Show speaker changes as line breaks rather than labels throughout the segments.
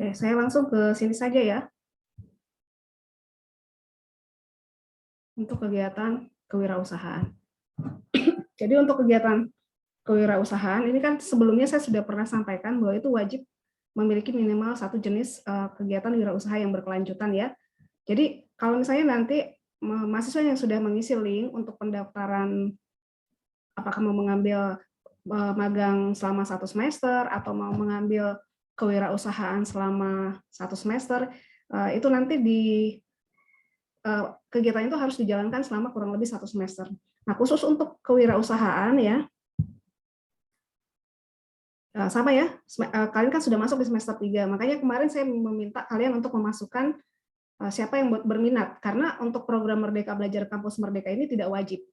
Oke, saya langsung ke sini saja ya, untuk kegiatan kewirausahaan. Jadi untuk kegiatan kewirausahaan, ini kan sebelumnya saya sudah pernah sampaikan bahwa itu wajib memiliki minimal satu jenis kegiatan wirausaha yang berkelanjutan ya. Jadi kalau misalnya nanti mahasiswa yang sudah mengisi link untuk pendaftaran, apakah mau mengambil magang selama 1 semester atau mau mengambil kewirausahaan selama 1 semester, itu nanti kegiatan itu harus dijalankan selama kurang lebih 1 semester. Nah, khusus untuk kewirausahaan ya, sama ya, kalian kan sudah masuk di semester 3, makanya kemarin saya meminta kalian untuk memasukkan siapa yang berminat, karena untuk program Merdeka Belajar Kampus Merdeka ini tidak wajib.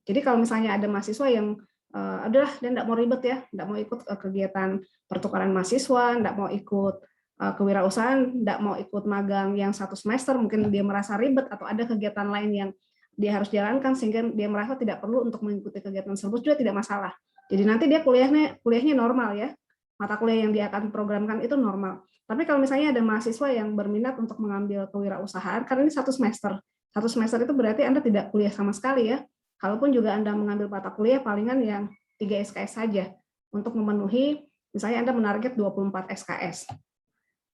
Jadi kalau misalnya ada mahasiswa yang adalah dan tidak mau ribet ya, tidak mau ikut kegiatan pertukaran mahasiswa, tidak mau ikut kewirausahaan, tidak mau ikut magang yang 1 semester, mungkin dia merasa ribet atau ada kegiatan lain yang dia harus jalankan sehingga dia merasa tidak perlu untuk mengikuti kegiatan tersebut, juga tidak masalah. Jadi nanti dia kuliahnya normal ya, mata kuliah yang dia akan programkan itu normal. Tapi kalau misalnya ada mahasiswa yang berminat untuk mengambil kewirausahaan, karena ini 1 semester, 1 semester itu berarti Anda tidak kuliah sama sekali ya. Kalaupun juga Anda mengambil mata kuliah palingan yang 3 SKS saja untuk memenuhi, misalnya Anda menarget 24 SKS.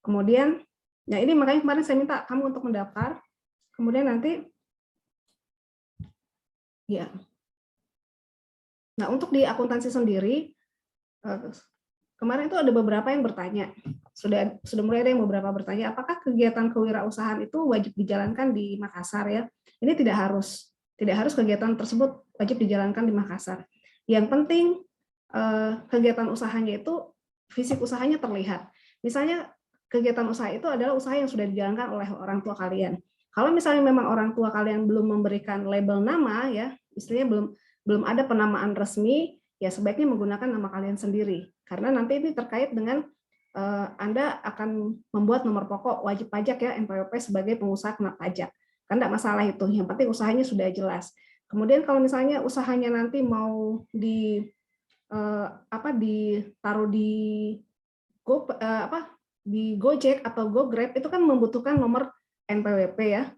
Kemudian, ya ini makanya kemarin saya minta kamu untuk mendaftar, kemudian nanti, ya. Nah, untuk di akuntansi sendiri, kemarin itu ada beberapa yang bertanya, sudah mulai ada yang beberapa bertanya, apakah kegiatan kewirausahaan itu wajib dijalankan di Makassar ya? Ini tidak harus kegiatan tersebut wajib dijalankan di Makassar. Yang penting kegiatan usahanya itu fisik usahanya terlihat. Misalnya kegiatan usaha itu adalah usaha yang sudah dijalankan oleh orang tua kalian. Kalau misalnya memang orang tua kalian belum memberikan label nama ya, istilahnya belum ada penamaan resmi, ya sebaiknya menggunakan nama kalian sendiri. Karena nanti ini terkait dengan Anda akan membuat nomor pokok wajib pajak ya, NPWP sebagai pengusaha kena pajak. Kan tidak masalah itu, yang penting usahanya sudah jelas. Kemudian kalau misalnya usahanya nanti mau ditaruh di Gojek atau GoGrab, itu kan membutuhkan nomor NPWP ya.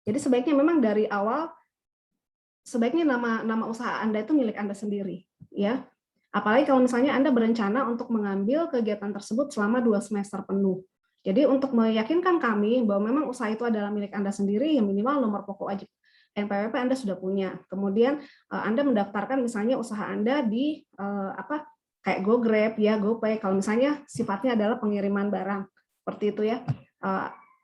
Jadi sebaiknya memang dari awal sebaiknya nama usaha Anda itu milik Anda sendiri ya. Apalagi kalau misalnya Anda berencana untuk mengambil kegiatan tersebut selama 2 semester penuh. Jadi untuk meyakinkan kami bahwa memang usaha itu adalah milik Anda sendiri, yang minimal nomor pokok wajib NPWP Anda sudah punya. Kemudian Anda mendaftarkan misalnya usaha Anda di kayak GoGrab ya, GoPay, kalau misalnya sifatnya adalah pengiriman barang. Seperti itu ya.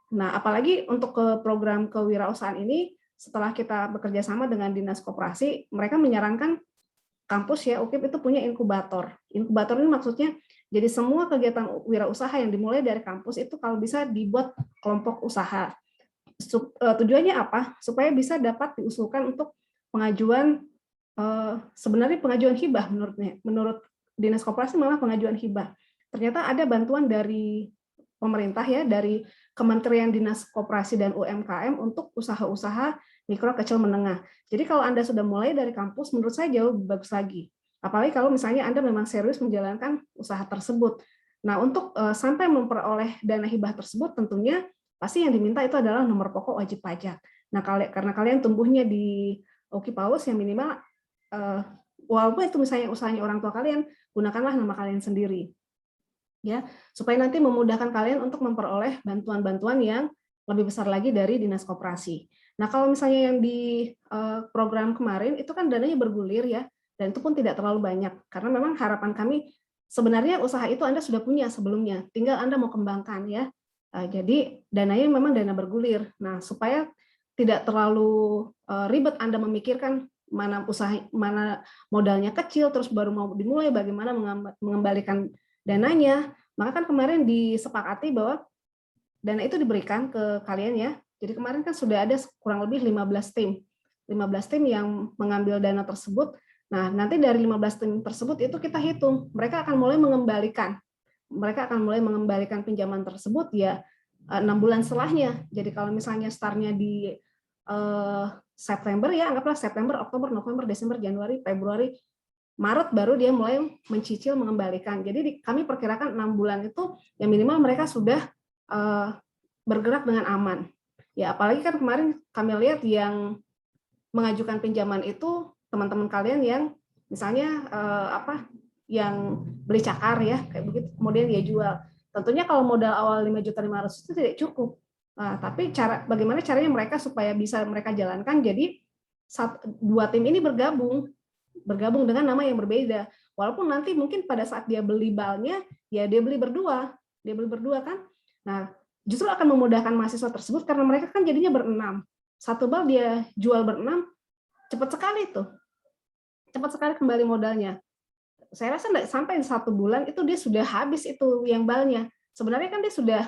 Nah, apalagi untuk ke program kewirausahaan ini, setelah kita bekerja sama dengan Dinas Koperasi, mereka menyarankan kampus ya UKIP itu punya inkubator. Inkubator ini maksudnya jadi semua kegiatan wirausaha yang dimulai dari kampus itu kalau bisa dibuat kelompok usaha. Tujuannya apa? Supaya bisa dapat diusulkan untuk pengajuan, sebenarnya pengajuan hibah menurut Dinas Koperasi malah pengajuan hibah. Ternyata ada bantuan dari pemerintah ya, dari Kementerian Dinas Koperasi dan UMKM untuk usaha-usaha mikro kecil menengah. Jadi kalau Anda sudah mulai dari kampus, menurut saya jauh lebih bagus lagi. Apalagi kalau misalnya Anda memang serius menjalankan usaha tersebut. Nah, untuk sampai memperoleh dana hibah tersebut, tentunya pasti yang diminta itu adalah nomor pokok wajib pajak. Nah, karena kalian tumbuhnya di Oki Paus, yang minimal, walaupun itu misalnya usahanya orang tua kalian, gunakanlah nama kalian sendiri. Ya, supaya nanti memudahkan kalian untuk memperoleh bantuan-bantuan yang lebih besar lagi dari Dinas Koperasi. Nah, kalau misalnya yang di program kemarin itu kan dananya bergulir ya, dan itu pun tidak terlalu banyak, karena memang harapan kami sebenarnya usaha itu Anda sudah punya sebelumnya, tinggal Anda mau kembangkan ya. Jadi dananya memang dana bergulir. Nah, supaya tidak terlalu ribet Anda memikirkan mana modalnya kecil, terus baru mau dimulai bagaimana mengembalikan dananya, maka kan kemarin disepakati bahwa dana itu diberikan ke kalian ya. Jadi kemarin kan sudah ada kurang lebih 15 tim yang mengambil dana tersebut. Nah, nanti dari 15 tim tersebut itu kita hitung, mereka akan mulai mengembalikan pinjaman tersebut ya 6 bulan setelahnya. Jadi kalau misalnya startnya di September ya, anggaplah September, Oktober, November, Desember, Januari, Februari, Maret baru dia mulai mencicil mengembalikan. Jadi kami perkirakan 6 bulan itu yang minimal mereka sudah bergerak dengan aman. Ya, apalagi kan kemarin kami lihat yang mengajukan pinjaman itu teman-teman kalian yang misalnya yang beli cakar ya kayak begitu, kemudian dia jual. Tentunya kalau modal awal 5.500.000 itu tidak cukup. Nah, tapi bagaimana caranya mereka supaya bisa mereka jalankan, jadi dua tim ini bergabung dengan nama yang berbeda. Walaupun nanti mungkin pada saat dia beli balnya, ya dia beli berdua kan. Nah, justru akan memudahkan mahasiswa tersebut karena mereka kan jadinya berenam. Satu bal dia jual berenam, cepat sekali tuh. Cepat sekali kembali modalnya. Saya rasa enggak sampai 1 bulan itu dia sudah habis itu yang balnya. Sebenarnya kan dia sudah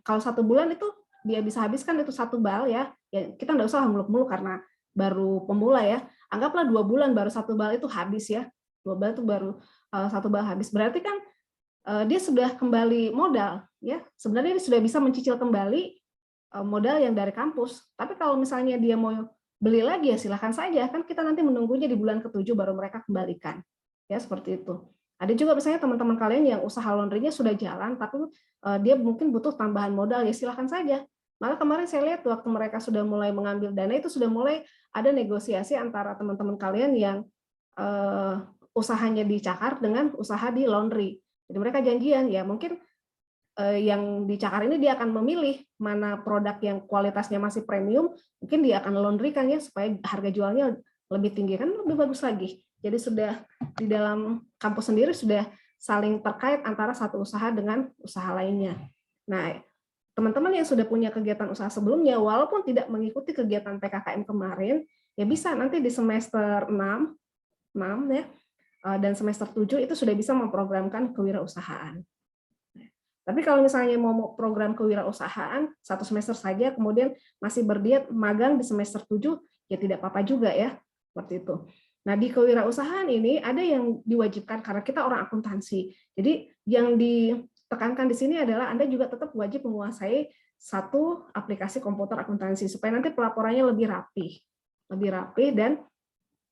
kalau 1 bulan itu dia bisa habiskan itu 1 bal ya. Ya kita enggak usah muluk-muluk karena baru pemula ya. Anggaplah 2 bulan baru 1 bal itu habis ya. 2 bal itu baru 1 bal habis. Berarti kan dia sudah kembali modal ya. Sebenarnya dia sudah bisa mencicil kembali modal yang dari kampus. Tapi kalau misalnya dia mau beli lagi ya silahkan saja, kan kita nanti menunggunya di bulan ke-7 baru mereka kembalikan. Ya seperti itu. Ada juga misalnya teman-teman kalian yang usaha laundry-nya sudah jalan tapi dia mungkin butuh tambahan modal, ya silahkan saja. Malah kemarin saya lihat waktu mereka sudah mulai mengambil dana itu sudah mulai ada negosiasi antara teman-teman kalian yang usahanya di cakar dengan usaha di laundry. Jadi mereka janjian ya mungkin yang di cakar ini dia akan memilih mana produk yang kualitasnya masih premium, mungkin dia akan laundry kan ya supaya harga jualnya lebih tinggi, kan lebih bagus lagi. Jadi sudah di dalam kampus sendiri sudah saling terkait antara satu usaha dengan usaha lainnya. Nah, teman-teman yang sudah punya kegiatan usaha sebelumnya, walaupun tidak mengikuti kegiatan PKKM kemarin, ya bisa nanti di semester 6 ya, dan semester 7 itu sudah bisa memprogramkan kewirausahaan. Tapi kalau misalnya mau program kewirausahaan 1 semester saja, kemudian masih berdiat magang di semester 7, ya tidak apa-apa juga ya, seperti itu. Nah, di kewirausahaan ini ada yang diwajibkan karena kita orang akuntansi. Jadi yang ditekankan di sini adalah Anda juga tetap wajib menguasai 1 aplikasi komputer akuntansi supaya nanti pelaporannya lebih rapi dan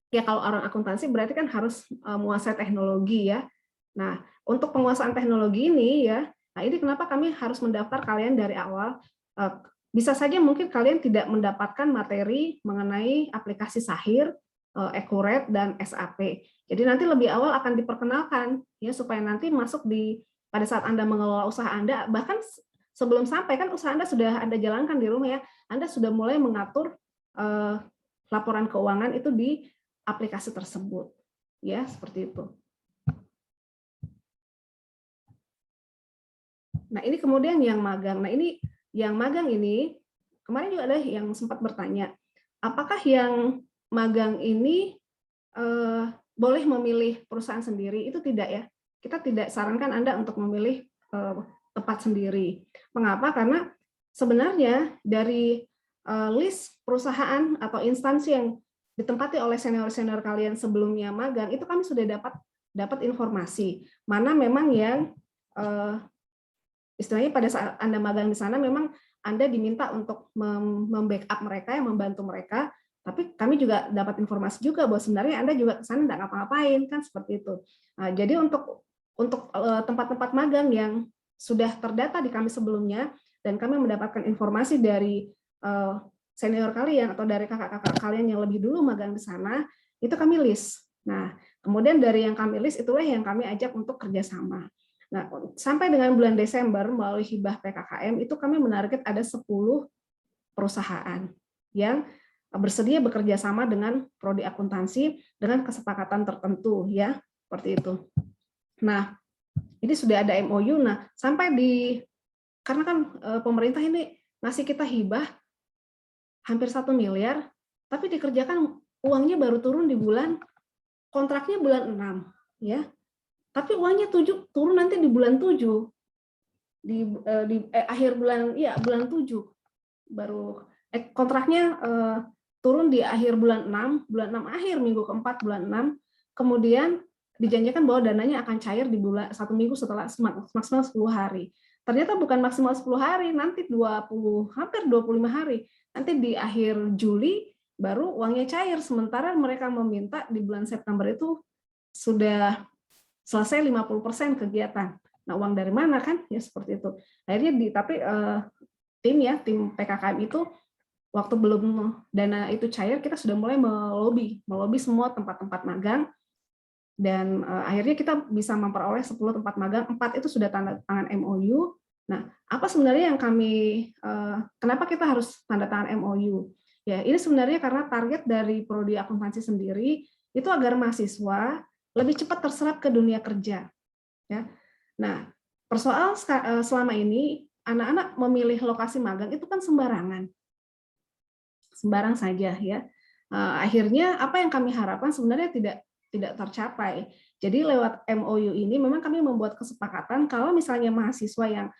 ya kalau orang akuntansi berarti kan harus menguasai teknologi ya. Nah, untuk penguasaan teknologi ini ya, nah ini kenapa kami harus mendaftar kalian dari awal. Bisa saja mungkin kalian tidak mendapatkan materi mengenai aplikasi Sahir, Ekuret, dan SAP. Jadi nanti lebih awal akan diperkenalkan ya supaya nanti masuk pada saat Anda mengelola usaha Anda, bahkan sebelum sampai kan usaha Anda sudah Anda jalankan di rumah ya, Anda sudah mulai mengatur laporan keuangan itu di aplikasi tersebut. Ya, seperti itu. Nah, ini kemudian yang magang. Nah, ini yang magang ini, kemarin juga ada yang sempat bertanya, apakah yang magang ini boleh memilih perusahaan sendiri? Itu tidak ya. Kita tidak sarankan Anda untuk memilih tempat sendiri. Mengapa? Karena sebenarnya dari list perusahaan atau instansi yang ditempati oleh senior-senior kalian sebelumnya magang, itu kami sudah dapat informasi. Mana memang yang istilahnya pada saat Anda magang di sana memang Anda diminta untuk membackup mereka, yang membantu mereka, tapi kami juga dapat informasi juga bahwa sebenarnya Anda juga ke sana nggak ngapa-ngapain, kan seperti itu. Nah, jadi untuk tempat-tempat magang yang sudah terdata di kami sebelumnya, dan kami mendapatkan informasi dari senior kalian atau dari kakak-kakak kalian yang lebih dulu magang di sana, itu kami list. Nah, kemudian dari yang kami list itulah yang kami ajak untuk kerjasama. Nah, sampai dengan bulan Desember melalui hibah PKKM itu kami menarget ada 10 perusahaan yang bersedia bekerja sama dengan prodi akuntansi dengan kesepakatan tertentu ya, seperti itu. Nah, ini sudah ada MOU. Nah, karena kan pemerintah ini ngasih kita hibah hampir 1 miliar, tapi dikerjakan uangnya baru turun di kontraknya bulan 6 ya. Tapi uangnya turun nanti di bulan 7, di akhir bulan 7 baru kontraknya turun di akhir bulan 6 akhir minggu keempat bulan 6, kemudian dijanjikan bahwa dananya akan cair di bulan 1 minggu setelah maksimal 10 hari. Ternyata bukan maksimal 10 hari, nanti hampir 25 hari. Nanti di akhir Juli baru uangnya cair. Sementara mereka meminta di bulan September itu sudah selesai 50% kegiatan. Nah, uang dari mana kan? Ya seperti itu. Akhirnya tapi tim PKKM itu waktu belum dana itu cair, kita sudah mulai melobi semua tempat-tempat magang, dan akhirnya kita bisa memperoleh 10 tempat magang, 4 itu sudah tanda tangan MOU. Nah, apa sebenarnya yang kenapa kita harus tanda tangan MOU? Ya, ini sebenarnya karena target dari prodi akuntansi sendiri itu agar mahasiswa lebih cepat terserap ke dunia kerja. Ya. Nah, persoal selama ini anak-anak memilih lokasi magang itu kan sembarang saja ya. Akhirnya apa yang kami harapkan sebenarnya tidak tercapai. Jadi lewat MOU ini memang kami membuat kesepakatan kalau misalnya mahasiswa yang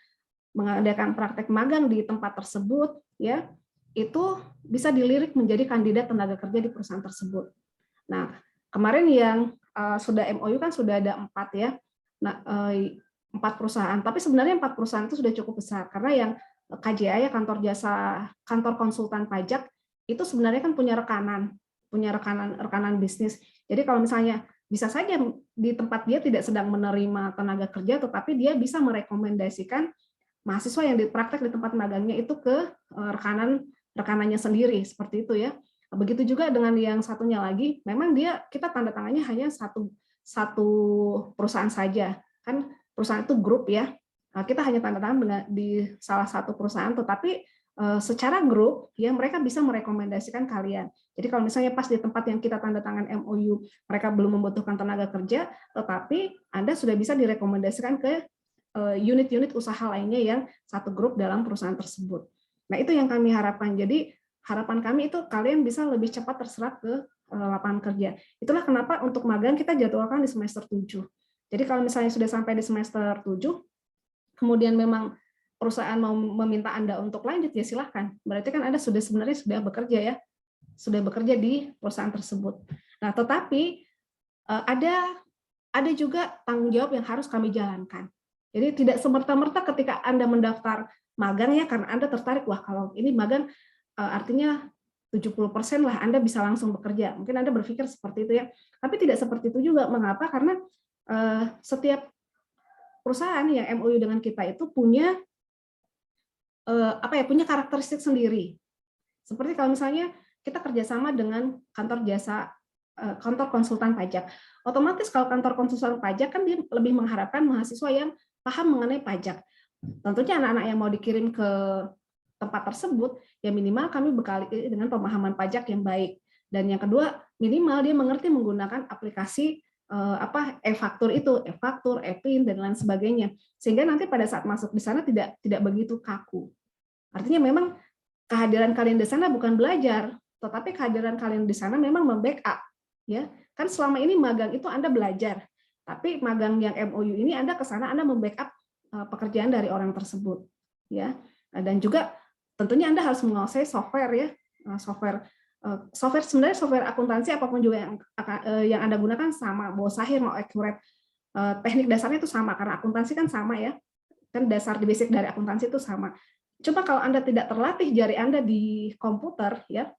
mengadakan praktek magang di tempat tersebut ya, itu bisa dilirik menjadi kandidat tenaga kerja di perusahaan tersebut. Nah, kemarin yang sudah MOU kan sudah ada 4 ya. Nah, 4 perusahaan, tapi sebenarnya 4 perusahaan itu sudah cukup besar karena yang KJA ya, kantor konsultan pajak itu sebenarnya kan punya rekanan bisnis. Jadi kalau misalnya bisa saja di tempat dia tidak sedang menerima tenaga kerja, tetapi dia bisa merekomendasikan mahasiswa yang dipraktek di tempat magangnya itu ke rekanannya sendiri, seperti itu ya. Begitu juga dengan yang satunya lagi, memang kita tanda tangannya hanya satu perusahaan saja, kan perusahaan itu grup ya. Kita hanya tanda tangan di salah satu perusahaan, tetapi secara grup ya mereka bisa merekomendasikan kalian. Jadi kalau misalnya pas di tempat yang kita tanda tangan MOU mereka belum membutuhkan tenaga kerja, tetapi Anda sudah bisa direkomendasikan ke unit-unit usaha lainnya yang satu grup dalam perusahaan tersebut. Nah, itu yang kami harapkan. Jadi harapan kami itu kalian bisa lebih cepat terserap ke lapangan kerja. Itulah kenapa untuk magang kita jadwalkan di semester 7. Jadi kalau misalnya sudah sampai di semester 7, kemudian memang perusahaan mau meminta Anda untuk lanjut, ya silahkan. Berarti kan Anda sebenarnya sudah bekerja ya, sudah bekerja di perusahaan tersebut. Nah, tetapi ada juga tanggung jawab yang harus kami jalankan. Jadi tidak semerta-merta ketika Anda mendaftar magang ya, karena Anda tertarik, wah kalau ini magang artinya 70% lah Anda bisa langsung bekerja. Mungkin Anda berpikir seperti itu ya. Tapi tidak seperti itu juga. Mengapa? Karena setiap perusahaan yang MOU dengan kita itu punya punya karakteristik sendiri. Seperti kalau misalnya kita kerjasama dengan kantor konsultan pajak. Otomatis kalau kantor konsultan pajak kan dia lebih mengharapkan mahasiswa yang paham mengenai pajak. Tentunya anak-anak yang mau dikirim ke tempat tersebut, ya minimal kami bekali dengan pemahaman pajak yang baik. Dan yang kedua, minimal dia mengerti menggunakan aplikasi e-faktur itu, e-faktur, e-pin, dan lain sebagainya. Sehingga nanti pada saat masuk di sana tidak begitu kaku. Artinya memang kehadiran kalian di sana bukan belajar, tetapi kehadiran kalian di sana memang membackup. Ya, kan selama ini magang itu Anda belajar, tapi magang yang MOU ini Anda ke sana Anda membackup pekerjaan dari orang tersebut. Ya, dan juga tentunya Anda harus menguasai software ya, software sebenarnya software akuntansi apapun juga yang Anda gunakan sama, mau Sahir mau Accurate, teknik dasarnya itu sama karena akuntansi kan sama ya, kan dasar di basic dari akuntansi itu sama. Coba kalau Anda tidak terlatih jari Anda di komputer ya,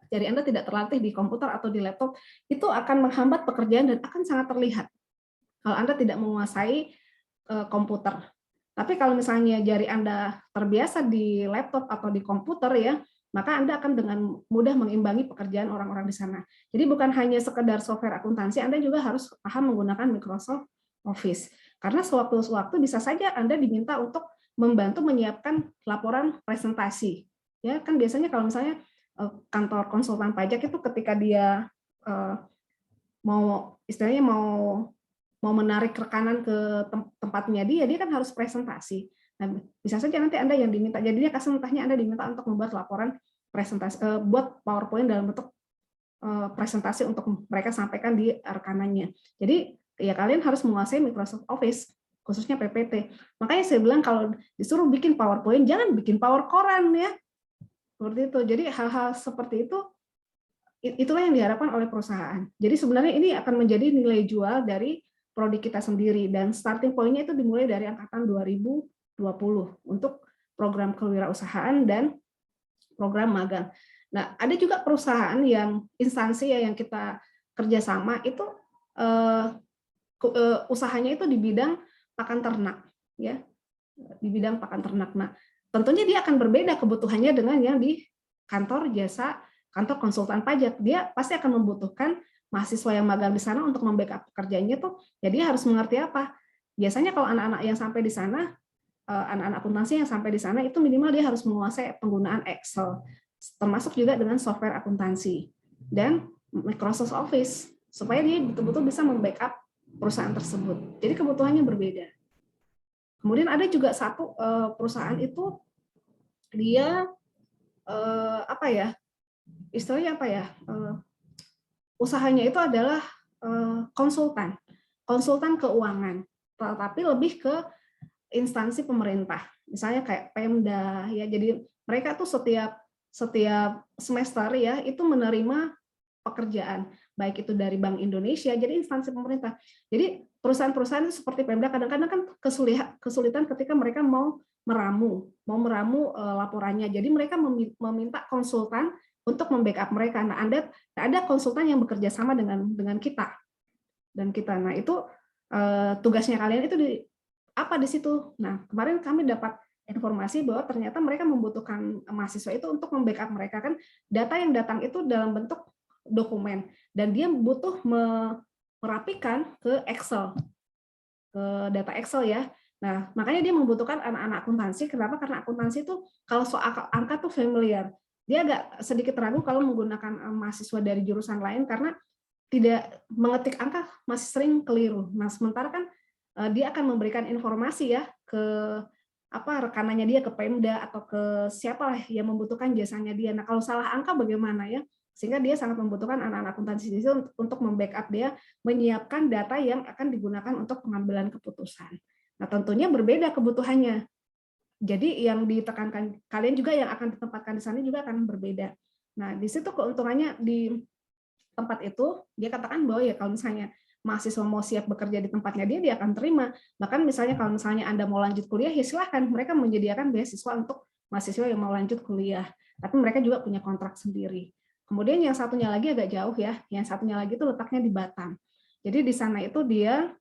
jari Anda tidak terlatih di komputer atau di laptop, itu akan menghambat pekerjaan dan akan sangat terlihat kalau Anda tidak menguasai komputer. Tapi kalau misalnya jari Anda terbiasa di laptop atau di komputer ya, maka Anda akan dengan mudah mengimbangi pekerjaan orang-orang di sana. Jadi bukan hanya sekedar software akuntansi, Anda juga harus paham menggunakan Microsoft Office. Karena sewaktu-waktu bisa saja Anda diminta untuk membantu menyiapkan laporan presentasi. Ya, kan biasanya kalau misalnya kantor konsultan pajak itu ketika dia istilahnya mau menarik rekanan ke tempatnya dia kan harus presentasi. Nah, bisa saja nanti Anda yang diminta, jadinya entahnya Anda diminta untuk membuat laporan presentasi, buat PowerPoint dalam bentuk presentasi untuk mereka sampaikan di rekanannya. Jadi ya kalian harus menguasai Microsoft Office, khususnya PPT. Makanya saya bilang kalau disuruh bikin PowerPoint, jangan bikin Power Koran ya. Seperti itu. Jadi hal-hal seperti itu, itulah yang diharapkan oleh perusahaan. Jadi sebenarnya ini akan menjadi nilai jual dari prodi kita sendiri, dan starting point-nya itu dimulai dari angkatan 2020 untuk program kewirausahaan dan program magang. Nah, ada juga perusahaan yang instansi ya yang kita kerjasama itu usahanya itu di bidang pakan ternak, ya, di bidang pakan ternak. Nah, tentunya dia akan berbeda kebutuhannya dengan yang di kantor jasa, kantor konsultan pajak. Dia pasti akan membutuhkan mahasiswa yang magang di sana untuk membackup pekerjaannya tuh, ya dia harus mengerti apa. Biasanya kalau anak-anak yang sampai di sana, anak-anak akuntansi yang sampai di sana itu minimal dia harus menguasai penggunaan Excel, termasuk juga dengan software akuntansi dan Microsoft Office, supaya dia betul-betul bisa membackup perusahaan tersebut. Jadi kebutuhannya berbeda. Kemudian ada juga satu perusahaan itu dia apa ya, istilahnya apa ya, usahanya itu adalah konsultan keuangan, tetapi lebih ke instansi pemerintah, misalnya kayak Pemda ya. Jadi mereka tuh setiap semester ya itu menerima pekerjaan, baik itu dari Bank Indonesia, jadi instansi pemerintah. Jadi perusahaan-perusahaan seperti Pemda kadang-kadang kan kesulitan ketika mereka mau meramu laporannya. Jadi mereka meminta konsultan untuk membackup mereka. Nah, ada konsultan yang bekerja sama dengan kita dan kita. Nah, itu tugasnya kalian itu apa di situ. Nah, kemarin kami dapat informasi bahwa ternyata mereka membutuhkan mahasiswa itu untuk membackup mereka, kan data yang datang itu dalam bentuk dokumen dan dia butuh merapikan ke Excel, ke data Excel ya. Nah, makanya dia membutuhkan anak-anak akuntansi. Kenapa? Karena akuntansi itu kalau soal angka tuh familiar. Dia agak sedikit ragu kalau menggunakan mahasiswa dari jurusan lain karena tidak mengetik angka masih sering keliru. Nah, sementara kan dia akan memberikan informasi ya ke rekanannya dia, ke Pemda atau ke siapa lah yang membutuhkan jasanya dia. Nah, kalau salah angka bagaimana ya? Sehingga dia sangat membutuhkan anak-anak akuntansi di situ untuk membackup dia, menyiapkan data yang akan digunakan untuk pengambilan keputusan. Nah, tentunya berbeda kebutuhannya. Jadi yang ditekankan kalian juga yang akan ditempatkan di sana juga akan berbeda. Nah, di situ keuntungannya di tempat itu, dia katakan bahwa ya kalau misalnya mahasiswa mau siap bekerja di tempatnya dia akan terima. Bahkan misalnya kalau misalnya Anda mau lanjut kuliah, ya silahkan. Mereka menyediakan beasiswa untuk mahasiswa yang mau lanjut kuliah. Tapi mereka juga punya kontrak sendiri. Kemudian yang satunya lagi agak jauh ya. Yang satunya lagi itu letaknya di Batam. Jadi di sana itu dia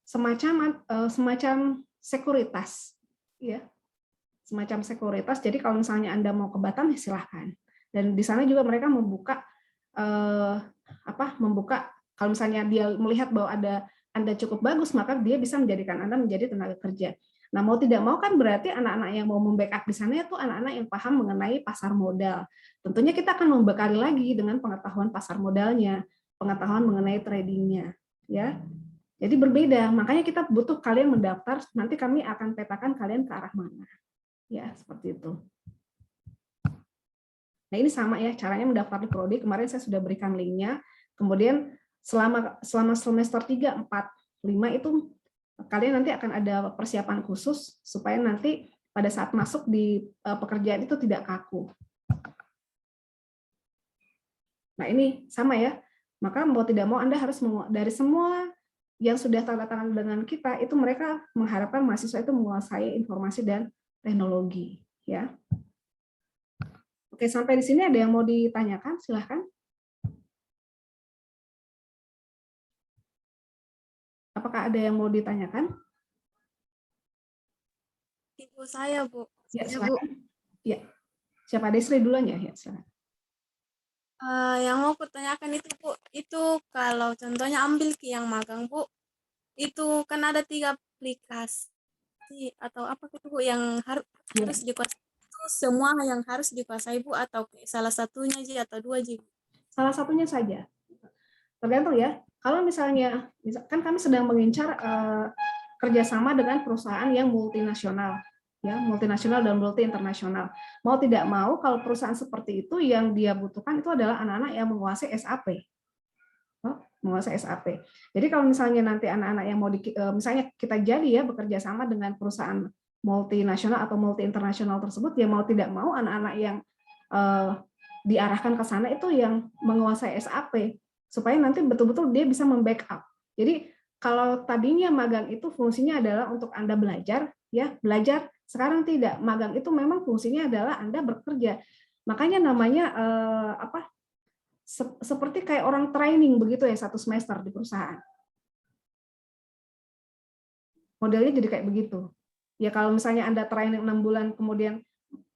semacam sekuritas, ya, semacam sekuritas. Jadi kalau misalnya Anda mau ke Batam, ya silahkan. Dan di sana juga mereka membuka kalau misalnya dia melihat bahwa Anda cukup bagus, maka dia bisa menjadikan Anda menjadi tenaga kerja. Nah, mau tidak mau kan berarti anak-anak yang mau membackup di sana itu anak-anak yang paham mengenai pasar modal. Tentunya kita akan membekali lagi dengan pengetahuan pasar modalnya, pengetahuan mengenai tradingnya, ya. Jadi berbeda, makanya kita butuh kalian mendaftar, nanti kami akan petakan kalian ke arah mana. Ya, seperti itu. Nah, ini sama ya, caranya mendaftar di Prodi. Kemarin saya sudah berikan linknya. Kemudian selama semester 3, 4, 5 itu kalian nanti akan ada persiapan khusus supaya nanti pada saat masuk di pekerjaan itu tidak kaku. Nah, ini sama ya. Maka mau tidak mau Anda harus dari semua yang sudah tanda tangan dengan kita itu mereka mengharapkan mahasiswa itu menguasai informasi dan teknologi, ya. Oke, sampai di sini ada yang mau ditanyakan? Silahkan. Apakah ada yang mau ditanyakan?
Ibu saya, Bu.
Ya,
Ya,
silakan. Ya. Siapa Desri duluan ya? Ya, silakan.
Yang mau kutanyakan itu, Bu, itu kalau contohnya ambil ke yang magang, Bu, itu kan ada 3 aplikasi atau apa itu, Bu, yang harus dikuasai. Itu semua yang harus dikuasai, Bu, atau salah satunya aja atau 2 aja, Bu?
Salah satunya saja. Tergantung ya. Kalau misalnya, kan kami sedang mengincar kerjasama dengan perusahaan yang multinasional, ya, multinasional dan multi internasional. Mau tidak mau, kalau perusahaan seperti itu yang dia butuhkan itu adalah anak-anak yang menguasai SAP. Menguasai SAP. Jadi kalau misalnya nanti anak-anak yang mau misalnya kita jadi ya bekerja sama dengan perusahaan multinasional atau multi internasional tersebut, ya mau tidak mau anak-anak yang diarahkan ke sana itu yang menguasai SAP supaya nanti betul-betul dia bisa membackup. Jadi kalau tadinya magang itu fungsinya adalah untuk Anda belajar, ya belajar. Sekarang tidak, magang itu memang fungsinya adalah Anda bekerja. Makanya namanya seperti kayak orang training begitu ya, 1 semester di perusahaan. Modelnya jadi kayak begitu. Ya kalau misalnya Anda training 6 bulan, kemudian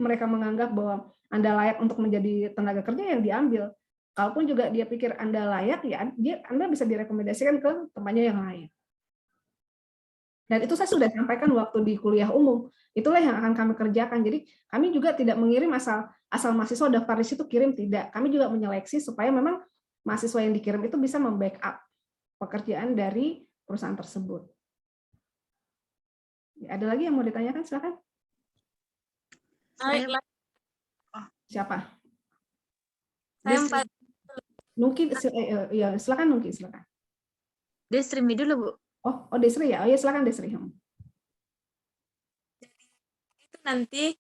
mereka menganggap bahwa Anda layak untuk menjadi tenaga kerja, yang diambil. Kalaupun juga dia pikir Anda layak, ya Anda bisa direkomendasikan ke temannya yang lain. Dan itu saya sudah sampaikan waktu di kuliah umum. Itulah yang akan kami kerjakan. Jadi kami juga tidak mengirim asal mahasiswa daftar di situ kirim, tidak. Kami juga menyeleksi supaya memang mahasiswa yang dikirim itu bisa membackup pekerjaan dari perusahaan tersebut. Ada lagi yang mau ditanyakan? Silakan. Siapa? Nungki, ya silakan Nungki, silakan.
Desri dulu, Bu.
Oh Desri ya. Oh ya, silakan Desri.
Itu nanti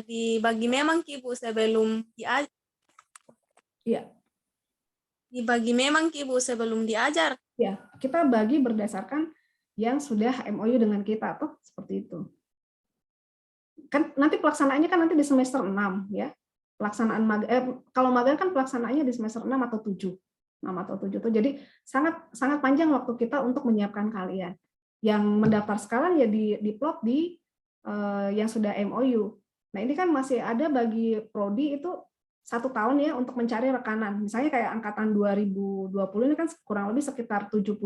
dibagi memang Ki Bu sebelum diajar.
Iya.
Dibagi memang Ki Bu sebelum diajar.
Ya, kita bagi berdasarkan yang sudah MOU dengan kita, tuh seperti itu. Kan nanti pelaksanaannya kan nanti di semester 6 ya. Pelaksanaan kalau magang kan pelaksanaannya di semester 6 atau 7. 6 atau 7 tuh. Jadi sangat panjang waktu kita untuk menyiapkan kalian. Yang mendaftar sekarang ya diplot di yang sudah MOU. Nah, ini kan masih ada bagi prodi itu 1 tahun ya untuk mencari rekanan. Misalnya kayak angkatan 2020 ini kan kurang lebih sekitar 78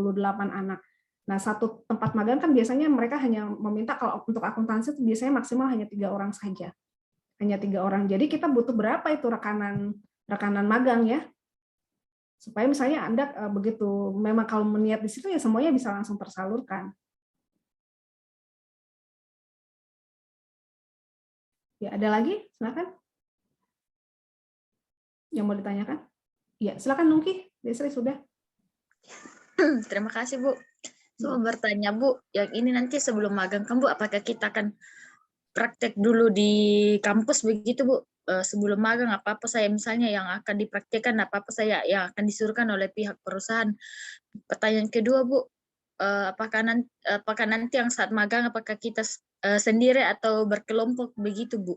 anak. Nah, 1 tempat magang kan biasanya mereka hanya meminta, kalau untuk akuntansi itu biasanya maksimal hanya 3 orang saja. Hanya 3 orang. Jadi kita butuh berapa itu rekanan magang ya? Supaya misalnya Anda begitu memang kalau meniat di situ ya semuanya bisa langsung tersalurkan. Ya, ada lagi? Silakan. Yang mau ditanyakan? Ya, silakan Nungki. Desri sudah.
Terima kasih, Bu. So, bertanya, Bu, yang ini nanti sebelum magang kan, Bu, apakah kita akan praktek dulu di kampus begitu, Bu? Sebelum magang, apa-apa saya misalnya yang akan dipraktekkan, apa-apa saya yang akan disuruhkan oleh pihak perusahaan. Pertanyaan kedua, Bu, apakah nanti yang saat magang, apakah kita sendiri atau berkelompok begitu, Bu?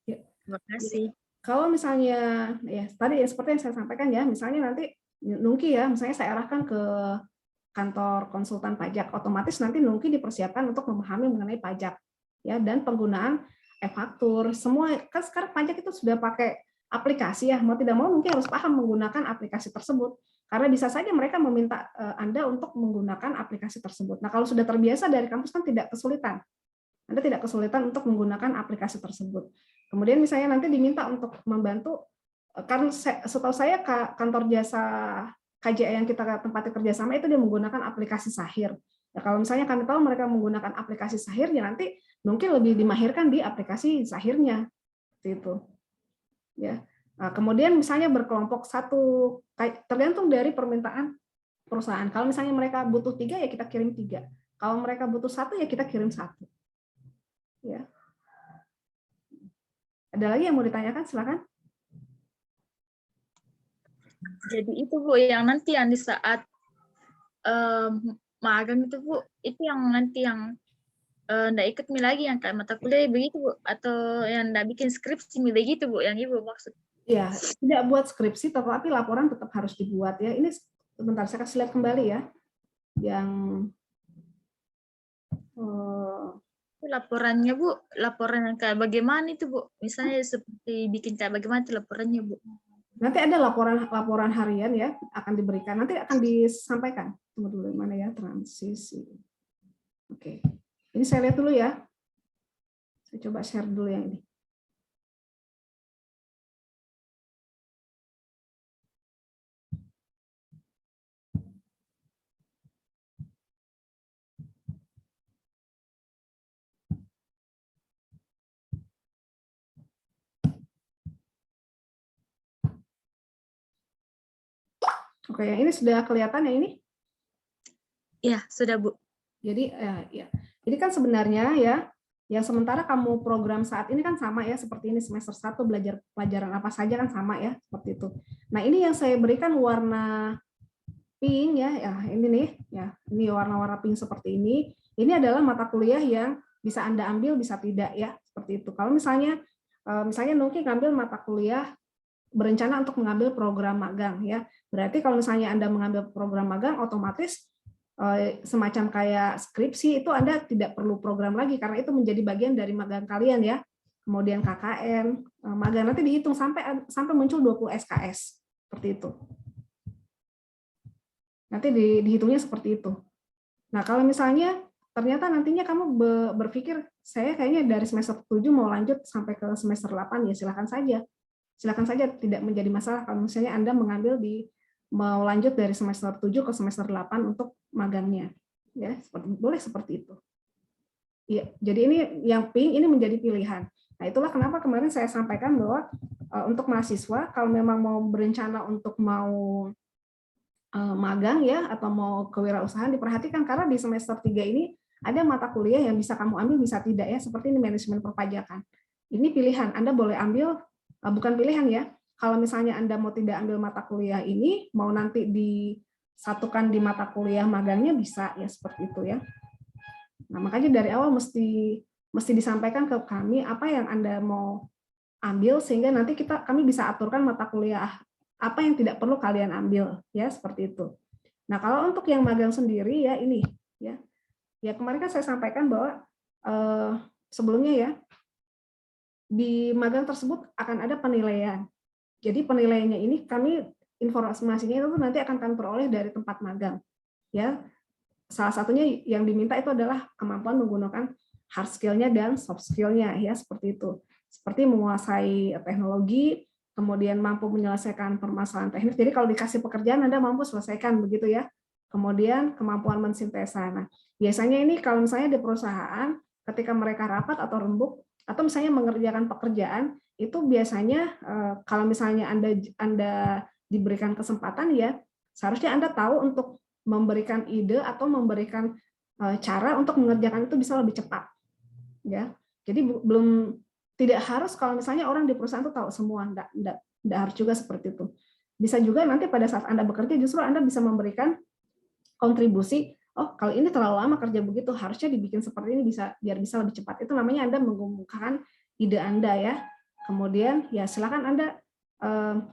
Ya.
Terima kasih.
Kalau misalnya, ya tadi ya seperti yang saya sampaikan ya, misalnya nanti Nungki ya, misalnya saya arahkan ke kantor konsultan pajak, otomatis nanti Nungki dipersiapkan untuk memahami mengenai pajak ya, dan penggunaan e-faktur. Semua kan sekarang pajak itu sudah pakai aplikasi ya, mau tidak mau Nungki harus paham menggunakan aplikasi tersebut. Karena bisa saja mereka meminta Anda untuk menggunakan aplikasi tersebut. Nah, kalau sudah terbiasa dari kampus kan tidak kesulitan. Anda tidak kesulitan untuk menggunakan aplikasi tersebut. Kemudian misalnya nanti diminta untuk membantu, kan setahu saya kantor jasa KJA yang kita tempati kerjasama itu dia menggunakan aplikasi Sahir. Ya, kalau misalnya kami tahu mereka menggunakan aplikasi Sahir, ya nanti mungkin lebih dimahirkan di aplikasi Sahirnya, itu. Ya. Nah, kemudian misalnya berkelompok 1, tergantung dari permintaan perusahaan. Kalau misalnya mereka butuh 3, ya kita kirim 3. Kalau mereka butuh 1, ya kita kirim 1. Ya. Ada lagi yang mau ditanyakan? Silakan.
Jadi itu, Bu, yang nanti yang di saat magang itu, Bu, itu yang nanti yang nggak ikut lagi yang kayak mata kuliah begitu, Bu, atau yang nggak bikin skripsi begitu, Bu, yang Ibu maksud?
Ya, tidak buat skripsi, tetapi laporan tetap harus dibuat ya. Ini sebentar saya kasih lihat kembali ya. Yang
laporannya, Bu, laporan yang kayak bagaimana itu, Bu? Misalnya seperti bikin kayak bagaimana itu laporannya, Bu?
Nanti ada laporan harian ya, akan diberikan. Nanti akan disampaikan. Tunggu dulu, mana ya transisi. Oke, ini saya lihat dulu ya. Saya coba share dulu yang ini. Oke, yang ini sudah kelihatan ya ini?
Iya, sudah, Bu.
Jadi ya. Jadi kan sebenarnya ya, yang sementara kamu program saat ini kan sama ya, seperti ini semester 1 belajar pelajaran apa saja kan sama ya, seperti itu. Nah, ini yang saya berikan warna pink ya, ini nih ya, ini warna-warna pink seperti ini. Ini adalah mata kuliah yang bisa Anda ambil, bisa tidak ya, seperti itu. Kalau misalnya misalnya Nungki ngambil mata kuliah berencana untuk mengambil program magang ya. Berarti kalau misalnya Anda mengambil program magang, otomatis semacam kayak skripsi itu Anda tidak perlu program lagi karena itu menjadi bagian dari magang kalian ya. Kemudian KKN, magang nanti dihitung sampai muncul 20 SKS seperti itu. Nanti dihitungnya seperti itu. Nah, kalau misalnya ternyata nantinya kamu berpikir saya kayaknya dari semester 7 mau lanjut sampai ke semester 8 ya silakan saja. Silakan saja, tidak menjadi masalah kalau misalnya Anda mengambil mau lanjut dari semester 7 ke semester 8 untuk magangnya. Ya, boleh seperti itu. Ya, jadi ini yang pink ini menjadi pilihan. Nah, itulah kenapa kemarin saya sampaikan bahwa untuk mahasiswa kalau memang mau berencana untuk mau magang ya atau mau kewirausahaan diperhatikan karena di semester 3 ini ada mata kuliah yang bisa kamu ambil bisa tidak ya, seperti ini manajemen perpajakan. Ini pilihan, Anda boleh ambil, bukan pilihan ya. Kalau misalnya Anda mau tidak ambil mata kuliah ini, mau nanti disatukan di mata kuliah magangnya bisa ya seperti itu ya. Nah, makanya dari awal mesti disampaikan ke kami apa yang Anda mau ambil sehingga nanti kami bisa aturkan mata kuliah apa yang tidak perlu kalian ambil ya seperti itu. Nah, kalau untuk yang magang sendiri ya ini ya. Ya kemarin kan saya sampaikan bahwa sebelumnya ya di magang tersebut akan ada penilaian. Jadi penilaiannya ini informasinya itu nanti akan kami peroleh dari tempat magang. Ya, salah satunya yang diminta itu adalah kemampuan menggunakan hard skill-nya dan soft skill-nya ya seperti itu. Seperti menguasai teknologi, kemudian mampu menyelesaikan permasalahan teknis. Jadi kalau dikasih pekerjaan Anda mampu selesaikan begitu ya. Kemudian kemampuan mensintesa. Nah, biasanya ini kalau misalnya di perusahaan ketika mereka rapat atau rembuk atau misalnya mengerjakan pekerjaan itu biasanya kalau misalnya Anda diberikan kesempatan ya seharusnya Anda tahu untuk memberikan ide atau memberikan cara untuk mengerjakan itu bisa lebih cepat ya. Jadi tidak harus kalau misalnya orang di perusahaan itu tahu semua, enggak harus juga seperti itu. Bisa juga nanti pada saat Anda bekerja justru Anda bisa memberikan kontribusi, oh kalau ini terlalu lama kerja begitu, harusnya dibikin seperti ini biar bisa lebih cepat. Itu namanya Anda mengumumkan ide Anda ya. Kemudian ya silakan Anda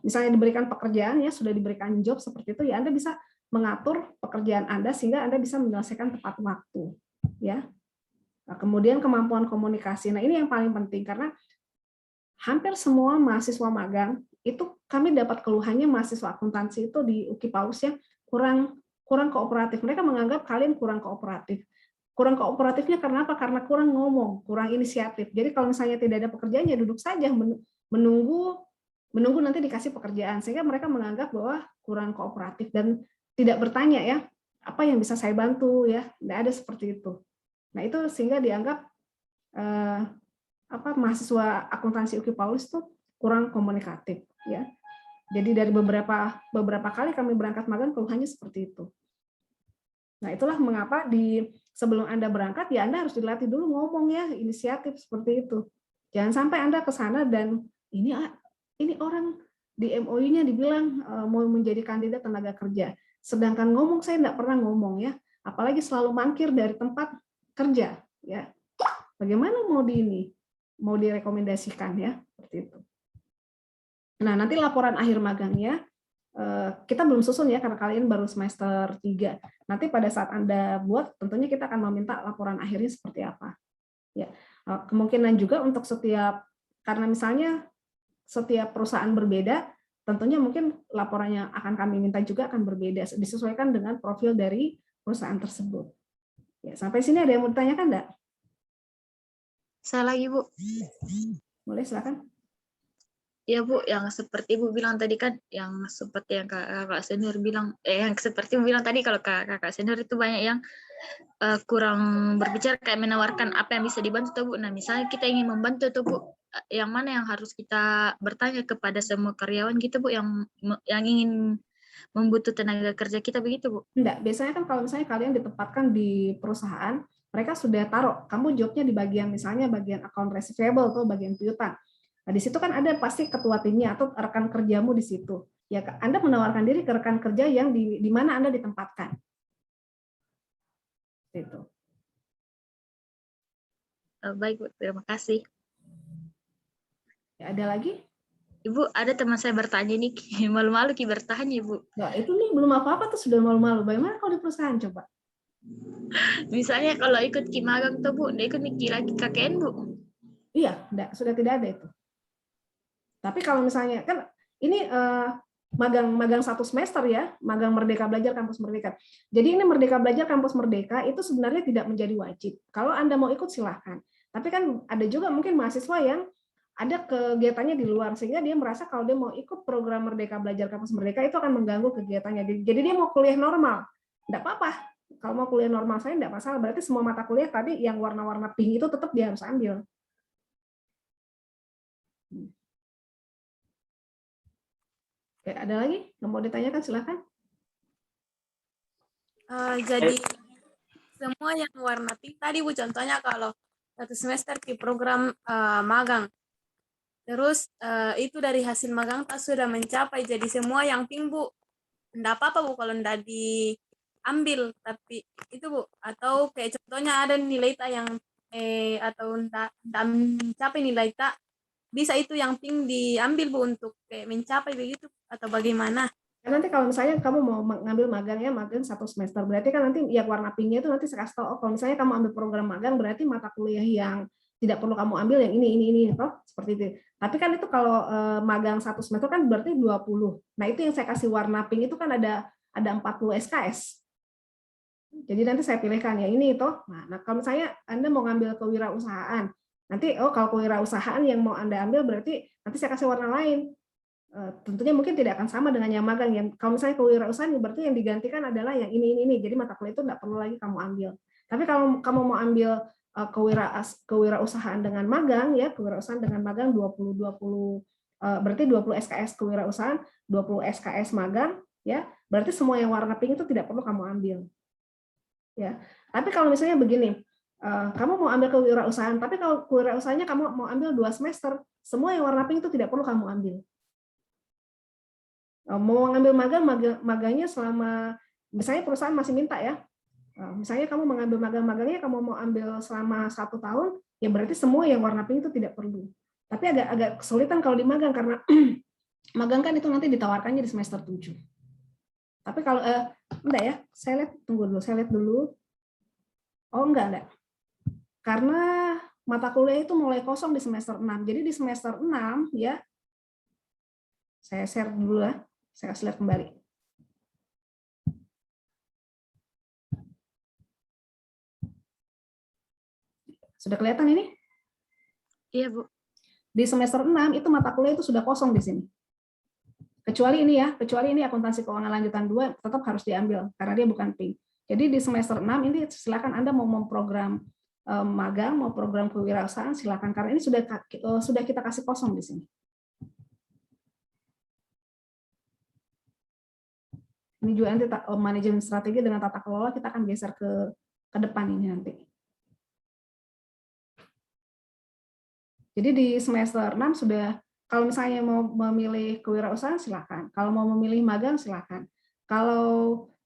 misalnya diberikan pekerjaan ya sudah diberikan job seperti itu ya Anda bisa mengatur pekerjaan Anda sehingga Anda bisa menyelesaikan tepat waktu ya. Nah, kemudian kemampuan komunikasi. Nah, ini yang paling penting karena hampir semua mahasiswa magang itu kami dapat keluhannya mahasiswa akuntansi itu di UKI Paus ya kurang kooperatif. Mereka menganggap kalian kurang kooperatif. Kurang kooperatifnya karena apa? Karena kurang ngomong, kurang inisiatif. Jadi kalau misalnya tidak ada pekerjaan ya duduk saja menunggu nanti dikasih pekerjaan sehingga mereka menganggap bahwa kurang kooperatif dan tidak bertanya ya apa yang bisa saya bantu ya. Tidak ada seperti itu. Nah, itu sehingga dianggap mahasiswa akuntansi UKI Paulus itu kurang komunikatif ya. Jadi dari beberapa kali kami berangkat magang keluhannya seperti itu. Nah, itulah mengapa sebelum Anda berangkat ya Anda harus dilatih dulu ngomong ya, inisiatif seperti itu. Jangan sampai Anda ke sana dan ini orang di MOU-nya dibilang mau menjadi kandidat tenaga kerja. Sedangkan ngomong saya tidak pernah ngomong ya, apalagi selalu mangkir dari tempat kerja ya. Bagaimana mau direkomendasikan ya seperti itu. Nah, nanti laporan akhir magangnya kita belum susun ya karena kalian baru semester 3. Nanti pada saat Anda buat tentunya kita akan meminta laporan akhirnya seperti apa. Ya. Kemungkinan juga untuk karena misalnya setiap perusahaan berbeda, tentunya mungkin laporannya akan kami minta juga akan berbeda disesuaikan dengan profil dari perusahaan tersebut. Ya, sampai sini ada yang mau ditanyakan enggak?
Saya lagi, Bu.
Boleh silakan.
Ya Bu, yang seperti Ibu bilang tadi kan, yang seperti yang kakak senior bilang, yang seperti Ibu bilang tadi kalau kakak senior itu banyak yang kurang berbicara kayak menawarkan apa yang bisa dibantu tuh Bu. Nah misalnya kita ingin membantu tuh Bu, yang mana yang harus kita bertanya kepada semua karyawan gitu Bu yang ingin membutuh tenaga kerja kita begitu Bu?
Enggak, biasanya kan kalau misalnya kalian ditempatkan di perusahaan, mereka sudah taruh, kamu jobnya di bagian misalnya bagian account receivable atau bagian piutang. Nah, di situ kan ada pasti ketua timnya atau rekan kerjamu di situ. Ya, Anda menawarkan diri ke rekan kerja yang di mana Anda ditempatkan. Itu.
Baik Bu, terima kasih.
Ya, ada lagi?
Ibu, ada teman saya bertanya nih, malu-malu Ki bertanya Ibu.
Nggak, itu nih belum apa-apa tuh sudah malu-malu. Bagaimana kalau di perusahaan coba?
Misalnya kalau ikut Ki magang tuh Bu, dia ikut Ki lagi KKN Bu.
Iya, sudah tidak ada itu. Tapi kalau misalnya kan ini magang 1 semester ya, magang Merdeka Belajar Kampus Merdeka. Jadi ini Merdeka Belajar Kampus Merdeka itu sebenarnya tidak menjadi wajib. Kalau Anda mau ikut silahkan. Tapi kan ada juga mungkin mahasiswa yang ada kegiatannya di luar sehingga dia merasa kalau dia mau ikut program Merdeka Belajar Kampus Merdeka itu akan mengganggu kegiatannya. Jadi dia mau kuliah normal, enggak apa-apa. Kalau mau kuliah normal saya enggak masalah. Berarti semua mata kuliah tadi yang warna-warna pink itu tetap dia harus ambil. Oke, ada lagi yang mau ditanyakan silahkan.
Jadi semua yang warna pink tadi Bu, contohnya kalau 1 semester di program magang. Terus itu dari hasil magang tak sudah mencapai, jadi semua yang pink Bu. Enggak apa-apa Bu kalau enggak diambil, tapi itu Bu. Atau kayak contohnya ada nilai tak yang atau enggak mencapai nilai tak, bisa itu yang pink diambil Bu untuk kayak mencapai begitu atau bagaimana?
Nanti kalau misalnya kamu mau mengambil magang ya, magang 1 semester, berarti kan nanti yang warna pinknya itu nanti saya kasih tahu, oh, kalau misalnya kamu ambil program magang, berarti mata kuliah yang tidak perlu kamu ambil yang ini, toh seperti itu. Tapi kan itu kalau magang 1 semester kan berarti 20. Nah itu yang saya kasih warna pink itu kan ada 40 SKS. Jadi nanti saya pilihkan ya ini toh. Nah kalau misalnya Anda mau ngambil kewirausahaan, nanti kalau kewirausahaan yang mau Anda ambil berarti nanti saya kasih warna lain. Tentunya mungkin tidak akan sama dengan yang magang. Yang kalau misalnya kewirausahaan berarti yang digantikan adalah yang ini. Jadi mata kuliah itu tidak perlu lagi kamu ambil. Tapi kalau kamu mau ambil kewirausahaan dengan magang ya, kewirausahaan dengan magang 20 berarti 20 SKS kewirausahaan, 20 SKS magang ya. Berarti semua yang warna pink itu tidak perlu kamu ambil. Ya. Tapi kalau misalnya begini, kamu mau ambil kewirausahaan, tapi kalau kewirausahaannya kamu mau ambil 2 semester, semua yang warna pink itu tidak perlu kamu ambil. Mau ngambil magangnya selama, misalnya perusahaan masih minta ya, misalnya kamu mengambil magangnya kamu mau ambil selama 1 tahun, ya berarti semua yang warna pink itu tidak perlu. Tapi agak kesulitan kalau di magang karena magang kan itu nanti ditawarkannya di semester 7. Tapi kalau enggak ya, saya lihat dulu. Oh enggak. Karena mata kuliah itu mulai kosong di semester 6. Jadi di semester 6 ya, saya share dulu ya. Saya kasih lihat kembali. Sudah kelihatan ini?
Iya, Bu.
Di semester 6 itu mata kuliah itu sudah kosong di sini. Kecuali ini ya, kecuali ini akuntansi keuangan lanjutan 2 tetap harus diambil karena dia bukan pink. Jadi di semester 6 ini silakan Anda mau memprogram magang, mau program kewirausahaan silakan karena ini sudah kita kasih kosong di sini. Ini juga nanti manajemen strategi dengan tata kelola kita akan geser ke depan ini nanti. Jadi di semester 6 sudah, kalau misalnya mau memilih kewirausahaan silakan. Kalau mau memilih magang silakan.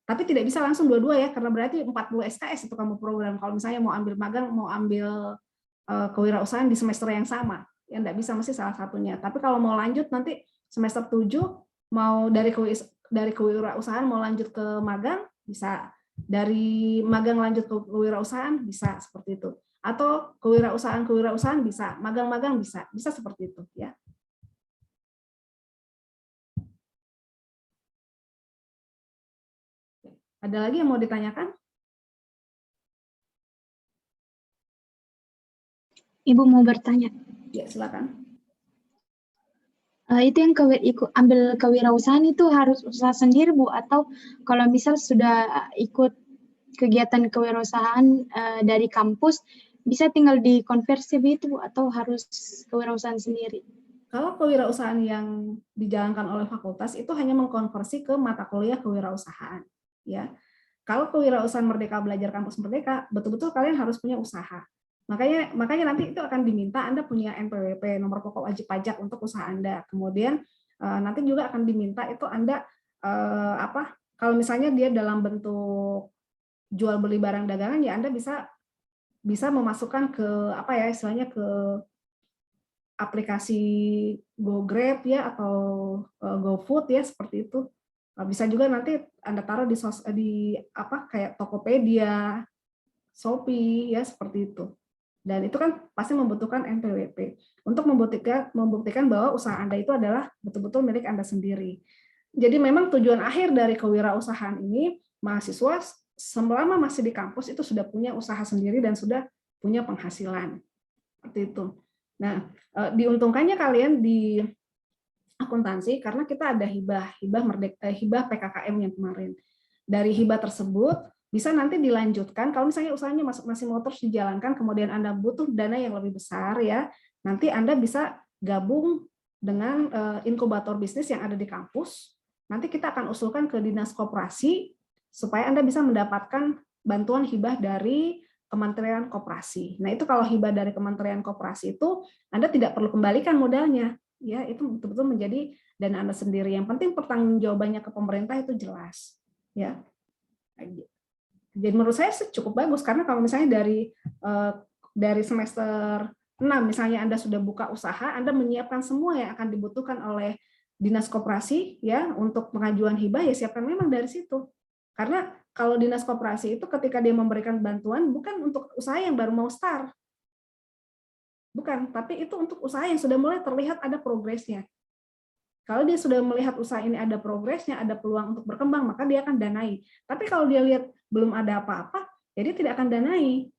Tapi tidak bisa langsung dua-dua ya, karena berarti 40 SKS itu kamu program. Kalau misalnya mau ambil magang, mau ambil kewirausahaan di semester yang sama, ya enggak bisa, mesti salah satunya. Tapi kalau mau lanjut nanti semester 7 mau dari kewirausahaan mau lanjut ke magang bisa, dari magang lanjut ke kewirausahaan bisa seperti itu, atau kewirausahaan bisa, magang-magang bisa seperti itu ya. Ada lagi yang mau ditanyakan?
Ibu mau bertanya.
Ya silakan.
Itu yang ambil kewirausahaan itu harus usaha sendiri Bu, atau kalau misal sudah ikut kegiatan kewirausahaan dari kampus bisa tinggal dikonversi begitu Bu, atau harus kewirausahaan sendiri?
Kalau kewirausahaan yang dijalankan oleh fakultas itu hanya mengkonversi ke mata kuliah kewirausahaan ya. Kalau kewirausahaan Merdeka Belajar Kampus Merdeka betul-betul kalian harus punya usaha. Makanya nanti itu akan diminta Anda punya NPWP, nomor pokok wajib pajak untuk usaha Anda. Kemudian nanti juga akan diminta itu Anda kalau misalnya dia dalam bentuk jual beli barang dagangan ya Anda bisa memasukkan ke istilahnya ke aplikasi GoGrab ya atau GoFood ya seperti itu. Bisa juga nanti Anda taruh di apa kayak Tokopedia, Shopee ya seperti itu. Dan itu kan pasti membutuhkan NPWP untuk membuktikan bahwa usaha Anda itu adalah betul-betul milik Anda sendiri. Jadi memang tujuan akhir dari kewirausahaan ini mahasiswa selama masih di kampus itu sudah punya usaha sendiri dan sudah punya penghasilan. Seperti itu. Nah, diuntungkannya kalian di akuntansi karena kita ada hibah PKKM yang kemarin. Dari hibah tersebut bisa nanti dilanjutkan kalau misalnya usahanya masih mau terus dijalankan, kemudian Anda butuh dana yang lebih besar ya, nanti Anda bisa gabung dengan inkubator bisnis yang ada di kampus. Nanti kita akan usulkan ke Dinas Koperasi supaya Anda bisa mendapatkan bantuan hibah dari Kementerian Koperasi. Nah, itu kalau hibah dari Kementerian Koperasi itu Anda tidak perlu kembalikan modalnya. Ya, itu betul-betul menjadi dana Anda sendiri. Yang penting pertanggungjawabannya ke pemerintah itu jelas. Ya. Jadi menurut saya cukup bagus karena kalau misalnya dari semester 6 misalnya Anda sudah buka usaha, Anda menyiapkan semua yang akan dibutuhkan oleh Dinas Koperasi ya untuk pengajuan hibah ya siapkan memang dari situ. Karena kalau Dinas Koperasi itu ketika dia memberikan bantuan bukan untuk usaha yang baru mau start. Bukan, tapi itu untuk usaha yang sudah mulai terlihat ada progresnya. Kalau dia sudah melihat usaha ini ada progresnya, ada peluang untuk berkembang, maka dia akan danai. Tapi kalau dia lihat belum ada apa-apa, jadi tidak akan danai.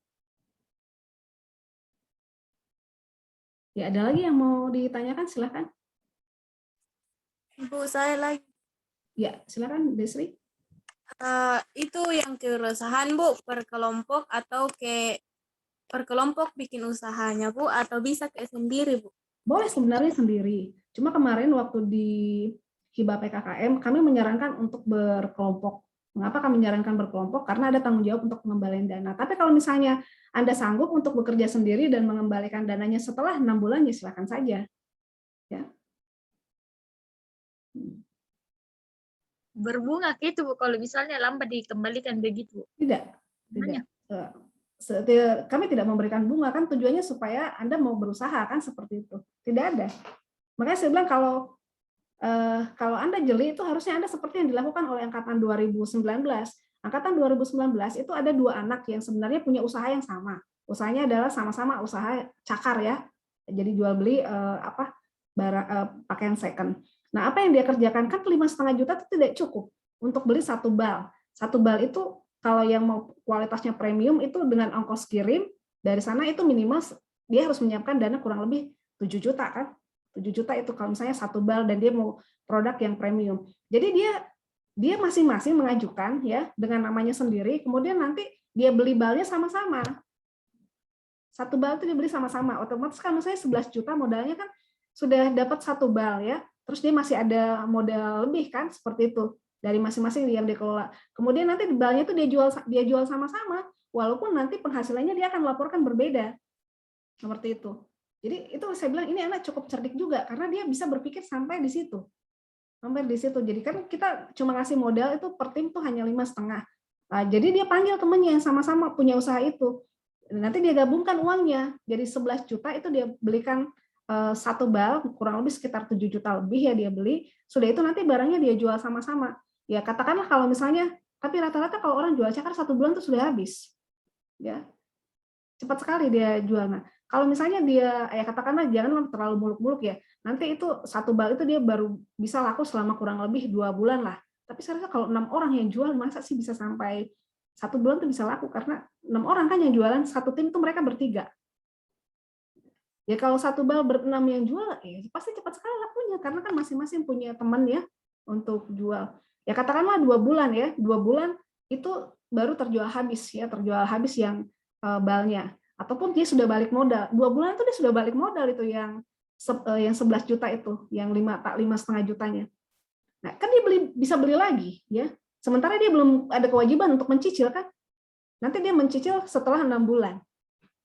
Ya, ada lagi yang mau ditanyakan? Silakan.
Bu, saya lagi.
Ya, silakan, Desri.
Itu yang kewirausahaan, Bu, per kelompok atau ke per kelompok bikin usahanya, Bu, atau bisa kayak sendiri, Bu?
Boleh sebenarnya sendiri. Cuma kemarin waktu di hibah PKKM, kami menyarankan untuk berkelompok. Mengapa kami menyarankan berkelompok? Karena ada tanggung jawab untuk mengembalikan dana. Tapi kalau misalnya Anda sanggup untuk bekerja sendiri dan mengembalikan dananya setelah 6 bulan, ya silakan saja. Ya.
Berbunga gitu Bu, kalau misalnya lambat dikembalikan begitu.
Tidak. Kami tidak memberikan bunga, kan tujuannya supaya Anda mau berusaha, kan seperti itu. Tidak ada. Makanya saya bilang kalau Anda jeli itu harusnya Anda seperti yang dilakukan oleh angkatan 2019. Angkatan 2019 itu ada 2 anak yang sebenarnya punya usaha yang sama. Usahanya adalah sama-sama usaha cakar ya. Jadi jual beli pakaian second. Nah, apa yang dia kerjakan kan 5,5 juta itu tidak cukup untuk beli 1 bal. 1 bal itu kalau yang mau kualitasnya premium itu dengan ongkos kirim dari sana itu minimal dia harus menyiapkan dana kurang lebih 7 juta kan. 7 juta itu kalau misalnya 1 bal dan dia mau produk yang premium. Jadi dia masing-masing mengajukan ya dengan namanya sendiri, kemudian nanti dia beli balnya sama-sama. 1 bal itu dibeli sama-sama. Otomatis kan misalnya 11 juta modalnya kan sudah dapat 1 bal ya. Terus dia masih ada modal lebih kan seperti itu dari masing-masing yang dikelola. Kemudian nanti balnya itu dia jual sama-sama, walaupun nanti penghasilannya dia akan laporkan berbeda. Seperti itu. Jadi itu saya bilang ini anak cukup cerdik juga karena dia bisa berpikir sampai di situ. Sampai di situ. Jadi kan kita cuma kasih modal itu per tim tuh hanya 5,5. Nah, jadi dia panggil temannya yang sama-sama punya usaha itu. Nanti dia gabungkan uangnya. Jadi 11 juta itu dia belikan 1 bal, kurang lebih sekitar 7 juta lebih ya dia beli. Sudah itu nanti barangnya dia jual sama-sama. Ya katakanlah kalau misalnya, tapi rata-rata kalau orang jual cakar 1 bulan itu sudah habis. Ya. Cepat sekali dia jual. Nah, kalau misalnya dia ya katakanlah jangan terlalu muluk-muluk ya. Nanti itu 1 bal itu dia baru bisa laku selama kurang lebih 2 bulan lah. Tapi saya rasa kalau 6 orang yang jual masa sih bisa sampai 1 bulan itu bisa laku karena 6 orang kan yang jualan, satu tim itu mereka bertiga. Ya kalau 1 bal ber-6 yang jual, ya pasti cepat sekali lakunya karena kan masing-masing punya teman ya untuk jual. Ya katakanlah 2 bulan ya, 2 bulan itu baru terjual habis ya, terjual habis yang balnya. Ataupun dia sudah balik modal. 2 bulan itu dia sudah balik modal itu yang 11 juta itu, yang 5,5 jutanya. Nah, kan dia bisa beli lagi ya. Sementara dia belum ada kewajiban untuk mencicil kan. Nanti dia mencicil setelah 6 bulan.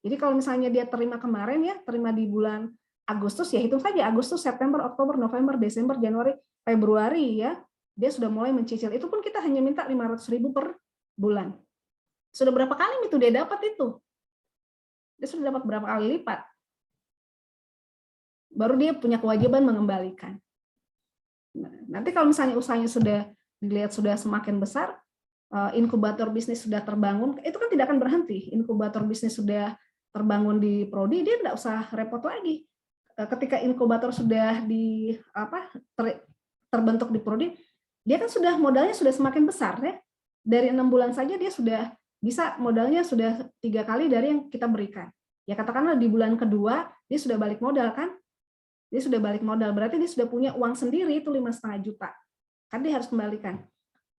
Jadi kalau misalnya dia terima kemarin ya, terima di bulan Agustus ya hitung saja Agustus, September, Oktober, November, Desember, Januari, Februari ya, dia sudah mulai mencicil. Itu pun kita hanya minta 500.000 per bulan. Sudah berapa kali itu dia dapat itu? Dia sudah dapat berapa kali lipat? baru dia punya kewajiban mengembalikan. Nah, nanti kalau misalnya usahanya sudah dilihat sudah semakin besar, inkubator bisnis sudah terbangun, itu kan tidak akan berhenti. Inkubator bisnis sudah terbangun di Prodi, dia tidak usah repot lagi. Ketika inkubator sudah terbentuk di Prodi, dia kan sudah modalnya sudah semakin besar ya. Dari 6 bulan saja dia sudah bisa modalnya sudah 3 kali dari yang kita berikan. Ya katakanlah di bulan kedua dia sudah balik modal kan? Dia sudah balik modal, berarti dia sudah punya uang sendiri itu 5,5 juta. Kan dia harus kembalikan.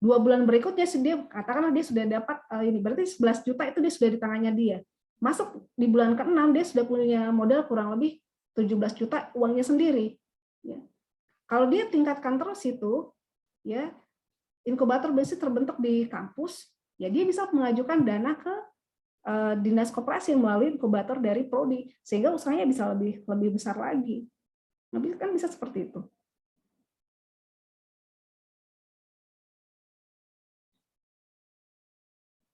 2 bulan berikutnya dia katakanlah dia sudah dapat ini, berarti 11 juta itu dia sudah di tangannya dia. Masuk di bulan ke-6 dia sudah punya modal kurang lebih 17 juta uangnya sendiri. Ya. Kalau dia tingkatkan terus itu, ya inkubator bisnis terbentuk di kampus, ya dia bisa mengajukan dana ke dinas koperasi melalui inkubator dari Prodi, sehingga usahanya bisa lebih besar lagi. Nah, kan bisa seperti itu.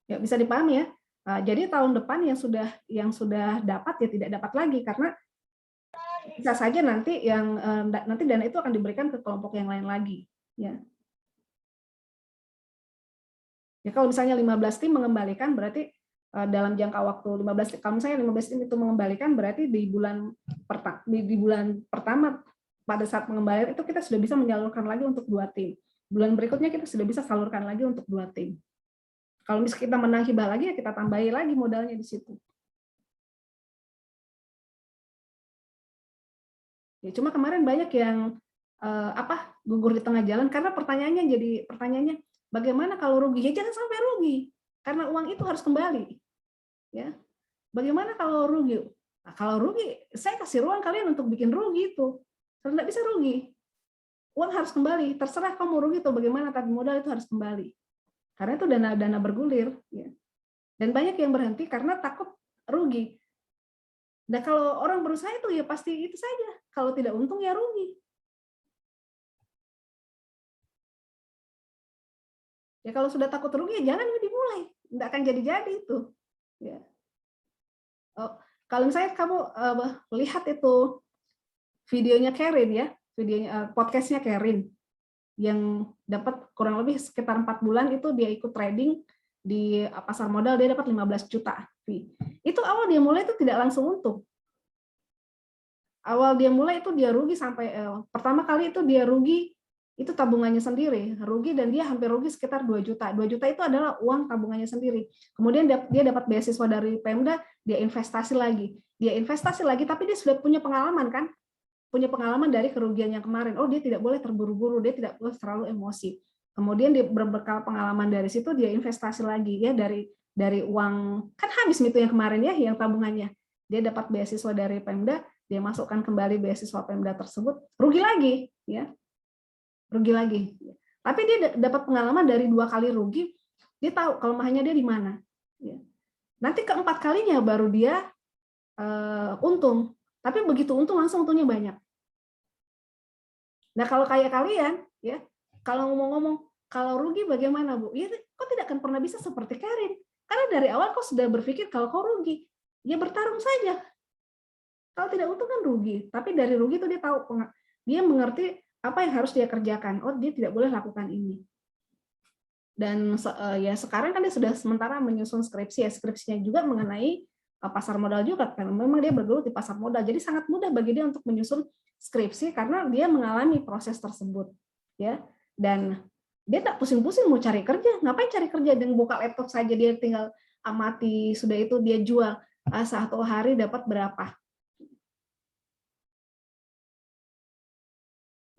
Ya bisa dipahami ya. Jadi tahun depan yang sudah dapat ya tidak dapat lagi karena bisa saja nanti nanti dana itu akan diberikan ke kelompok yang lain lagi. Ya. Ya kalau misalnya 15 tim mengembalikan berarti dalam jangka waktu 15 kalau misalnya 15 tim itu mengembalikan berarti di bulan pertama pada saat pengembalian itu kita sudah bisa menyalurkan lagi untuk 2 tim. Bulan berikutnya kita sudah bisa salurkan lagi untuk 2 tim. Kalau misalnya kita menang hibah lagi ya kita tambahi lagi modalnya di situ. Ya cuma kemarin banyak yang gugur di tengah jalan karena pertanyaannya bagaimana kalau rugi? Ya jangan sampai rugi karena uang itu harus kembali. Ya. Bagaimana kalau rugi? Nah, kalau rugi, saya kasih ruang kalian untuk bikin rugi itu. Kalau nggak bisa rugi, uang harus kembali. Terserah kamu rugi atau bagaimana, tapi modal itu harus kembali. Karena itu dana bergulir. Ya. Dan banyak yang berhenti karena takut rugi. Dan kalau orang berusaha itu ya pasti itu saja. Kalau tidak untung ya rugi. Ya kalau sudah takut rugi ya jangan dimulai, nggak akan jadi-jadi itu. Ya. Oh, kalau misalnya kamu lihat itu videonya Karin ya, podcastnya Karin yang dapat kurang lebih sekitar 4 bulan itu dia ikut trading di pasar modal dia dapat 15 juta fee. Itu awal dia mulai itu tidak langsung untung. Awal dia mulai itu dia rugi sampai pertama kali itu dia rugi itu tabungannya sendiri, rugi dan dia hampir rugi sekitar 2 juta. 2 juta itu adalah uang tabungannya sendiri. Kemudian dia dapat beasiswa dari Pemda, dia investasi lagi. Dia investasi lagi tapi dia sudah punya pengalaman kan? Punya pengalaman dari kerugian yang kemarin. Oh, dia tidak boleh terburu-buru, dia tidak boleh terlalu emosi. Kemudian dia berbekal pengalaman dari situ dia investasi lagi ya dari uang kan habis itu yang kemarin ya yang tabungannya. Dia dapat beasiswa dari Pemda, dia masukkan kembali beasiswa Pemda tersebut, rugi lagi ya. Rugi lagi. Tapi dia dapat pengalaman dari 2 kali rugi, dia tahu kelemahannya dia di mana. Ya. Nanti keempat kalinya baru dia untung. Tapi begitu untung langsung untungnya banyak. Nah kalau kayak kalian, ya kalau ngomong-ngomong kalau rugi bagaimana Bu? Ya kok tidak akan pernah bisa seperti Karin. Karena dari awal kok sudah berpikir kalau kau rugi, ya bertarung saja. Kalau tidak untung kan rugi. Tapi dari rugi itu dia tahu, dia mengerti apa yang harus dia kerjakan. Oh, dia tidak boleh lakukan ini. Dan ya sekarang kan dia sudah sementara menyusun skripsi. Ya, skripsinya juga mengenai pasar modal juga. Karena memang dia bergelut di pasar modal. Jadi sangat mudah bagi dia untuk menyusun skripsi karena dia mengalami proses tersebut. Ya, dan dia tak pusing-pusing mau cari kerja. Ngapain cari kerja? Dengan buka laptop saja dia tinggal amati. Sudah itu dia jual. Satu hari dapat berapa.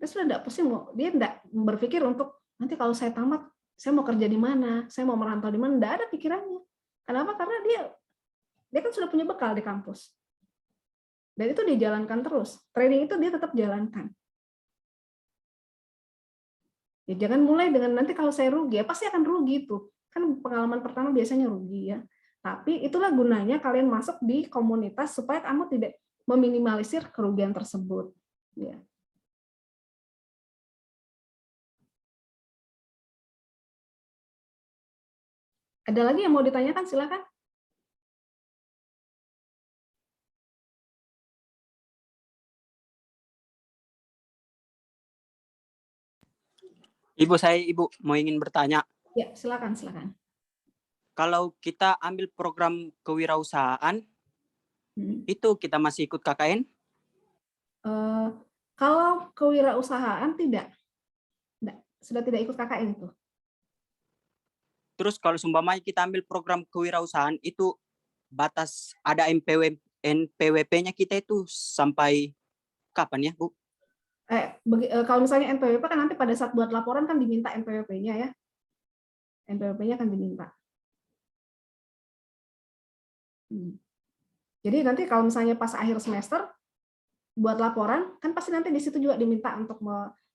Dia sudah tidak pusing, dia tidak berpikir untuk nanti kalau saya tamat, saya mau kerja di mana, saya mau merantau di mana, tidak ada pikirannya. Kenapa? Karena dia kan sudah punya bekal di kampus. Dan itu dia jalankan terus. Training itu dia tetap jalankan. Ya jangan mulai dengan nanti kalau saya rugi, ya pasti akan rugi itu. Kan pengalaman pertama biasanya rugi ya. Tapi itulah gunanya kalian masuk di komunitas supaya kamu tidak meminimalisir kerugian tersebut. Ya. Ada lagi yang mau ditanyakan? Silakan.
Ibu mau ingin bertanya.
Ya, silakan, silakan.
Kalau kita ambil program kewirausahaan, itu kita masih ikut KKN?
Kalau kewirausahaan tidak, sudah tidak ikut KKN itu.
Terus kalau seumpamanya kita ambil program kewirausahaan, itu batas ada NPWP-nya kita itu sampai kapan ya, Bu?
Kalau misalnya NPWP kan nanti pada saat buat laporan kan diminta NPWP-nya ya. NPWP-nya kan diminta. Jadi nanti kalau misalnya pas akhir semester buat laporan kan pasti nanti di situ juga diminta untuk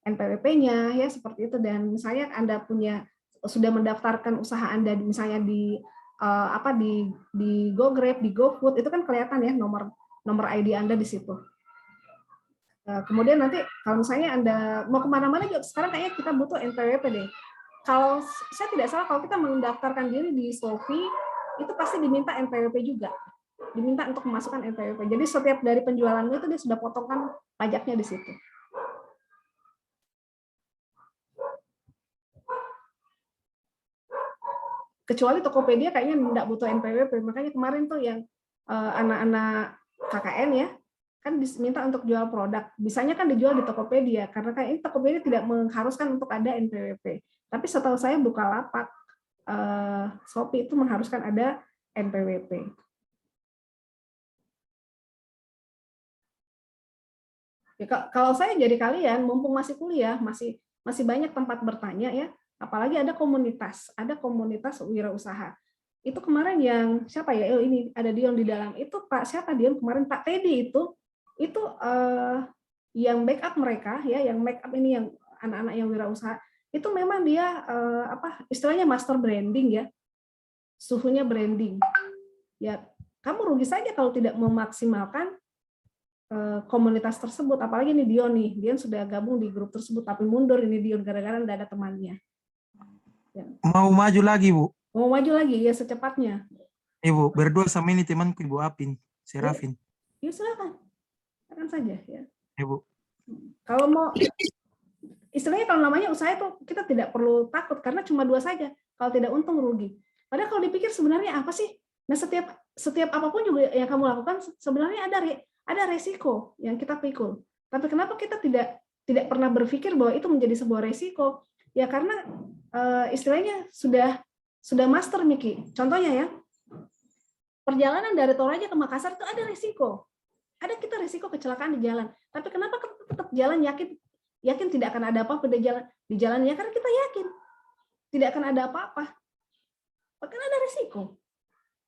NPWP-nya ya seperti itu. Dan misalnya Anda sudah mendaftarkan usaha Anda misalnya di GoGrab, di GoFood, itu kan kelihatan ya nomor ID Anda di situ. Kemudian nanti kalau misalnya Anda mau kemana-mana juga sekarang kayaknya kita butuh NPWP deh. Kalau saya tidak salah, kalau kita mendaftarkan diri di Shopee, itu pasti diminta NPWP juga. Diminta untuk memasukkan NPWP. Jadi setiap dari penjualanmu itu dia sudah potongkan pajaknya di situ. Kecuali Tokopedia kayaknya tidak butuh NPWP. Makanya kemarin tuh yang anak-anak KKN ya, kan diminta untuk jual produk. Bisanya kan dijual di Tokopedia, karena kan ini Tokopedia tidak mengharuskan untuk ada NPWP. Tapi setahu saya Bukalapak, Shopee itu mengharuskan ada NPWP. Ya, kalau saya jadi kalian, mumpung masih kuliah, masih banyak tempat bertanya ya, apalagi ada komunitas wirausaha. Itu kemarin yang siapa ya? Ini ada Dion di dalam. Itu Pak siapa Dion kemarin? Pak Teddy itu yang backup mereka ya, yang backup ini yang anak-anak yang wirausaha itu memang dia istilahnya master branding ya, suhunya branding ya. Kamu rugi saja kalau tidak memaksimalkan komunitas tersebut, apalagi ini Dion sudah gabung di grup tersebut tapi mundur ini Dion gara-gara tidak ada temannya ya.
Mau maju lagi, Bu?
Mau maju lagi ya secepatnya.
Ibu berdua sama ini temanku Ibu Apin Serafin.
Ya silakan saja ya.
Ibu.
Kalau mau istilahnya kalau namanya usaha itu kita tidak perlu takut karena cuma 2 saja. Kalau tidak untung rugi. Padahal kalau dipikir sebenarnya apa sih? Nah setiap apapun juga yang kamu lakukan sebenarnya ada resiko yang kita pikul. Tapi kenapa kita tidak pernah berpikir bahwa itu menjadi sebuah resiko? Ya karena istilahnya sudah master Miki. Contohnya ya, perjalanan dari Toraja ke Makassar itu ada resiko. Ada kita resiko kecelakaan di jalan. Tapi kenapa kita tetap jalan yakin tidak akan ada apa-apa di jalan ya? Karena kita yakin tidak akan ada apa-apa. Bahkan ada resiko.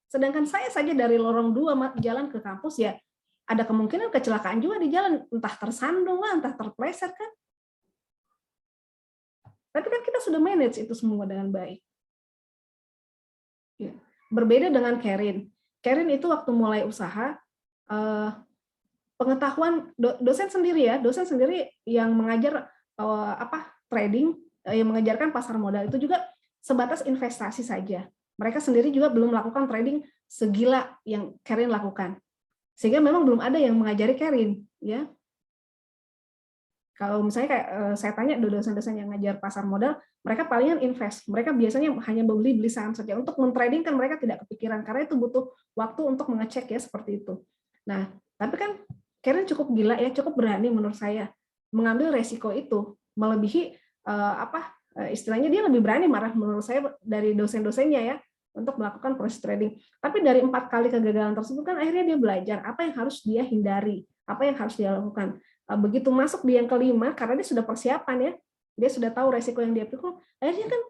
Sedangkan saya saja dari lorong 2 jalan ke kampus ya, ada kemungkinan kecelakaan juga di jalan, entah tersandung lah, entah terpleset kan. Tapi kan kita sudah manage itu semua dengan baik. Ya. Berbeda dengan Karin. Karin itu waktu mulai usaha, pengetahuan dosen sendiri yang mengajar trading, yang mengajarkan pasar modal itu juga sebatas investasi saja. Mereka sendiri juga belum melakukan trading segila yang Karin lakukan. Sehingga memang belum ada yang mengajari Karin, ya. Kalau misalnya kayak saya tanya dosen-dosen yang ngajar pasar modal, mereka palingan invest. Mereka biasanya hanya beli saham saja. Untuk men-trading kan mereka tidak kepikiran karena itu butuh waktu untuk mengecek ya seperti itu. Nah, tapi kan Karin cukup gila ya, cukup berani menurut saya mengambil resiko itu, melebihi istilahnya dia lebih berani menurut saya dari dosen-dosennya ya untuk melakukan proses trading. Tapi dari 4 kali kegagalan tersebut kan akhirnya dia belajar apa yang harus dia hindari, apa yang harus dia lakukan. Begitu masuk di yang kelima, karena dia sudah persiapan ya, dia sudah tahu resiko yang dia pikul, akhirnya kan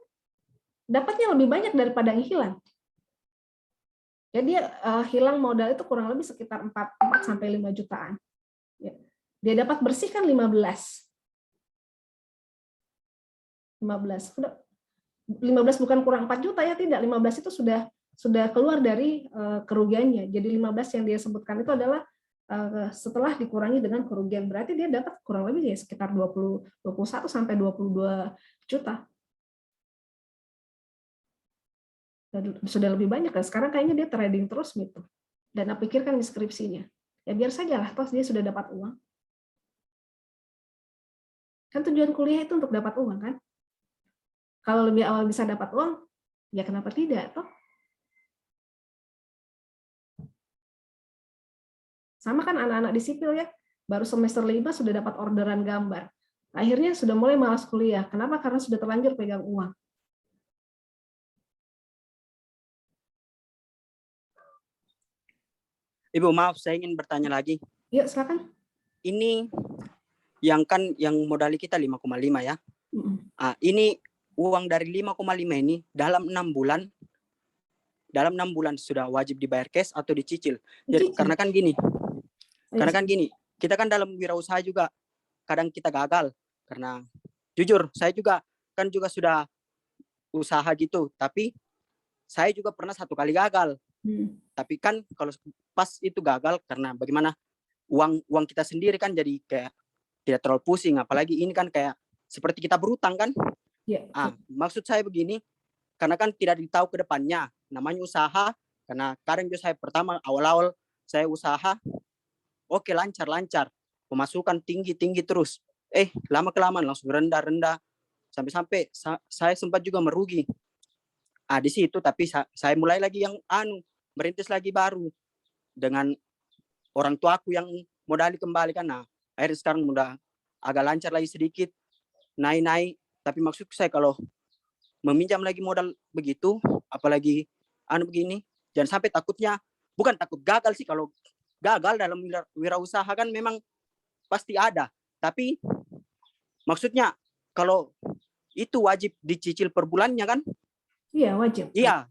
dapatnya lebih banyak daripada yang hilang. Jadi hilang modal itu kurang lebih sekitar 4-5 jutaan. Ya. Dia dapat bersihkan 15 bukan kurang 4 juta ya, tidak, 15 itu sudah keluar dari kerugiannya. Jadi 15 yang dia sebutkan itu adalah setelah dikurangi dengan kerugian, berarti dia dapat kurang lebih ya sekitar 21 sampai 22 juta. Sudah lebih banyak kan. Sekarang kayaknya dia trading terus gitu. Dan pikirkan di skripsinya. Ya biar sajalah, toh dia sudah dapat uang. Kan tujuan kuliah itu untuk dapat uang kan? Kalau lebih awal bisa dapat uang, ya kenapa tidak, toh? Sama kan anak-anak di sipil ya, baru semester 5 sudah dapat orderan gambar. Akhirnya sudah mulai malas kuliah. Kenapa? Karena sudah terlanjur pegang uang.
Ibu, maaf, saya ingin bertanya lagi.
Yuk, silakan.
Ini yang modali kita 5,5 ya. Ini uang dari 5,5 ini dalam 6 bulan sudah wajib dibayar cash atau dicicil. Jadi karena kan gini, kita kan dalam wirausaha juga kadang kita gagal karena jujur saya juga sudah usaha gitu, tapi saya juga pernah 1 kali gagal. Tapi kan kalau pas itu gagal karena bagaimana uang kita sendiri kan jadi kayak tidak terlalu pusing, apalagi ini kan kayak seperti kita berutang kan. Maksud saya begini, karena kan tidak ditahu ke depannya, namanya usaha, karena kadang juga saya pertama awal-awal saya usaha, oke lancar, pemasukan tinggi terus, lama-kelamaan langsung rendah, sampai saya sempat juga merugi. Di situ tapi saya mulai lagi yang merintis lagi baru dengan orang tuaku yang modali kembali kan. Akhirnya sekarang udah agak lancar lagi sedikit, naik. Tapi maksud saya kalau meminjam lagi modal begitu, apalagi begini, jangan sampai takutnya, bukan takut gagal sih, kalau gagal dalam wirausaha kan memang pasti ada. Tapi maksudnya kalau itu wajib dicicil per bulannya kan?
Iya, wajib.
Iya,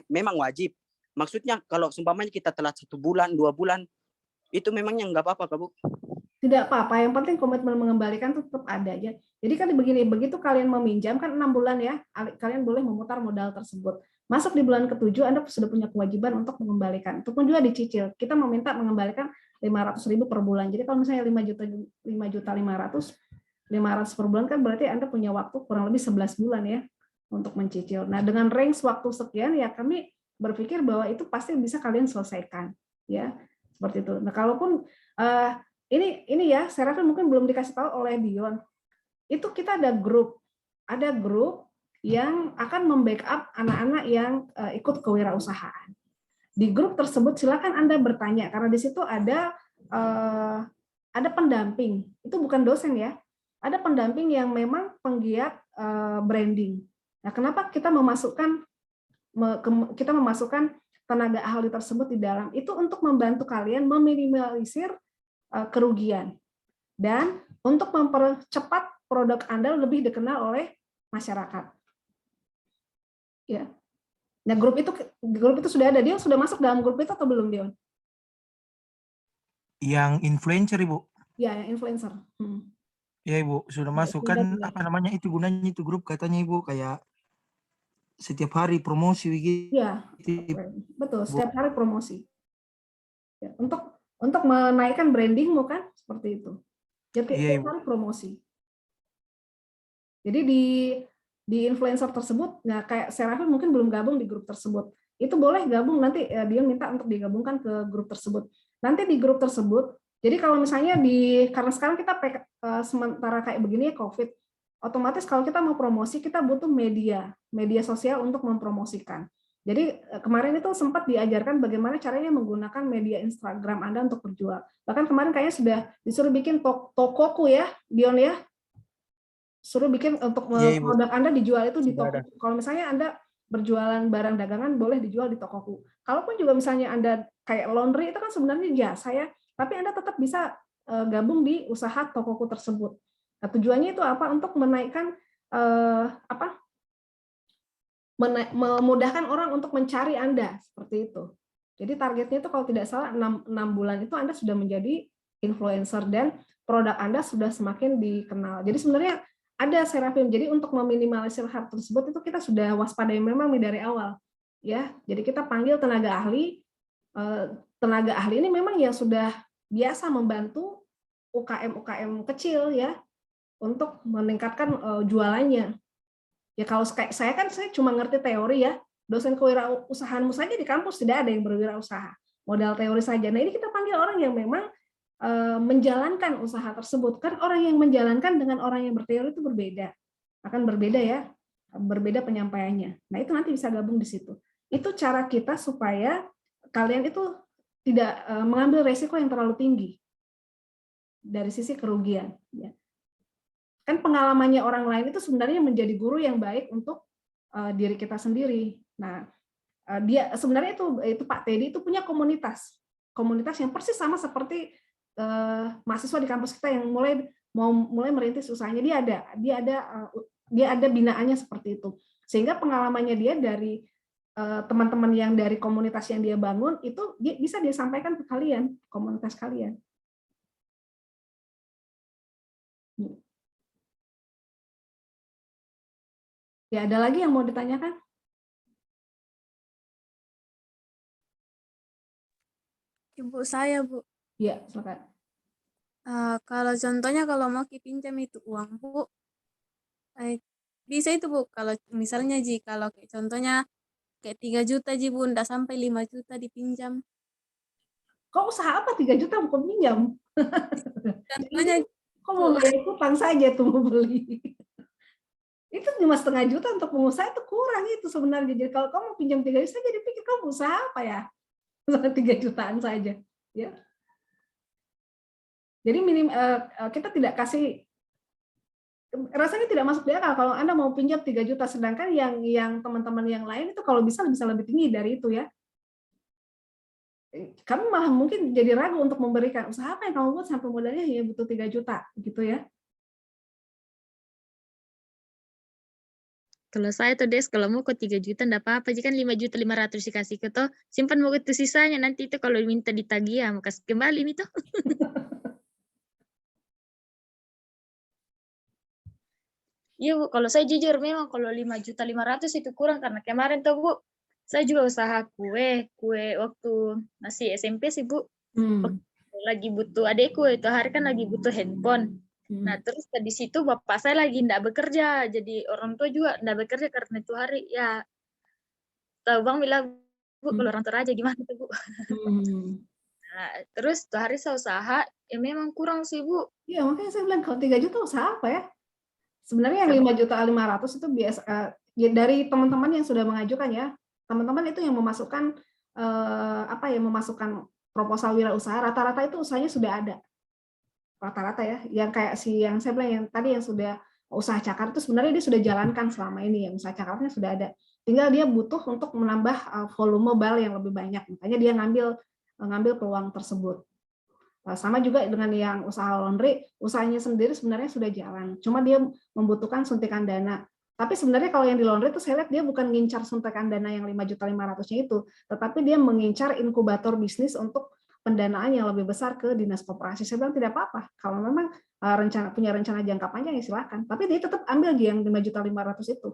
memang wajib. Maksudnya kalau seumpamanya kita telat 1 bulan, 2 bulan, itu memangnya nggak apa-apa, Bu?
Tidak apa-apa, yang penting komitmen mengembalikan itu tetap ada aja. Jadi kan begini, begitu kalian meminjam kan 6 bulan ya, kalian boleh memutar modal tersebut. Masuk di bulan ke-7, Anda sudah punya kewajiban untuk mengembalikan. Itu pun juga dicicil. Kita meminta mengembalikan 500.000 per bulan. Jadi kalau misalnya 5.500.000 per bulan kan berarti Anda punya waktu kurang lebih 11 bulan ya untuk mencicil. Nah, dengan range waktu sekian ya kami berpikir bahwa itu pasti bisa kalian selesaikan ya. Seperti itu. Nah, kalaupun ini ya, Serafin mungkin belum dikasih tahu oleh Dion. Itu kita ada grup yang akan membackup anak-anak yang ikut kewirausahaan. Di grup tersebut silakan Anda bertanya karena di situ ada pendamping. Itu bukan dosen ya. Ada pendamping yang memang penggiat branding. Nah, kenapa kita memasukkan tenaga ahli tersebut di dalam? Itu untuk membantu kalian meminimalisir kerugian dan untuk mempercepat produk Anda lebih dikenal oleh masyarakat. Ya. Nah, grup itu sudah ada. Dion sudah masuk dalam grup itu atau belum, Dion?
Yang influencer, Ibu.
Ya, yang influencer.
Ya, Ibu, sudah masuk kan apa namanya itu gunanya itu grup katanya Ibu kayak setiap hari promosi begitu.
Ya, betul, setiap hari promosi. Ya, untuk menaikkan brandingmu kan seperti itu. Jadi setiap hari promosi. Jadi di influencer tersebut, nah kayak Serafin mungkin belum gabung di grup tersebut. Itu boleh gabung nanti dia minta untuk digabungkan ke grup tersebut. Nanti di grup tersebut, jadi kalau misalnya karena sekarang kita sementara kayak begini ya COVID, otomatis kalau kita mau promosi kita butuh media sosial untuk mempromosikan. Jadi kemarin itu sempat diajarkan bagaimana caranya menggunakan media Instagram Anda untuk berjual. Bahkan kemarin kayaknya sudah disuruh bikin tokoku ya, Dion ya. Suruh bikin untuk produk Anda dijual itu di toko. Kalau misalnya Anda berjualan barang dagangan boleh dijual di tokoku. Kalaupun juga misalnya Anda kayak laundry itu kan sebenarnya jasa ya, tapi Anda tetap bisa gabung di usaha tokoku tersebut. Nah, tujuannya itu apa? Untuk menaikkan memudahkan orang untuk mencari Anda seperti itu. Jadi targetnya itu kalau tidak salah 6 bulan itu Anda sudah menjadi influencer dan produk Anda sudah semakin dikenal. Jadi sebenarnya ada Serafin. Jadi untuk meminimalisir hal tersebut itu kita sudah waspadai memang dari awal, ya. Jadi kita panggil tenaga ahli. Tenaga ahli ini memang yang sudah biasa membantu UKM kecil ya untuk meningkatkan jualannya. Ya kalau saya cuma ngerti teori ya. Dosen kewirausahaanmu saja di kampus tidak ada yang berwirausaha. Modal teori saja. Nah ini kita panggil orang yang memang menjalankan usaha tersebut. Kan orang yang menjalankan dengan orang yang berteori itu berbeda. Akan berbeda ya. berbeda penyampaiannya. Nah, itu nanti bisa gabung di situ. Itu cara kita supaya kalian itu tidak mengambil resiko yang terlalu tinggi dari sisi kerugian. Ya. Kan pengalamannya orang lain itu sebenarnya menjadi guru yang baik untuk diri kita sendiri. Nah, dia sebenarnya itu Pak Teddy itu punya komunitas yang persis sama seperti mahasiswa di kampus kita yang mulai merintis usahanya. Dia ada binaannya seperti itu, sehingga pengalamannya dia dari teman-teman yang dari komunitas yang dia bangun itu bisa dia sampaikan ke kalian, komunitas kalian. Ya, ada lagi yang mau ditanyakan?
Ibu saya, Bu.
Ya, silakan.
Kalau contohnya kalau mau pinjam itu uang, Bu, bisa itu, Bu. Kalau misalnya kalau kayak contohnya kayak 3 juta Bu, ndak sampai 5 juta dipinjam.
Kok usaha apa 3 juta mau pinjam?
Contohnya
Kok mau bayar utang saja tuh mau beli? Itu 5,5 juta untuk pengusaha itu kurang itu sebenarnya. Jadi kalau kamu pinjam 3 juta, jadi pikir kamu usaha apa ya? 3 jutaan saja. Ya. Jadi kita tidak kasih, rasanya tidak masuk di akal kalau Anda mau pinjam 3 juta, sedangkan yang teman-teman yang lain itu kalau bisa lebih tinggi dari itu ya. Kamu malah mungkin jadi ragu untuk memberikan. Usaha apa yang kamu buat sampai modalnya ya butuh 3 juta gitu ya.
Kalau saya tuh Des, kalau mau kok 3 juta enggak apa-apa, jika 5.500.000 dikasih ke toh, simpan mau itu sisanya, nanti itu kalau minta ditagih ya mau kasih kembali nih toh. Iya Bu, kalau saya jujur memang kalau 5.500.000 itu kurang, karena kemarin tuh Bu, saya juga usaha kue waktu masih SMP sih Bu. Lagi butuh adekku itu hari kan lagi butuh handphone. Nah terus di situ bapak saya lagi ndak bekerja, jadi orang tua juga ndak bekerja karena itu hari ya. Tahu Bang bilang Bu kalau orang tua aja gimana tuh Bu. Nah, terus tuh hari saya usaha ya memang kurang sih Bu.
Iya makanya saya bilang kalau 3 juta usaha apa ya? Sebenarnya yang 5.500.000 itu biasa ya, dari teman-teman yang sudah mengajukan ya. Teman-teman itu yang memasukkan memasukkan proposal wirausaha, rata-rata itu usahanya sudah ada. Rata-rata ya, yang kayak yang saya bilang yang tadi yang sudah usaha cakar itu sebenarnya dia sudah jalankan selama ini, yang usaha cakarnya sudah ada. Tinggal dia butuh untuk menambah volume bal yang lebih banyak, makanya dia ngambil peluang tersebut. Sama juga dengan yang usaha laundry, usahanya sendiri sebenarnya sudah jalan, cuma dia membutuhkan suntikan dana. Tapi sebenarnya kalau yang di laundry itu saya lihat dia bukan ngincar suntikan dana yang 5.500.000-nya itu, tetapi dia mengincar inkubator bisnis untuk pendanaan yang lebih besar ke dinas koperasi. Saya bilang tidak apa-apa. Kalau memang punya rencana jangka panjang ya silakan. Tapi dia tetap ambil dia yang 5.500.000 itu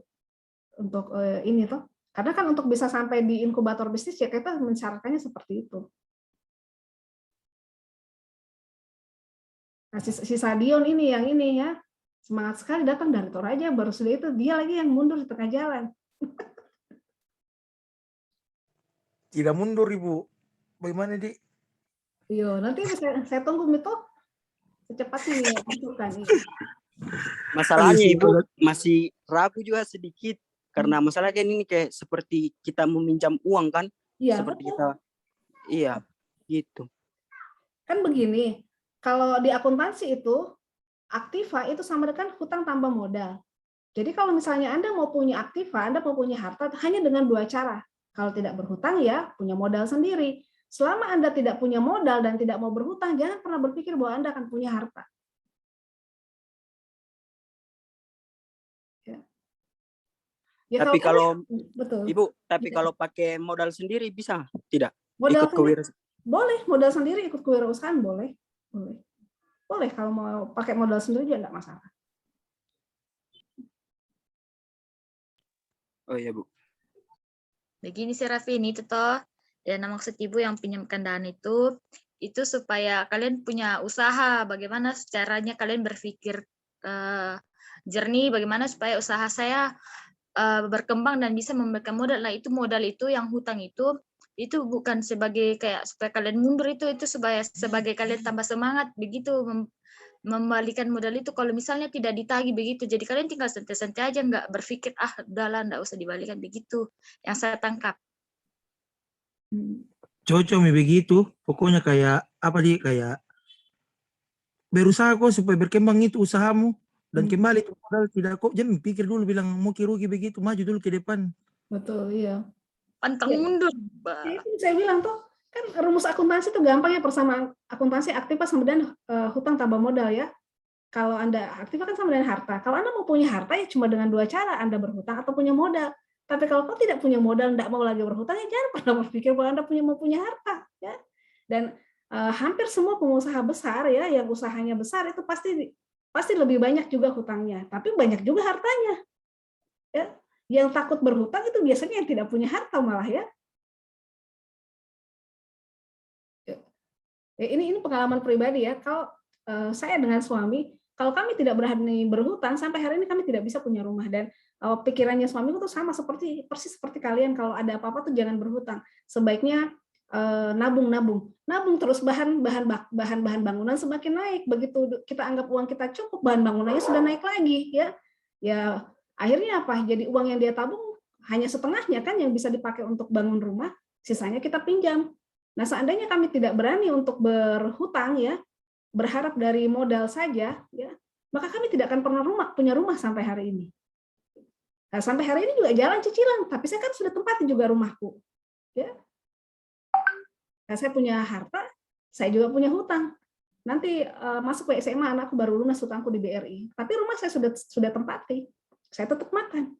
untuk ini tuh. Karena kan untuk bisa sampai di inkubator bisnis ya kita mensyaratkannya seperti itu. Nah, si Sadion ini yang ini ya semangat sekali datang dari Toraja, baru sudah itu dia lagi yang mundur di tengah jalan.
Tidak mundur Ibu. Bagaimana Dik?
Iya, nanti saya tunggu Mito secepatnya ya, masukkan.
Masalahnya Ibu masih ragu juga sedikit karena masalahnya ini kayak seperti kita meminjam uang kan?
Iya,
seperti
betul.
kita, iya, gitu.
Kan begini, kalau di akuntansi itu aktiva itu sama dengan hutang tambah modal. Jadi kalau misalnya Anda mau punya aktiva, Anda mau punya harta hanya dengan 2 cara. Kalau tidak berhutang ya punya modal sendiri. Selama Anda tidak punya modal dan tidak mau berhutang, jangan pernah berpikir bahwa Anda akan punya harta. Ya,
Tapi kalau
betul.
Ibu, tapi kalau pakai modal sendiri bisa tidak?
Modal
Ikut kewirausahaan?
Boleh, modal sendiri ikut kewirausahaan boleh. Boleh kalau mau pakai modal sendiri juga enggak masalah.
Oh iya Bu.
Begini sih Raffi, ini tuh toh. Dan maksud Ibu yang pinjamkan dana itu supaya kalian punya usaha, bagaimana caranya kalian berpikir jernih, bagaimana supaya usaha saya berkembang dan bisa memberikan modal. Nah itu modal itu yang hutang itu bukan sebagai kayak supaya kalian mundur, itu sebagai kalian tambah semangat begitu membalikan modal itu kalau misalnya tidak ditagih begitu. Jadi kalian tinggal santai-santai aja, nggak berpikir udahlah nggak usah dibalikan begitu. Yang saya tangkap.
Cocok begitu. Pokoknya kayak apa dia kayak berusaha kok supaya berkembang itu usahamu dan kembali itu modal tidak kok jangan pikir dulu bilang mau rugi begitu, maju dulu ke depan.
Betul, iya.
Pantang mundur.
Ya, itu saya bilang tuh kan rumus akuntansi itu gampang ya, persamaan akuntansi aktiva sama dengan hutang tambah modal ya. Kalau Anda aktiva kan sama dengan harta. Kalau Anda mau punya harta ya cuma dengan dua cara, Anda berhutang atau punya modal. Tapi kalau kau tidak punya modal, tidak mau lagi berhutang, ya jangan pernah berpikir bahwa Anda mau punya harta. Ya. Dan hampir semua pengusaha besar ya, yang usahanya besar itu pasti lebih banyak juga hutangnya, tapi banyak juga hartanya. Ya. Yang takut berhutang itu biasanya yang tidak punya harta malah ya. Ini pengalaman pribadi ya. Kalau saya dengan suami, kalau kami tidak berani berhutang, sampai hari ini kami tidak bisa punya rumah. Dan pikirannya suamiku tuh sama persis seperti kalian. Kalau ada apa-apa tuh jangan berhutang. Sebaiknya nabung terus bahan bangunan semakin naik. Begitu kita anggap uang kita cukup, bahan bangunannya sudah naik lagi ya. Ya akhirnya apa? Jadi uang yang dia tabung hanya setengahnya kan yang bisa dipakai untuk bangun rumah, sisanya kita pinjam. Nah, seandainya kami tidak berani untuk berhutang ya, berharap dari modal saja ya, maka kami tidak akan pernah punya rumah sampai hari ini. Nah, sampai hari ini juga jalan cicilan, tapi saya kan sudah tempati juga rumahku. Ya. Nah, saya punya harta, saya juga punya hutang. Nanti masuk ke SMA anakku baru lunas hutangku di BRI. Tapi rumah saya sudah tempati. Saya tetap makan.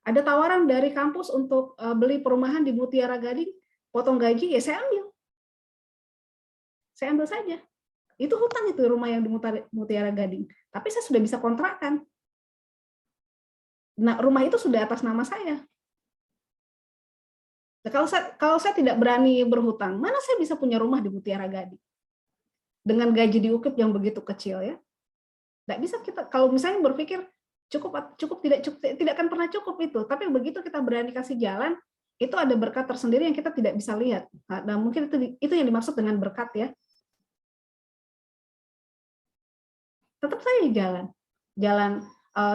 Ada tawaran dari kampus untuk beli perumahan di Mutiara Gading, potong gaji, ya saya ambil. Saya ambil saja. Itu hutang itu rumah yang di Mutiara Gading. Tapi saya sudah bisa kontrakkan. Nah, rumah itu sudah atas nama saya. Nah, kalau saya tidak berani berhutang, mana saya bisa punya rumah di Mutiara Gading? Dengan gaji di UKIP yang begitu kecil ya. Tidak bisa kita, kalau misalnya berpikir, cukup tidak akan pernah cukup itu, tapi begitu kita berani kasih jalan, itu ada berkat tersendiri yang kita tidak bisa lihat. Nah, mungkin itu yang dimaksud dengan berkat ya. Tetap saya jalan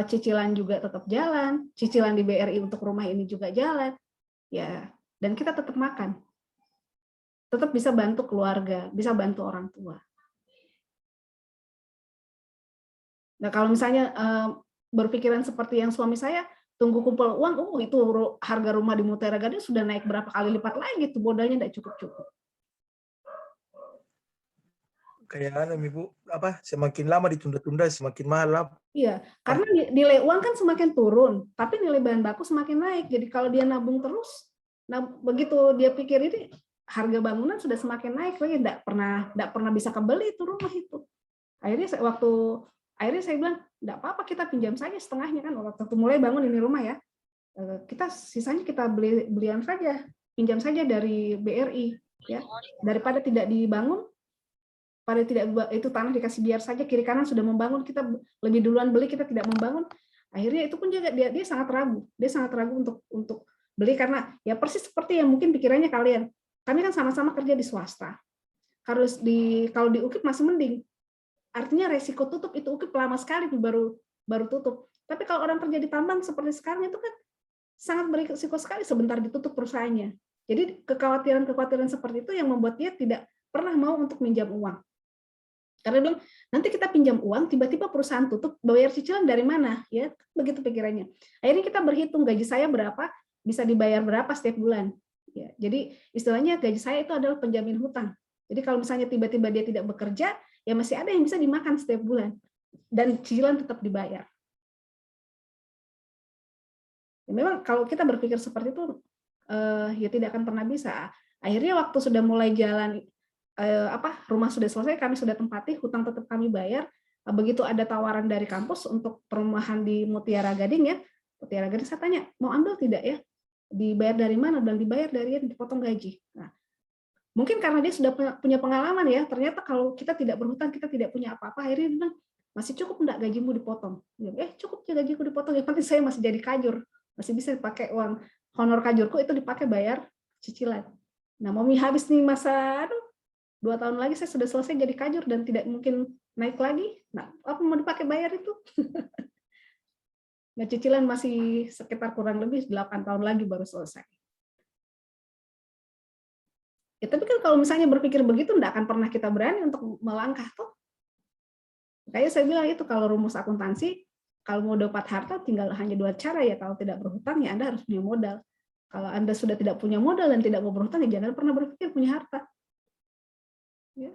cicilan juga tetap jalan, cicilan di BRI untuk rumah ini juga jalan, ya. Dan kita tetap makan, tetap bisa bantu keluarga, bisa bantu orang tua. Nah, kalau misalnya berpikiran seperti yang suami saya, tunggu kumpul uang, itu harga rumah di Mutiara Gading sudah naik berapa kali lipat lagi, tuh modalnya tidak cukup-cukup.
Kayak Ibu, semakin lama ditunda-tunda semakin mahal.
Iya, karena nilai uang kan semakin turun, tapi nilai bahan baku semakin naik. Jadi kalau dia nabung terus, begitu dia pikir ini harga bangunan sudah semakin naik lagi, tidak pernah bisa kebeli itu rumah itu. Akhirnya saya bilang, enggak apa-apa kita pinjam saja setengahnya kan, waktu mulai bangun ini rumah ya, kita sisanya kita belian saja, pinjam saja dari BRI ya, daripada tidak dibangun, pada tidak itu tanah dikasih biar saja, kiri kanan sudah membangun, kita lebih duluan beli, kita tidak membangun. Akhirnya itu pun juga dia sangat ragu, untuk beli karena ya persis seperti yang mungkin pikirannya kalian. Kami kan sama-sama kerja di swasta. Kalau di UKIP masih mending. Artinya resiko tutup itu UKIP lama sekali baru tutup. Tapi kalau orang kerja di tambang seperti sekarang itu kan sangat berisiko sekali sebentar ditutup perusahaannya. Jadi kekhawatiran seperti itu yang membuat dia tidak pernah mau untuk minjam uang. Karena dia bilang, nanti kita pinjam uang, tiba-tiba perusahaan tutup, bayar cicilan dari mana? Ya, begitu pikirannya. Akhirnya kita berhitung gaji saya berapa, bisa dibayar berapa setiap bulan. Ya, jadi istilahnya gaji saya itu adalah penjamin hutang. Jadi kalau misalnya tiba-tiba dia tidak bekerja, ya masih ada yang bisa dimakan setiap bulan. Dan cicilan tetap dibayar. Ya, memang kalau kita berpikir seperti itu, ya tidak akan pernah bisa. Akhirnya waktu sudah mulai jalan, rumah sudah selesai, kami sudah tempati, hutang tetap kami bayar. Begitu ada tawaran dari kampus untuk perumahan di Mutiara Gading ya, Mutiara Gading saya tanya, mau ambil tidak ya? Dibayar dari mana? Dan dibayar dari yang dipotong gaji. Nah, mungkin karena dia sudah punya pengalaman ya, ternyata kalau kita tidak berhutang, kita tidak punya apa-apa, akhirnya dia bilang, masih cukup enggak gajimu dipotong? Cukup ya gajiku dipotong, yang penting saya masih jadi kajur, masih bisa dipakai uang honor kajurku itu dipakai bayar cicilan. Nah, mau habis nih masa, 2 tahun lagi saya sudah selesai jadi kajur dan tidak mungkin naik lagi. Nah, apa mau dipakai bayar itu? Nah, cicilan masih sekitar kurang lebih 8 tahun lagi baru selesai. Ya, tapi kan kalau misalnya berpikir begitu, enggak akan pernah kita berani untuk melangkah tuh. Kayak saya bilang itu, kalau rumus akuntansi, kalau mau dapat harta tinggal hanya 2 cara ya. Kalau tidak berhutang ya Anda harus punya modal. Kalau Anda sudah tidak punya modal dan tidak mau berhutang ya jangan pernah berpikir punya harta. Ya.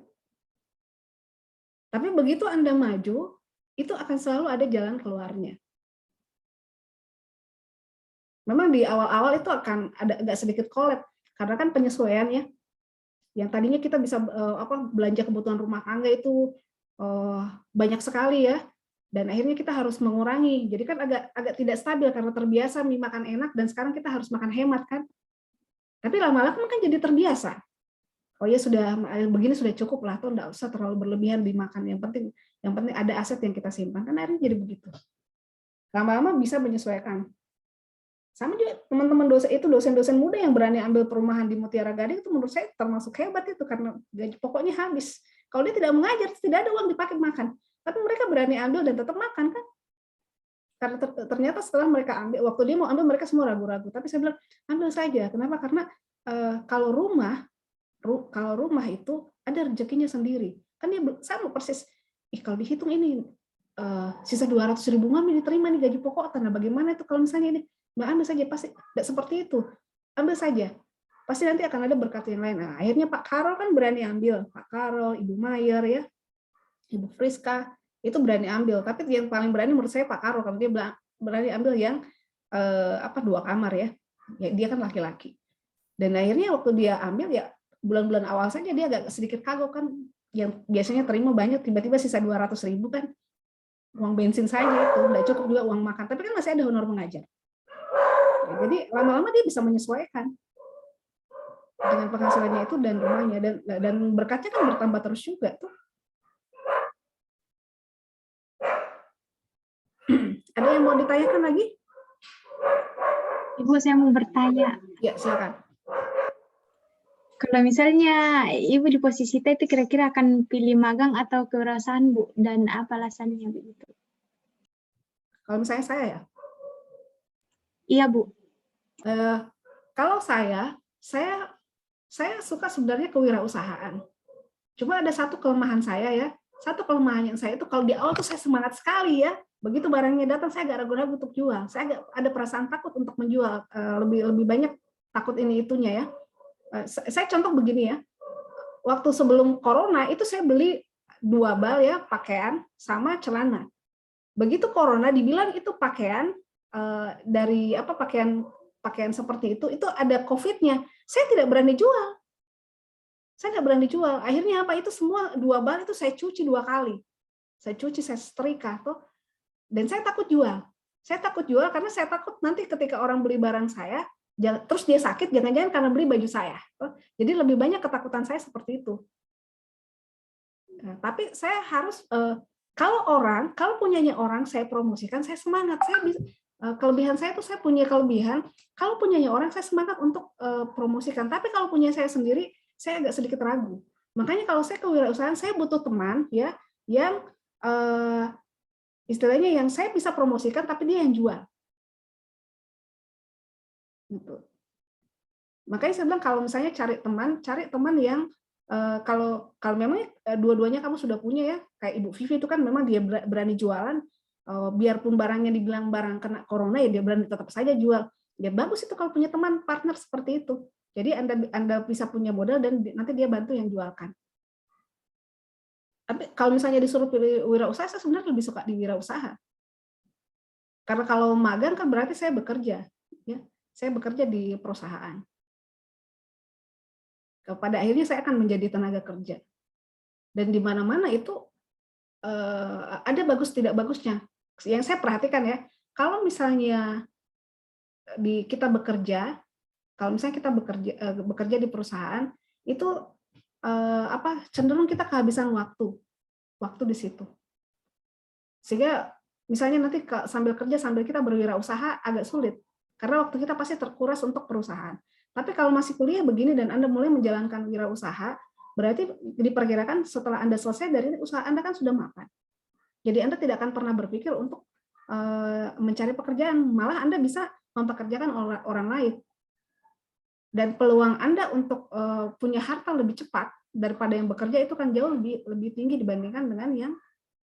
Tapi begitu Anda maju, itu akan selalu ada jalan keluarnya. Memang di awal-awal itu akan ada agak sedikit collab, karena kan penyesuaian ya. Yang tadinya kita bisa belanja kebutuhan rumah tangga itu banyak sekali ya, dan akhirnya kita harus mengurangi. Jadi kan agak tidak stabil karena terbiasa makan enak dan sekarang kita harus makan hemat kan. Tapi lama-lama kan jadi terbiasa. Oh ya sudah begini sudah cukup lah, tuh enggak usah terlalu berlebihan dimakan. Yang penting ada aset yang kita simpan. Kan akhirnya jadi begitu. Lama-lama bisa menyesuaikan. Sama juga teman-teman dosen-dosen muda yang berani ambil perumahan di Mutiara Gading itu menurut saya termasuk hebat itu, karena gaji pokoknya habis. Kalau dia tidak mengajar, tidak ada uang dipakai makan. Tapi mereka berani ambil dan tetap makan kan. Karena ternyata setelah mereka ambil, waktu dia mau ambil mereka semua ragu-ragu. Tapi saya bilang ambil saja. Kenapa? Karena kalau rumah itu ada rezekinya sendiri. Kan dia sama persis. Kalau dihitung ini sisa 200.000 ngambil diterima nih gaji pokok, karena bagaimana itu kalau misalnya ini nggak ambil saja, pasti tidak seperti itu. Ambil saja. Pasti nanti akan ada berkat yang lain. Nah, akhirnya Pak Karol kan berani ambil. Pak Karol, Ibu Mayer ya, Ibu Friska itu berani ambil. Tapi yang paling berani menurut saya Pak Karol, kalau dia berani ambil yang 2 kamar ya. Dia kan laki-laki. Dan akhirnya waktu dia ambil ya bulan-bulan awal saja dia agak sedikit kagok kan, yang biasanya terima banyak tiba-tiba sisa 200.000 kan, uang bensin saja itu nggak cukup juga uang makan, tapi kan masih ada honor mengajar. Ya, jadi lama-lama dia bisa menyesuaikan dengan penghasilannya itu dan rumahnya, dan berkatnya kan bertambah terus juga tuh. Ada yang mau ditanyakan lagi?
Ibu, saya mau bertanya.
Ya, silakan.
Kalau misalnya Ibu di posisi itu kira-kira akan pilih magang atau kewirausahaan, Bu? Dan apa alasannya begitu?
Kalau misalnya saya ya?
Iya, Bu.
Kalau saya suka sebenarnya kewirausahaan. Cuma ada satu kelemahan saya ya. Satu kelemahan yang saya itu kalau di awal tuh saya semangat sekali ya. Begitu barangnya datang saya agak ragu-ragu untuk jual. Saya agak ada perasaan takut untuk menjual. Lebih banyak takut ini itunya ya. Saya contoh begini ya. Waktu sebelum corona itu saya beli 2 bal ya pakaian sama celana. Begitu corona dibilang itu pakaian dari pakaian seperti itu ada COVID-nya. Saya tidak berani jual. Akhirnya apa, itu semua 2 bal itu saya cuci 2 kali. Saya cuci, saya setrika tuh. Dan saya takut jual. Karena saya takut nanti ketika orang beli barang saya, terus dia sakit, jangan-jangan karena beli baju saya. Jadi lebih banyak ketakutan saya seperti itu. Nah, tapi saya harus kalau punyanya orang saya promosikan, saya semangat. Saya bisa, kelebihan saya itu saya punya kelebihan. Kalau punyanya orang saya semangat untuk promosikan. Tapi kalau punya saya sendiri, saya agak sedikit ragu. Makanya kalau saya kewirausahaan, saya butuh teman ya yang istilahnya yang saya bisa promosikan, tapi dia yang jual. Gitu. Makanya saya bilang kalau misalnya cari teman yang kalau memang dua-duanya kamu sudah punya ya, kayak Ibu Vivi itu kan memang dia berani jualan, biarpun barangnya dibilang barang kena corona ya dia berani tetap saja jual. Ya bagus itu kalau punya teman partner seperti itu. Jadi Anda bisa punya modal dan nanti dia bantu yang jualkan. Tapi kalau misalnya disuruh pilih wirausaha, saya sebenarnya lebih suka di wirausaha. Karena kalau magang kan berarti saya bekerja, ya. Saya bekerja di perusahaan. Pada akhirnya saya akan menjadi tenaga kerja. Dan di mana-mana itu ada bagus tidak bagusnya. Yang saya perhatikan ya, kalau misalnya kita bekerja, kalau misalnya kita bekerja di perusahaan, itu cenderung kita kehabisan waktu di situ. Sehingga misalnya nanti sambil kerja sambil kita berwirausaha agak sulit. Karena waktu kita pasti terkuras untuk perusahaan. Tapi kalau masih kuliah begini dan Anda mulai menjalankan wirausaha, berarti diperkirakan setelah Anda selesai dari usaha Anda kan sudah mapan. Jadi Anda tidak akan pernah berpikir untuk mencari pekerjaan, malah Anda bisa mempekerjakan orang lain. Dan peluang Anda untuk punya harta lebih cepat daripada yang bekerja itu kan jauh lebih tinggi dibandingkan dengan yang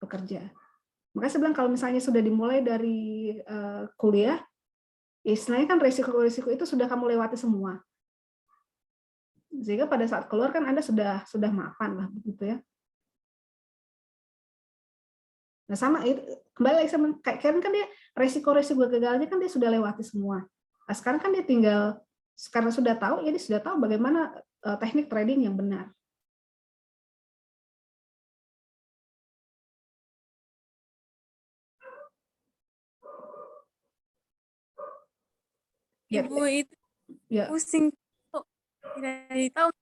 bekerja. Makanya saya bilang kalau misalnya sudah dimulai dari kuliah, istilahnya kan resiko-resiko itu sudah kamu lewati semua. Sehingga pada saat keluar kan Anda sudah mapan lah begitu ya. Nah sama itu kembali lagi sama kayak kan dia resiko-resiko gagalnya kan dia sudah lewati semua. Nah, sekarang kan dia tinggal karena sudah tahu, ya dia sudah tahu bagaimana teknik trading yang benar.
Ibu itu
Ya.
pusing kok tidak tahu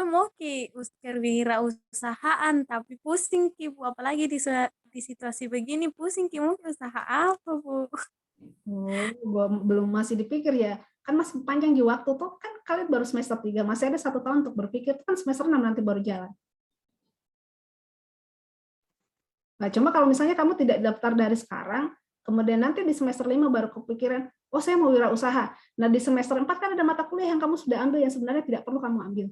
mau kewirausahaan tapi pusing Ki Bu, apalagi di situasi begini pusing Ki mau usaha apa Bu?
Oh, belum masih dipikir ya. Kan masih panjang di waktu tuh, kan kalian baru semester 3, masih ada 1 tahun untuk berpikir, kan semester 6 nanti baru jalan. Nah, cuma kalau misalnya kamu tidak daftar dari sekarang, kemudian nanti di semester 5 baru kepikiran, oh saya mau wirausaha. Nah, di semester 4 kan ada mata kuliah yang kamu sudah ambil yang sebenarnya tidak perlu kamu ambil.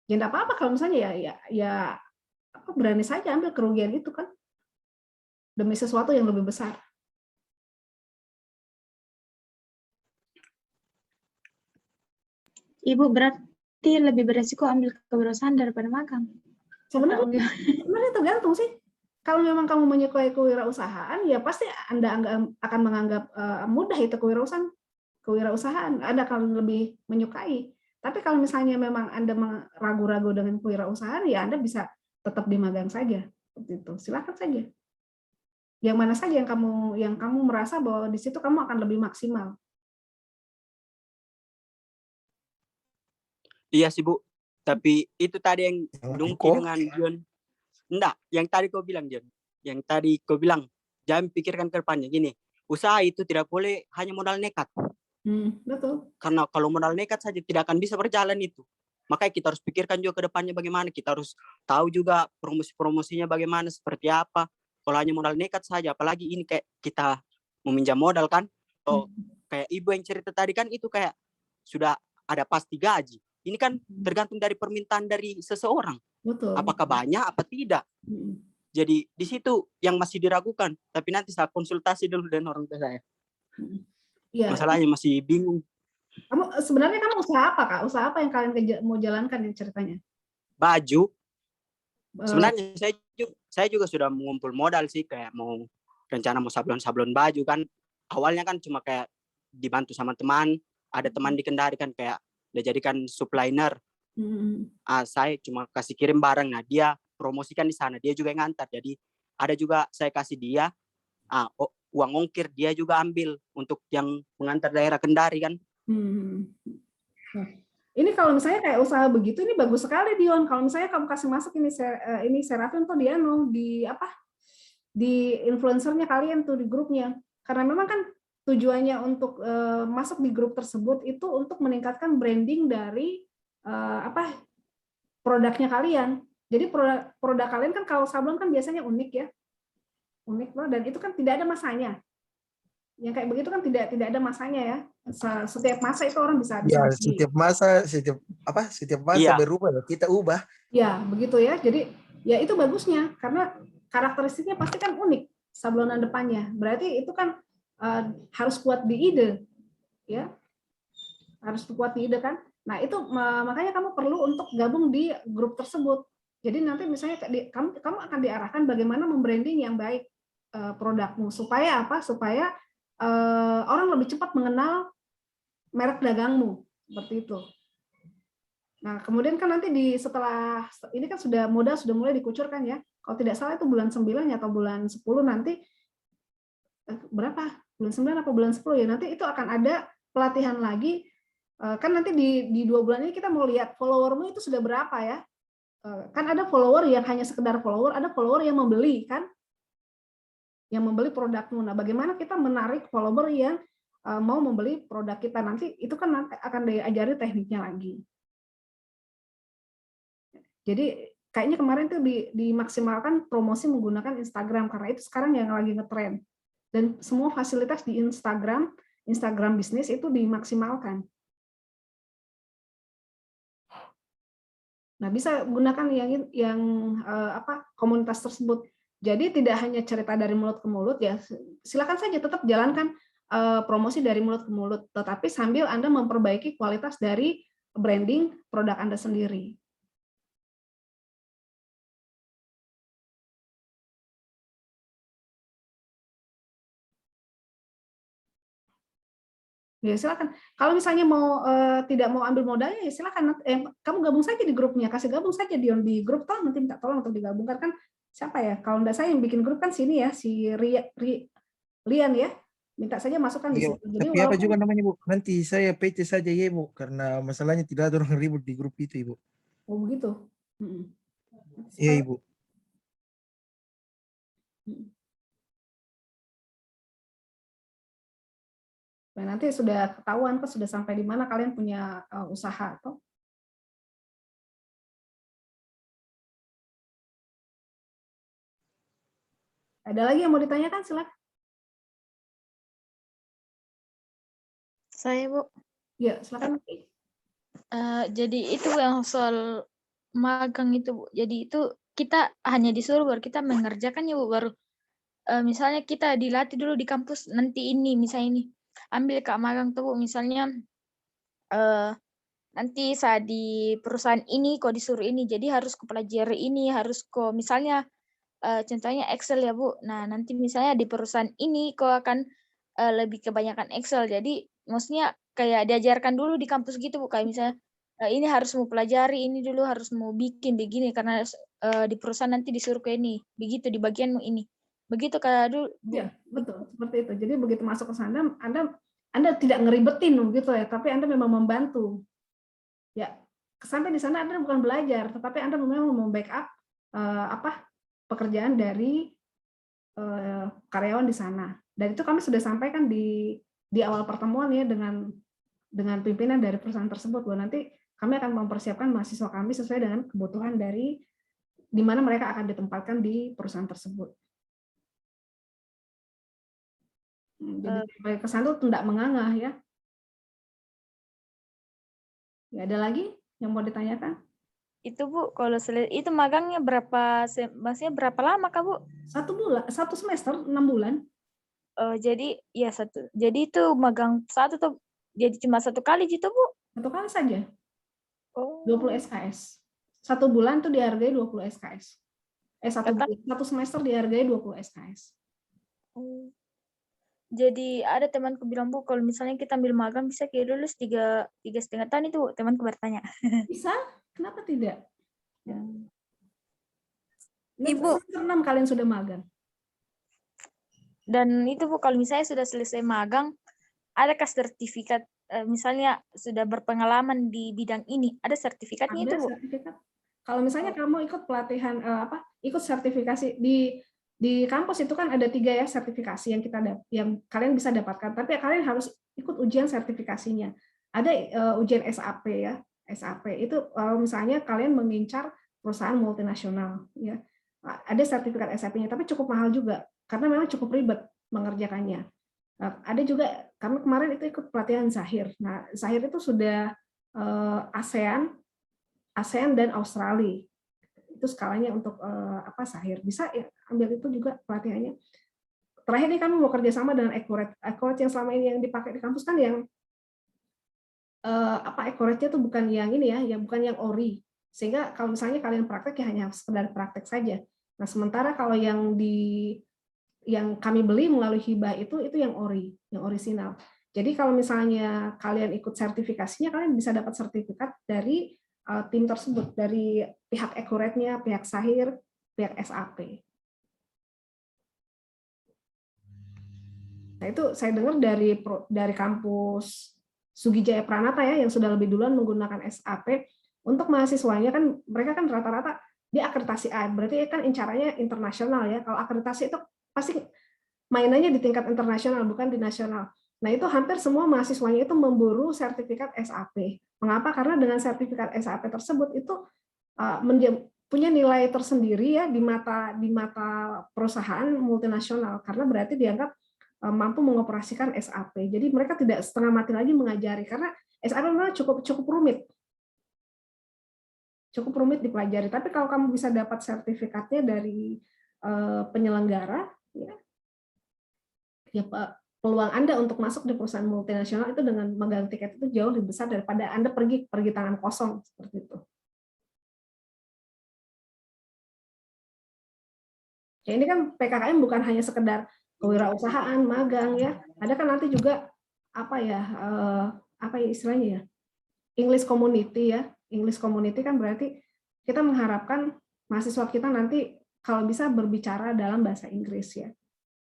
Ya enggak apa-apa kalau misalnya ya aku berani saja ambil kerugian itu kan. Demi sesuatu yang lebih besar.
Ibu berarti lebih beresiko ambil kewirausahaan daripada magang.
Sebenarnya tergantung sih. Kalau memang kamu menyukai kewirausahaan, ya pasti Anda akan menganggap mudah itu kewirausahaan. Anda akan lebih menyukai. Tapi kalau misalnya memang Anda ragu-ragu dengan kewirausahaan, ya Anda bisa tetap di magang saja. Seperti itu. Silakan saja. Yang mana saja yang kamu merasa bahwa di situ kamu akan lebih maksimal.
Iya sih Bu, tapi itu tadi yang Dungki dengan John. Enggak, yang tadi kau bilang John. Yang tadi kau bilang, jangan pikirkan ke depannya. Gini, usaha itu tidak boleh hanya modal nekat.
Betul.
Karena kalau modal nekat saja tidak akan bisa berjalan itu. Makanya kita harus pikirkan juga ke depannya bagaimana. Kita harus tahu juga promosi-promosinya bagaimana, seperti apa. Kalau hanya modal nekat saja, apalagi ini kayak kita meminjam modal kan. Oh, kayak ibu yang cerita tadi kan itu kayak sudah ada pasti gaji. Ini kan tergantung dari permintaan dari seseorang.
Betul.
Apakah banyak, apa tidak. Jadi di situ yang masih diragukan. Tapi nanti saya konsultasi dulu dengan orang tua saya.
Ya.
Masalahnya masih bingung.
Sebenarnya kamu usaha apa Kak? Usaha apa yang kalian mau jalankan yang ceritanya?
Baju. Sebenarnya saya juga sudah mengumpul modal sih. Kayak mau rencana mau sablon baju kan. Awalnya kan cuma kayak dibantu sama teman. Ada teman di Kendari kan kayak dia jadikan supliner. Saya cuma kasih kirim barang. Nah dia promosikan di sana. Dia juga yang ngantar. Jadi ada juga saya kasih dia. Uang ongkir dia juga ambil untuk yang mengantar daerah Kendari kan.
Ini kalau misalnya kayak usaha begitu ini bagus sekali Dion. Kalau misalnya kamu kasih masuk ini Serafin tuh dia di influencernya kalian tuh di grupnya. Karena memang kan tujuannya untuk masuk di grup tersebut itu untuk meningkatkan branding dari produknya kalian. Jadi produk kalian kan kalau sablon kan biasanya unik ya. Unik loh, dan itu kan tidak ada masanya. Yang kayak begitu kan tidak ada masanya ya. Setiap masa itu orang bisa
ya, setiap masa
iya.
berubah ya, kita ubah.
Ya, begitu ya. Jadi ya itu bagusnya karena karakteristiknya pasti kan unik sablonan depannya. Berarti itu kan harus kuat di ide. Ya. Harus kuat di ide kan. Nah, itu makanya kamu perlu untuk gabung di grup tersebut. Jadi nanti misalnya kamu akan diarahkan bagaimana membranding yang baik produkmu supaya apa? Supaya orang lebih cepat mengenal merek dagangmu seperti itu. Nah, kemudian kan nanti setelah ini kan modal sudah mulai dikucurkan ya. Kalau tidak salah itu bulan 9 atau bulan 10 nanti berapa? Bulan 9 atau bulan 10 ya. Nanti itu akan ada pelatihan lagi. Kan nanti di 2 bulan ini kita mau lihat followermu itu sudah berapa ya. Kan ada follower yang hanya sekedar follower, ada follower yang membeli kan. Yang membeli produkmu. Nah, bagaimana kita menarik follower yang mau membeli produk kita nanti, itu kan nanti akan diajari tekniknya lagi. Jadi kayaknya kemarin tuh dimaksimalkan promosi menggunakan Instagram karena itu sekarang yang lagi ngetren. Dan semua fasilitas di Instagram bisnis itu dimaksimalkan. Nah, bisa gunakan yang komunitas tersebut. Jadi tidak hanya cerita dari mulut ke mulut ya. Silakan saja tetap jalankan promosi dari mulut ke mulut, tetapi sambil Anda memperbaiki kualitas dari branding produk Anda sendiri. Ya silakan. Kalau misalnya tidak mau ambil modalnya ya silakan. Kamu gabung saja di grupnya, kasih gabung saja di grup toh nanti minta tolong untuk digabungkan kan siapa ya? Kalau enggak saya yang bikin grup kan sini ya si Lian ya. Minta saja masukkan di
Iya,
situ. Jadi
tapi apa juga namanya Bu? Nanti saya PC saja ya Bu, karena masalahnya tidak ada orang ribut di grup itu Ibu.
Oh begitu.
Iya Ibu.
Nah, nanti sudah ketahuan kok sudah sampai di mana kalian punya usaha atau ada lagi yang mau ditanyakan silakan.
Saya, Bu.
Ya, silakan.
Jadi itu yang soal magang itu, Bu. Jadi itu kita hanya disuruh baru kita mengerjakannya, Bu. Baru misalnya kita dilatih dulu di kampus, nanti ini, misalnya ini. Ambil Kak magang tuh, Bu. Misalnya nanti saat di perusahaan ini kok disuruh ini, jadi harus pelajari ini, harus kok misalnya contohnya Excel ya Bu. Nah nanti misalnya di perusahaan ini kok akan lebih kebanyakan Excel. Jadi maksudnya kayak diajarkan dulu di kampus gitu Bu. Kayak misalnya ini harus mau pelajari, ini dulu harus mau bikin begini karena di perusahaan nanti disuruh ke ini, begitu di bagianmu ini. Begitu kayak dulu.
Iya, betul seperti itu. Jadi begitu masuk ke sana, Anda tidak ngeribetin gitu ya, tapi Anda memang membantu. Ya, sampai di sana Anda bukan belajar, tetapi Anda memang membackup pekerjaan dari karyawan di sana. Dan itu kami sudah sampaikan di awal pertemuan ya dengan pimpinan dari perusahaan tersebut bahwa nanti kami akan mempersiapkan mahasiswa kami sesuai dengan kebutuhan dari di mana mereka akan ditempatkan di perusahaan tersebut. Jadi kesan itu tidak mengangah ya. Ya, ada lagi yang mau ditanyakan?
Itu Bu, kalau itu magangnya maksudnya berapa lama Kak Bu?
1 bulan, 1 semester, 6 bulan.
Jadi ya jadi itu magang satu tuh jadi cuma 1 kali gitu Bu?
1 kali saja.
Oh.
20 SKS. 1 bulan tuh dihargai 20 SKS. 1 semester dihargai 20 SKS.
Jadi ada temanku bilang Bu, kalau misalnya kita ambil magang bisa kayak lulus 3,5 tahun itu, temanku bertanya.
Bisa? Kenapa tidak? Ya.
Ibu,
6 kalian sudah magang.
Dan itu Bu, kalau misalnya sudah selesai magang, adakah sertifikat misalnya sudah berpengalaman di bidang ini, ada sertifikatnya itu Bu?
Sertifikat. Kalau misalnya kamu ikut pelatihan ikut sertifikasi di kampus itu kan ada 3 ya sertifikasi yang kalian bisa dapatkan, tapi kalian harus ikut ujian sertifikasinya. Ada ujian SAP ya, SAP itu misalnya kalian mengincar perusahaan multinasional ya. Ada sertifikat SAP-nya, tapi cukup mahal juga karena memang cukup ribet mengerjakannya. Ada juga kami kemarin itu ikut pelatihan Zahir. Nah, Zahir itu sudah ASEAN dan Australia. Itu skalanya untuk Zahir. Bisa ya, ambil itu juga pelatihannya. Terakhir nih kami mau kerjasama dengan Accurate yang selama ini yang dipakai di kampus kan yang Accurate-nya itu bukan yang ini ya bukan yang ori. Sehingga kalau misalnya kalian praktek ya hanya sekedar praktek saja. Nah, sementara kalau yang kami beli melalui hibah itu yang ori, yang orisinal. Jadi kalau misalnya kalian ikut sertifikasinya, kalian bisa dapat sertifikat dari tim tersebut, dari pihak Accurate-nya, pihak Zahir, pihak SAP. Nah, itu saya dengar dari kampus Sugijaya Pranata ya, yang sudah lebih duluan menggunakan SAP. Untuk mahasiswanya kan, mereka kan rata-rata di akreditasi A, berarti kan incarannya internasional ya. Kalau akreditasi itu pasti mainannya di tingkat internasional, bukan di nasional. Nah, itu hampir semua mahasiswanya itu memburu sertifikat SAP. Mengapa? Karena dengan sertifikat SAP tersebut itu punya nilai tersendiri ya di mata perusahaan multinasional, karena berarti dianggap mampu mengoperasikan SAP. Jadi mereka tidak setengah mati lagi mengajari, karena SAP memang cukup rumit dipelajari. Tapi kalau kamu bisa dapat sertifikatnya dari penyelenggara, ya peluang Anda untuk masuk di perusahaan multinasional itu dengan megang tiket itu jauh lebih besar daripada Anda pergi tangan kosong seperti itu. Ya, ini kan PKKM bukan hanya sekedar kewirausahaan, magang ya. Ada kan nanti juga apa ya istilahnya ya? English community ya. English community kan berarti kita mengharapkan mahasiswa kita nanti kalau bisa berbicara dalam bahasa Inggris ya.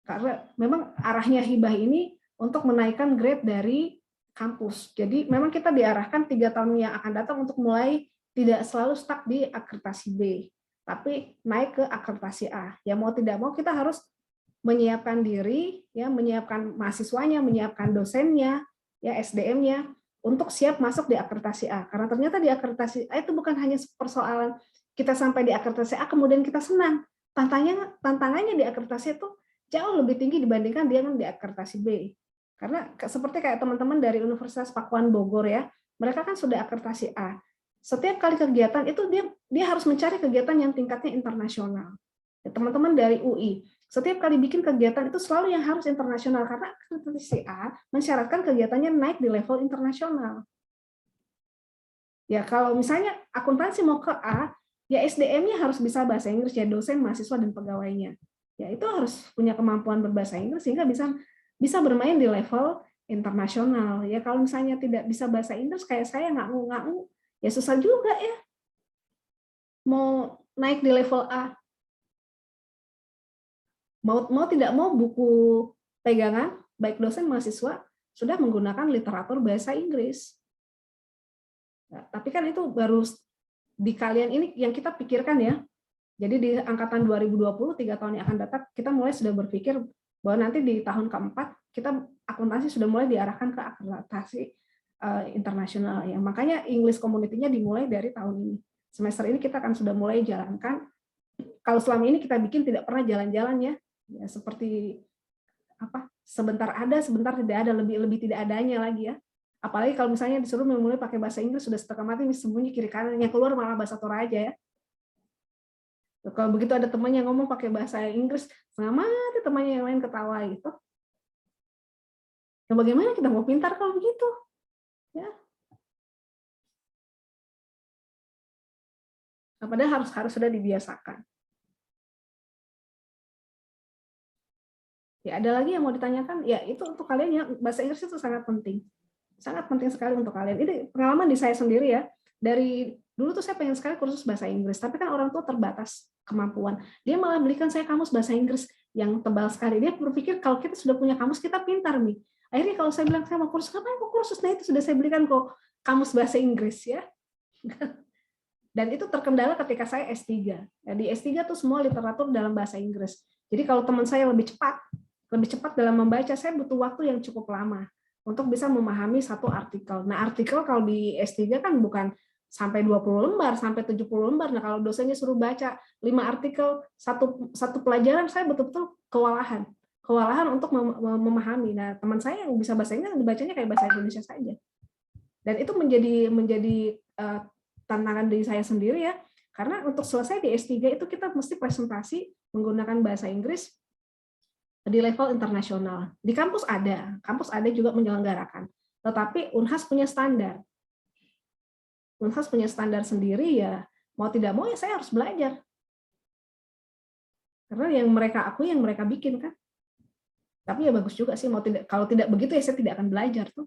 Karena memang arahnya hibah ini untuk menaikkan grade dari kampus. Jadi memang kita diarahkan 3 tahun yang akan datang untuk mulai tidak selalu stuck di akreditasi B, tapi naik ke akreditasi A. Ya mau tidak mau kita harus menyiapkan diri, ya menyiapkan mahasiswanya, menyiapkan dosennya, ya SDM-nya untuk siap masuk di akreditasi A. Karena ternyata di akreditasi A itu bukan hanya persoalan kita sampai di akreditasi A kemudian kita senang. Tantangannya di akreditasi itu jauh lebih tinggi dibandingkan dia di akreditasi B. Karena seperti kayak teman-teman dari Universitas Pakuan Bogor ya, mereka kan sudah akreditasi A. Setiap kali kegiatan itu dia harus mencari kegiatan yang tingkatnya internasional. Ya, teman-teman dari UI, setiap kali bikin kegiatan itu selalu yang harus internasional karena akreditasi A mensyaratkan kegiatannya naik di level internasional. Ya kalau misalnya akuntansi mau ke A, ya SDM-nya harus bisa bahasa Inggris ya, dosen, mahasiswa dan pegawainya. Ya itu harus punya kemampuan berbahasa Inggris sehingga bisa bermain di level internasional. Ya kalau misalnya tidak bisa bahasa Inggris kayak saya ngaku-ngaku, ya susah juga ya mau naik di level A. Mau tidak mau buku pegangan baik dosen mahasiswa sudah menggunakan literatur bahasa Inggris. Nah, tapi kan itu baru di kalian ini yang kita pikirkan ya. Jadi di angkatan 2020, 3 tahun yang akan datang, kita mulai sudah berpikir bahwa nanti di tahun keempat, kita akuntansi sudah mulai diarahkan ke akreditasi internasional. Ya. Makanya English Community-nya dimulai dari tahun ini. Semester ini kita akan sudah mulai jalankan. Kalau selama ini kita bikin tidak pernah jalan-jalan ya, seperti sebentar ada, sebentar tidak ada, lebih tidak adanya lagi ya. Apalagi kalau misalnya disuruh memulai pakai bahasa Inggris, sudah setengah mati sembunyi kiri kanan, yang keluar malah bahasa Toraja ya. Kalau begitu ada temannya ngomong pakai bahasa Inggris, setengah mati temannya yang lain ketawa gitu. Nah, bagaimana kita mau pintar kalau begitu? Ya. Nah, padahal harus sudah dibiasakan. Ya, ada lagi yang mau ditanyakan? Ya, itu untuk kalian ya, bahasa Inggris itu sangat penting. Sangat penting sekali untuk kalian. Ini pengalaman di saya sendiri ya. Dari dulu tuh saya pengen sekali kursus bahasa Inggris, tapi kan orang tua terbatas kemampuan. Dia malah belikan saya kamus bahasa Inggris yang tebal sekali. Dia berpikir kalau kita sudah punya kamus, kita pintar nih. Akhirnya kalau saya bilang saya mau kursus, ngapain mau kursus? Nah itu sudah saya belikan kok kamus bahasa Inggris ya. Dan itu terkendala ketika saya S3. Ya, di S3 tuh semua literatur dalam bahasa Inggris. Jadi kalau teman saya lebih cepat dalam membaca, saya butuh waktu yang cukup lama untuk bisa memahami satu artikel. Nah, artikel kalau di S3 kan bukan sampai 20 lembar, sampai 70 lembar. Nah, kalau dosennya suruh baca 5 artikel, satu pelajaran, saya betul-betul kewalahan untuk memahami. Nah, teman saya yang bisa bahasa Inggris dibacanya kayak bahasa Indonesia saja. Dan itu menjadi tantangan diri saya sendiri ya. Karena untuk selesai di S3 itu kita mesti presentasi menggunakan bahasa Inggris di level internasional. Di kampus ada juga menyelenggarakan. Tetapi Unhas punya standar. Unhas punya standar sendiri ya, mau tidak mau ya saya harus belajar. Karena yang mereka akui, yang mereka bikin kan. Tapi ya bagus juga sih, kalau tidak begitu ya saya tidak akan belajar tuh.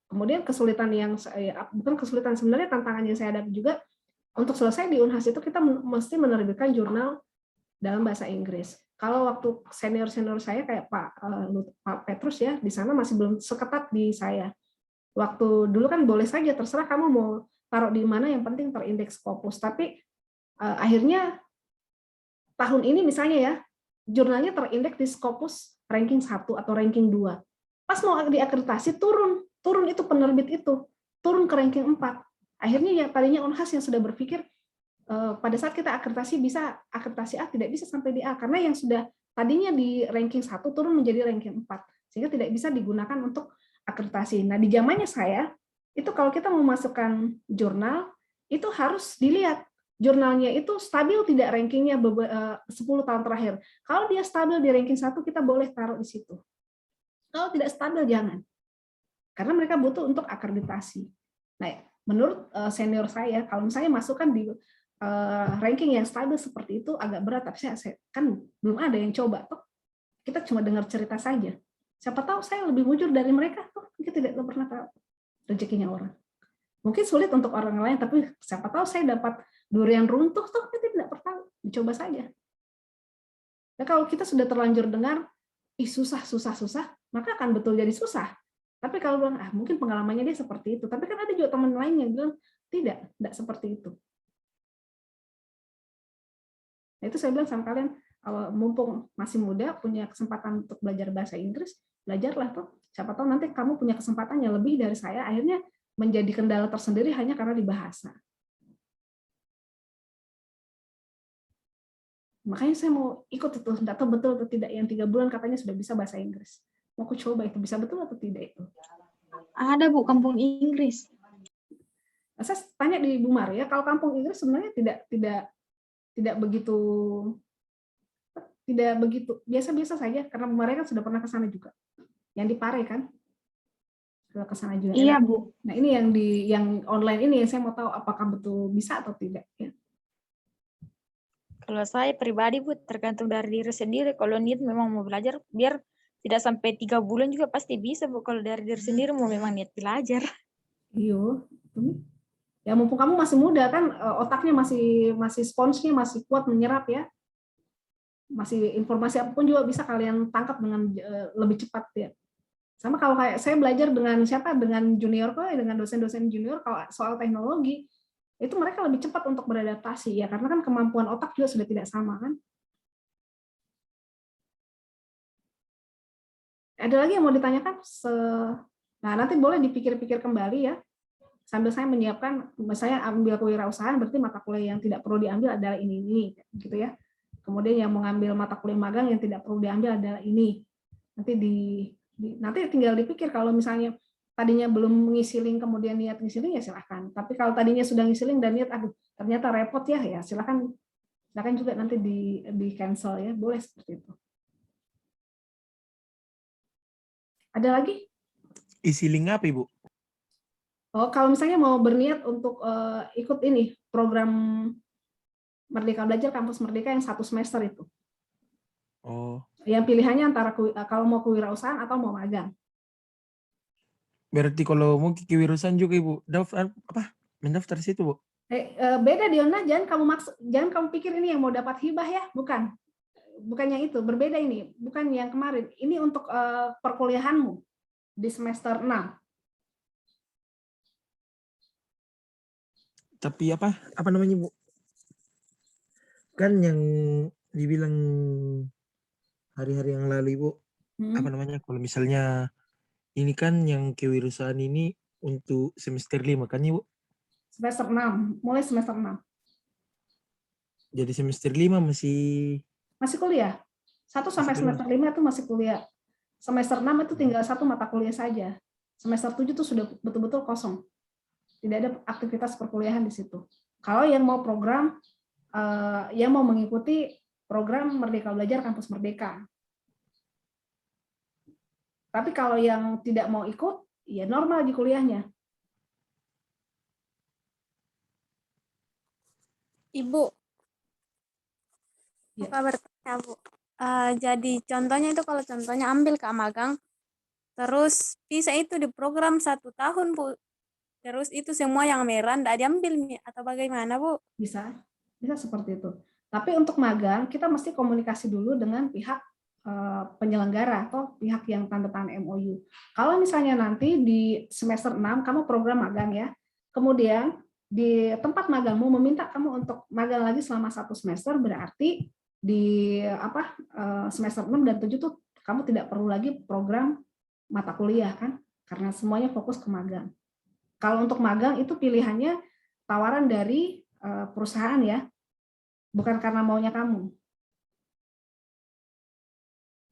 Kemudian kesulitan yang bukan kesulitan, sebenarnya tantangan yang saya hadapi juga untuk selesai di Unhas itu kita mesti menerbitkan jurnal dalam bahasa Inggris. Kalau waktu senior saya kayak Pak Petrus ya, di sana masih belum seketat di saya. Waktu dulu kan boleh saja, terserah kamu mau taruh di mana, yang penting terindeks Scopus. Tapi akhirnya tahun ini misalnya ya, jurnalnya terindeks di Scopus ranking 1 atau ranking 2. Pas mau diakreditasi turun itu penerbit itu. turun ke ranking 4. Akhirnya ya tadinya Unhas yang sudah berpikir pada saat kita akreditasi bisa akreditasi A tidak bisa sampai di A karena yang sudah tadinya di ranking 1 turun menjadi ranking 4 sehingga tidak bisa digunakan untuk akreditasi. Nah, di zamannya saya itu kalau kita memasukkan jurnal itu harus dilihat jurnalnya itu stabil tidak rankingnya 10 tahun terakhir. Kalau dia stabil di ranking 1 kita boleh taruh di situ. Kalau tidak stabil jangan. Karena mereka butuh untuk akreditasi. Nah, menurut senior saya, kalau misalnya masukkan di ranking yang stabil seperti itu agak berat, tapi saya kan belum ada yang coba toh. Kita cuma dengar cerita saja. Siapa tahu saya lebih mujur dari mereka, toh kita tidak pernah tahu rezekinya orang. Mungkin sulit untuk orang lain, tapi siapa tahu saya dapat durian runtuh, toh kita tidak pernah dicoba saja. Nah, kalau kita sudah terlanjur dengar, susah, maka akan betul jadi susah. Tapi kalau bilang, mungkin pengalamannya dia seperti itu. Tapi kan ada juga teman lain yang bilang, tidak seperti itu. Nah, itu saya bilang sama kalian, mumpung masih muda, punya kesempatan untuk belajar bahasa Inggris, belajarlah tuh. Siapa tahu nanti kamu punya kesempatan yang lebih dari saya, akhirnya menjadi kendala tersendiri hanya karena di bahasa. Makanya saya mau ikut itu, nggak tahu betul atau tidak, yang 3 bulan katanya sudah bisa bahasa Inggris. Mau aku coba itu, bisa betul atau tidak itu?
Ada Bu, kampung Inggris.
Saya tanya di Bu Maria, kalau kampung Inggris sebenarnya tidak begitu biasa-biasa saja, karena Bu Maria kan sudah pernah ke sana juga. Yang di Pare kan? Sudah ke sana juga.
Iya Bu.
Nah, ini yang online ini yang saya mau tahu apakah betul bisa atau tidak ya.
Kalau saya pribadi Bu, tergantung dari diri sendiri. Kalau niat memang mau belajar, biar tidak sampai 3 bulan juga pasti bisa Bu. Kalau dari diri sendiri mau memang niat belajar.
Iya. Ya mumpung kamu masih muda kan, otaknya masih sponsnya masih kuat menyerap ya. Masih informasi apapun juga bisa kalian tangkap dengan lebih cepat ya. Sama kalau kayak saya belajar dengan junior kok, dengan dosen-dosen junior kalau soal teknologi, itu mereka lebih cepat untuk beradaptasi ya, karena kan kemampuan otak juga sudah tidak sama kan. Ada lagi yang mau ditanyakan? Nah, nanti boleh dipikir-pikir kembali ya. Sambil saya menyiapkan, saya ambil kewirausahaan, berarti mata kuliah yang tidak perlu diambil adalah ini gitu ya. Kemudian yang mengambil mata kuliah magang yang tidak perlu diambil adalah ini. Nanti tinggal dipikir, kalau misalnya tadinya belum ngisi link kemudian niat ngisi link ya silahkan. Tapi kalau tadinya sudah ngisi link dan niat ternyata repot ya silahkan juga nanti di cancel ya, boleh seperti itu. Ada lagi?
Isi link apa Ibu?
Oh, kalau misalnya mau berniat untuk ikut ini program Merdeka Belajar Kampus Merdeka yang 1 semester itu.
Oh.
Yang pilihannya antara kalau mau kewirausahaan atau mau magang.
Berarti kalau mau kewirausahaan juga Ibu, mendaftar situ Bu?
Beda Diona, jangan kamu pikir ini yang mau dapat hibah ya, bukannya itu, berbeda ini, bukan yang kemarin. Ini untuk perkuliahanmu di semester 6.
Tapi apa namanya Bu? Kan yang dibilang hari-hari yang lalu Ibu, apa namanya, kalau misalnya ini kan yang kewirausahaan ini untuk semester 5 kan Ibu?
Semester 6, mulai semester 6.
Jadi semester 5 masih
kuliah. 1 sampai semester 5 itu masih kuliah. Semester 6 itu tinggal 1 mata kuliah saja. Semester 7 itu sudah betul-betul kosong. Tidak ada aktivitas perkuliahan di situ. Kalau yang mau program, yang mau mengikuti program Merdeka Belajar Kampus Merdeka. Tapi kalau yang tidak mau ikut, ya normal di kuliahnya.
Ibu,
Ya.
apa bertanya Bu? Jadi contohnya itu kalau contohnya ambil Kak magang, terus bisa itu di program 1 tahun Bu. Terus itu semua yang merah tidak diambil atau bagaimana Bu?
Bisa seperti itu. Tapi untuk magang kita mesti komunikasi dulu dengan pihak penyelenggara atau pihak yang tanda tangan MOU. Kalau misalnya nanti di semester 6 kamu program magang ya, kemudian di tempat magangmu meminta kamu untuk magang lagi selama 1 semester, berarti di semester 6 dan 7 tuh kamu tidak perlu lagi program mata kuliah kan, karena semuanya fokus ke magang. Kalau untuk magang itu pilihannya tawaran dari perusahaan ya, bukan karena maunya kamu.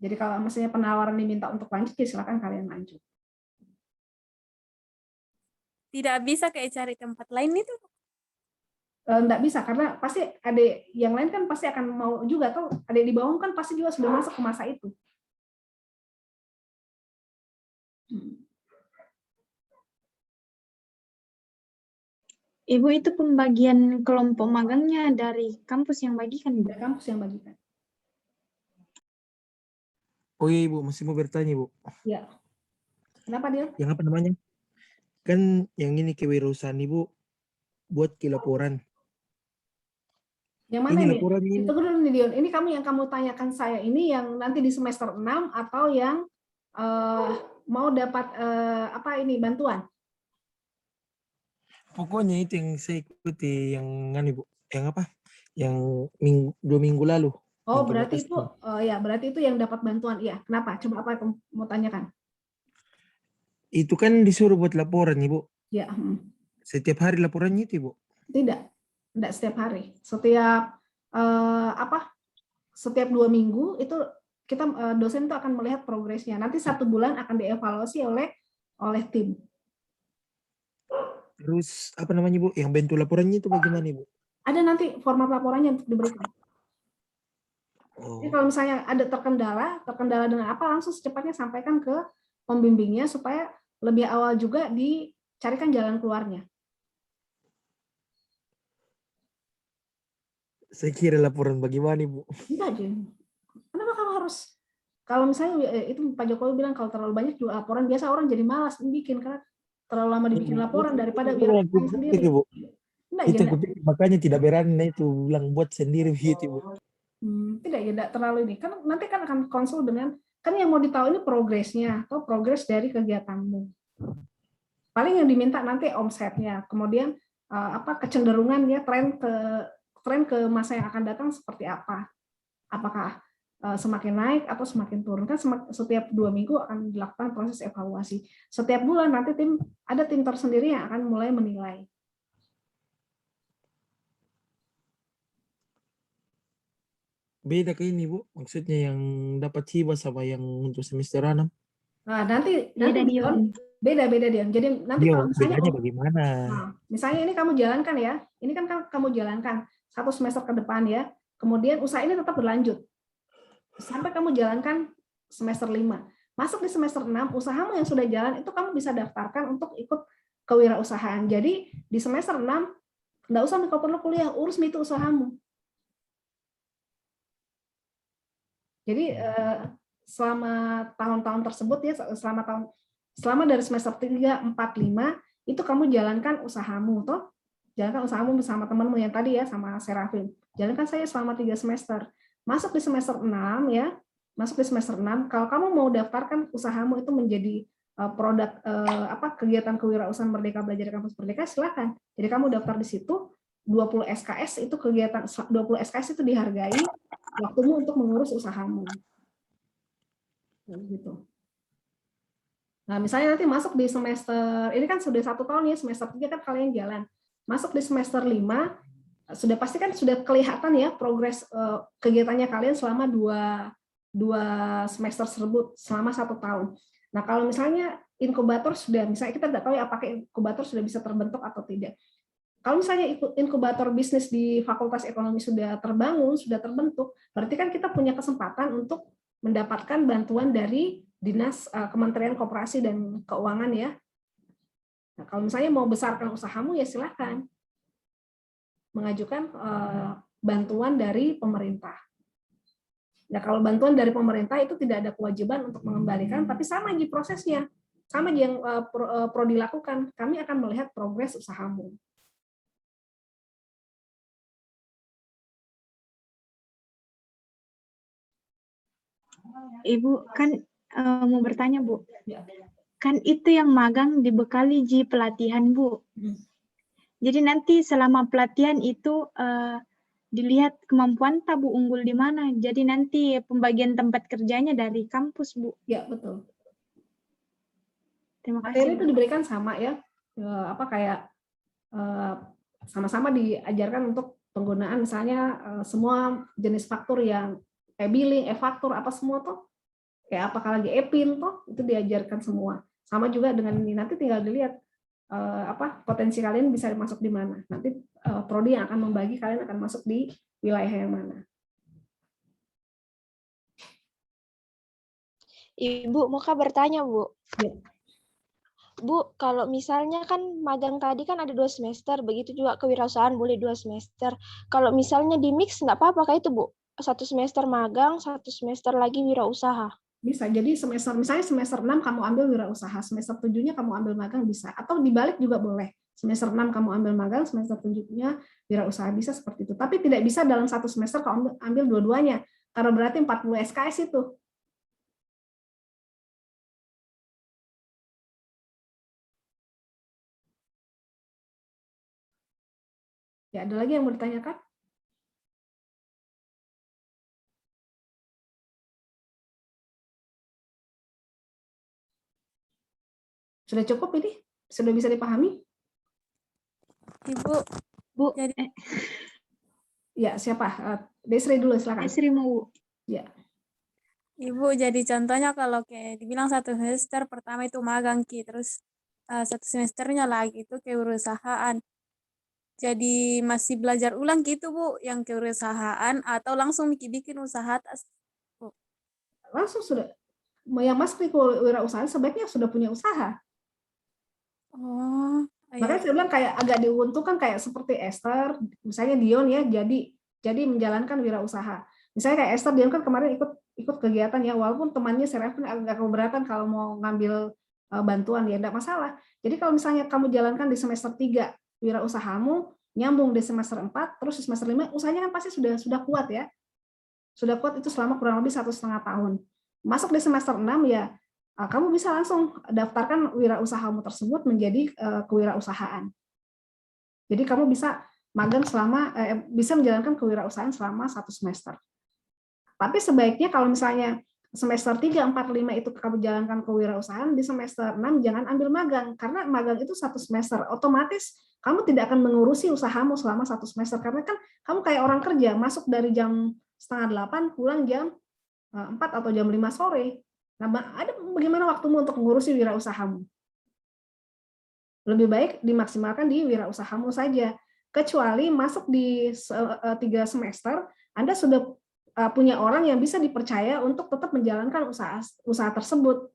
Jadi kalau misalnya penawaran diminta untuk lanjut, ya silakan kalian lanjut.
Tidak bisa kayak cari tempat lain itu.
Nggak bisa, karena pasti adik yang lain kan pasti akan mau juga, atau adik di bawah kan pasti juga sudah masuk ke masa itu.
Ibu, itu pembagian kelompok magangnya dari kampus yang bagikan, Bu?
Dari kampus yang bagikan.
Oh iya Ibu, masih mau bertanya Ibu.
Ya. Kenapa dia?
Yang apa namanya? Kan yang ini kewirausahaan Ibu buat ke laporan.
Yang mana
Ini
ini?
laporan ini.
Tunggu dulu nih Dion. Ini yang kamu tanyakan saya ini yang nanti di semester 6 atau yang mau dapat apa ini bantuan?
Pokoknya itu yang saya ikuti yang Ibu, yang apa? Yang 2 minggu lalu.
Oh,
yang
berarti
Batas
itu ya, berarti itu yang dapat bantuan. Iya, kenapa? Coba apa kamu mau tanyakan?
itu kan disuruh buat laporan Ibu.
Ya,
Setiap hari laporannya itu Ibu.
tidak setiap hari. Setiap setiap 2 minggu itu kita dosen itu akan melihat progresnya. Nanti 1 bulan akan dievaluasi oleh tim.
Terus apa namanya Ibu? Yang bentuk laporannya itu bagaimana Ibu?
Ada nanti format laporannya untuk diberikan.
Oh.
Jadi kalau misalnya ada terkendala dengan apa, langsung secepatnya sampaikan ke pembimbingnya supaya lebih awal juga dicarikan jalan keluarnya.
Saya kira laporan bagaimana Ibu?
Enggak, Jen. Kenapa kamu harus, kalau misalnya itu Pak Jokowi bilang kalau terlalu banyak juga laporan, biasa orang jadi malas bikin, karena terlalu lama dibikin laporan daripada wirausaha sendiri. Enggak,
itu
ya,
makanya tidak berani itu bilang buat sendiri begitu Ibu.
Tidak, ya enggak terlalu ini. Kan nanti kan akan konsul dengan, kan yang mau ditahu ini progresnya atau progres dari kegiatanmu. Paling yang diminta nanti omsetnya, kemudian kecenderungan ya, tren ke masa yang akan datang seperti apa. Apakah semakin naik atau semakin turun. Kan setiap 2 minggu akan dilakukan proses evaluasi. Setiap bulan nanti ada tim tersendiri yang akan mulai menilai.
Beda kayak ini Bu, maksudnya yang dapat hibah sama yang untuk semester 6.
Nah, nanti beda Dion. Jadi nanti kalau misalnya
bedanya bagaimana?
Nah, misalnya ini kamu jalankan ya. Ini kan kamu jalankan 1 semester ke depan ya. Kemudian usaha ini tetap berlanjut. Sampai kamu jalankan semester 5. Masuk di semester 6, usahamu yang sudah jalan itu kamu bisa daftarkan untuk ikut kewirausahaan. Jadi di semester 6 enggak usah kau perlu kuliah, urus itu usahamu. Jadi selama tahun-tahun tersebut ya, selama dari semester 3, 4, 5 itu kamu jalankan usahamu, toh? Jalankan usahamu bersama temanmu yang tadi ya, sama Serafin. Jalankan saya selama 3 semester. Masuk di semester 6 ya. Masuk di semester 6, kalau kamu mau daftarkan usahamu itu menjadi produk kegiatan kewirausahaan Merdeka Belajar di Kampus Merdeka, silakan. Jadi kamu daftar di situ, 20 SKS itu kegiatan 20 SKS itu dihargai waktumu untuk mengurus usahamu. Gitu. Nah, misalnya nanti masuk di semester, ini kan sudah 1 tahun ya, semester 3 kan kalian jalan. Masuk di semester 5, sudah pasti kan sudah kelihatan ya progres kegiatannya kalian selama 2 semester tersebut, selama 1 tahun. Nah, kalau misalnya inkubator sudah, misalnya kita tidak tahu ya apakah inkubator sudah bisa terbentuk atau tidak. Kalau misalnya inkubator bisnis di Fakultas Ekonomi sudah terbangun, sudah terbentuk, berarti kan kita punya kesempatan untuk mendapatkan bantuan dari Dinas Kementerian Koperasi dan Keuangan ya. Nah, kalau misalnya mau besarkan usahamu ya silakan mengajukan bantuan dari pemerintah. Ya kalau bantuan dari pemerintah itu tidak ada kewajiban untuk mengembalikan, tapi sama aja prosesnya, sama aja yang pro dilakukan. Kami akan melihat progres usahamu.
Ibu kan mau bertanya Bu. Kan itu yang magang dibekali pelatihan Bu. Jadi nanti selama pelatihan itu dilihat kemampuan Bu unggul di mana. Jadi nanti pembagian tempat kerjanya dari kampus Bu.
Ya betul.
Terima kasih.
Materi itu diberikan sama ya. apa kayak sama-sama diajarkan untuk penggunaan misalnya semua jenis faktur yang billing, e-faktur apa semua tuh kayak apakah lagi e-pin tuh itu diajarkan semua. Sama juga dengan ini nanti tinggal dilihat apa potensi kalian bisa masuk di mana. Nanti prodi yang akan membagi kalian akan masuk di wilayah yang mana.
Ibu, mau Kak bertanya, Bu?
Ya.
Bu, kalau misalnya kan magang tadi kan ada 2 semester, begitu juga kewirausahaan boleh 2 semester. Kalau misalnya di mix nggak apa-apa kayak itu, Bu? 1 semester magang, 1 semester lagi wirausaha.
Bisa, jadi misalnya semester 6 kamu ambil wirausaha, semester 7-nya kamu ambil magang bisa. Atau dibalik juga boleh. Semester 6 kamu ambil magang, semester 7-nya wirausaha, bisa seperti itu. Tapi tidak bisa dalam satu semester kamu ambil dua-duanya, karena berarti 40 SKS itu. Ya, ada lagi yang mau ditanyakan? Sudah cukup ini? Sudah bisa dipahami?
Ibu,
Bu,
jadi
Ya, siapa? Desri dulu, silakan.
Desri mau.
Ya.
Ibu, jadi contohnya kalau kayak dibilang 1 semester pertama itu magang Ki, terus 1 semesternya lagi itu kewirausahaan. Jadi masih belajar ulang gitu Bu, yang kewirausahaan atau langsung bikin usaha atas Bu?
Langsung sudah. Yang masuk di kewirausahaan sebaiknya sudah punya usaha.
Oh,
Makanya saya bilang kayak agak diuntungkan kayak seperti Esther, misalnya Dion ya jadi menjalankan wirausaha. Misalnya kayak Esther, Dion kan kemarin ikut kegiatan ya, walaupun temannya Serafin agak keberatan kalau mau ngambil bantuan ya, enggak masalah. Jadi kalau misalnya kamu jalankan di semester 3 wirausahamu, nyambung di semester 4, terus di semester 5, usahanya kan pasti sudah kuat ya. Sudah kuat itu selama kurang lebih 1,5 tahun. Masuk di semester 6 ya, kamu bisa langsung daftarkan wirausahamu tersebut menjadi kewirausahaan. Jadi kamu bisa magang bisa menjalankan kewirausahaan selama 1 semester. Tapi sebaiknya kalau misalnya semester 3, 4, 5 itu kamu jalankan kewirausahaan, di semester 6 jangan ambil magang, karena magang itu 1 semester. Otomatis kamu tidak akan mengurusi usahamu selama 1 semester, karena kan kamu kayak orang kerja, masuk dari jam 7:30, pulang jam 4 atau jam 5 sore. Nah, bagaimana waktumu untuk mengurusi wirausahamu? Lebih baik dimaksimalkan di wirausahamu saja. Kecuali masuk di 3 semester, Anda sudah punya orang yang bisa dipercaya untuk tetap menjalankan usaha tersebut.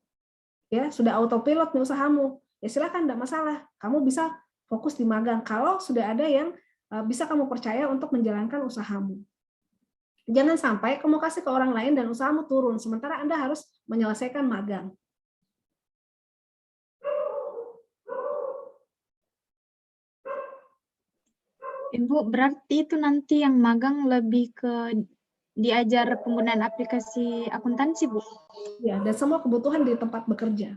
Ya, sudah autopilot nih usahamu. Ya silakan, enggak masalah. Kamu bisa fokus di magang kalau sudah ada yang bisa kamu percaya untuk menjalankan usahamu. Jangan sampai kamu kasih ke orang lain dan usahamu turun, sementara Anda harus menyelesaikan magang.
Ibu, berarti itu nanti yang magang lebih ke diajar penggunaan aplikasi akuntansi, Bu?
Ya, dan semua kebutuhan di tempat bekerja.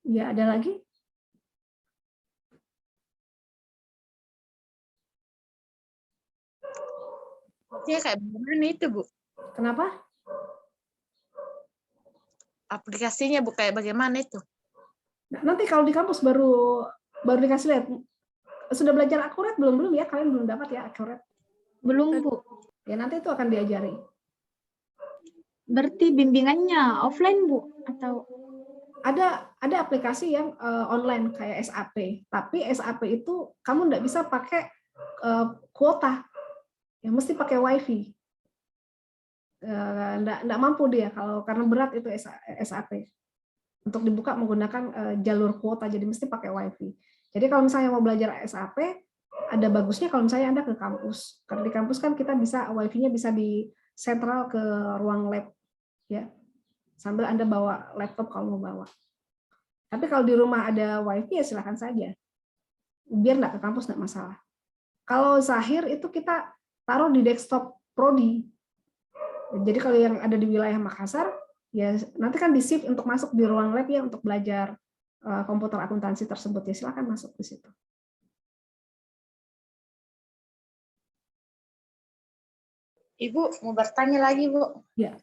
Ya, ada lagi?
Maksudnya kayak bagaimana itu, Bu?
Kenapa?
Aplikasinya, Bu, kayak bagaimana itu?
Nah, nanti kalau di kampus baru dikasih lihat. Sudah belajar akurat belum ya? Kalian belum dapat ya akurat?
Belum, Bu.
Ya, nanti itu akan diajari.
Berarti bimbingannya offline, Bu? Atau
Ada aplikasi yang online kayak SAP, tapi SAP itu kamu nggak bisa pakai kuota, ya mesti pakai WiFi. Nggak mampu dia karena berat itu SAP. Untuk dibuka menggunakan jalur kuota, jadi mesti pakai WiFi. Jadi kalau misalnya mau belajar SAP, ada bagusnya kalau misalnya Anda ke kampus. Karena di kampus kan kita bisa WiFi-nya bisa di sentral ke ruang lab, ya. Sambil Anda bawa laptop kalau mau bawa. Tapi kalau di rumah ada WiFi ya silakan saja. Biar nggak ke kampus nggak masalah. Kalau Zahir itu kita taruh di desktop prodi. Jadi kalau yang ada di wilayah Makassar, ya nanti kan di-shift untuk masuk di ruang lab ya untuk belajar komputer akuntansi tersebut, ya silakan masuk di situ.
Ibu mau bertanya lagi, Bu.
Ya.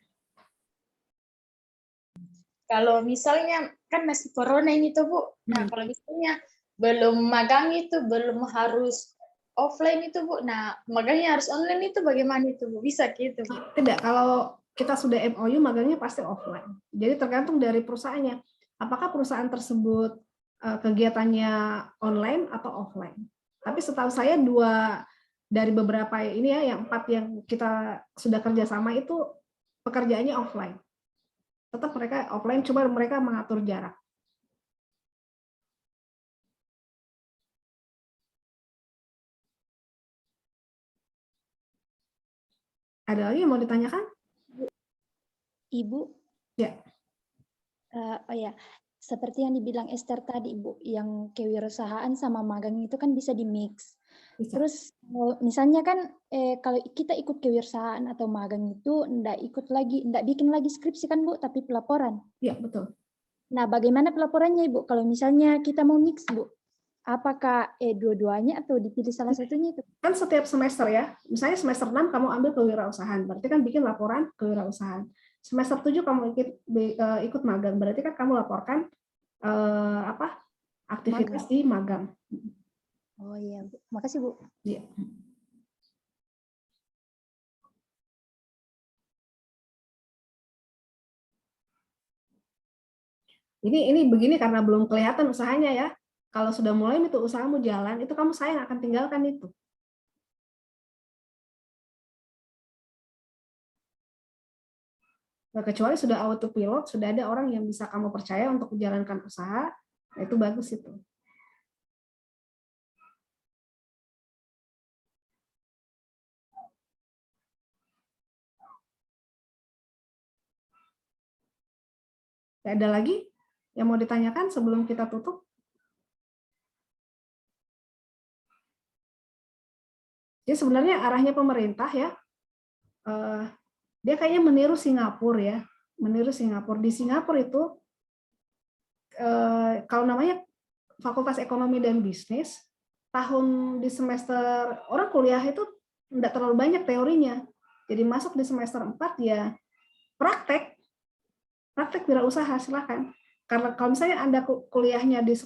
Kalau misalnya kan masih corona ini tuh, Bu. Nah, kalau misalnya belum magang itu belum harus offline itu, Bu. Nah, magangnya harus online itu bagaimana itu, Bu? Bisa gitu, Bu?
Tidak, kalau kita sudah MOU magangnya pasti offline. Jadi tergantung dari perusahaannya. Apakah perusahaan tersebut kegiatannya online atau offline. Tapi setahu saya 2 dari beberapa ini ya, yang 4 yang kita sudah kerjasama itu pekerjaannya offline. Tetap mereka offline, cuma mereka mengatur jarak. Ada lagi yang mau ditanyakan?
Ibu?
Ya.
Oh ya, seperti yang dibilang Esther tadi, Ibu, yang kewirausahaan sama magang itu kan bisa di-mix.
Bisa.
Terus misalnya kan kalau kita ikut kewirausahaan atau magang itu enggak bikin lagi skripsi kan, Bu, tapi pelaporan.
Iya, betul.
Nah, bagaimana pelaporannya, Ibu? Kalau misalnya kita mau mix, Bu, apakah dua-duanya atau dipilih salah satunya itu?
Kan setiap semester ya, misalnya semester 6 kamu ambil kewirausahaan, berarti kan bikin laporan kewirausahaan. Semester 7 kamu ikut magang, berarti kan kamu laporkan aktivitas di magang.
Oh iya, Bu. Makasih, Bu.
Iya. Ini begini karena belum kelihatan usahanya ya. Kalau sudah mulai itu usahamu jalan, itu kamu sayang akan tinggalkan itu. Nah, kecuali sudah autopilot, sudah ada orang yang bisa kamu percaya untuk menjalankan usaha, nah itu bagus itu. Ada lagi yang mau ditanyakan sebelum kita tutup? Jadi sebenarnya arahnya pemerintah ya, dia kayaknya meniru Singapura ya, meniru Singapura. Di Singapura itu kalau namanya Fakultas Ekonomi dan Bisnis, tahun di semester orang kuliah itu tidak terlalu banyak teorinya. Jadi masuk di semester 4 ya praktek wirausaha silakan. Karena kalau misalnya Anda kuliahnya di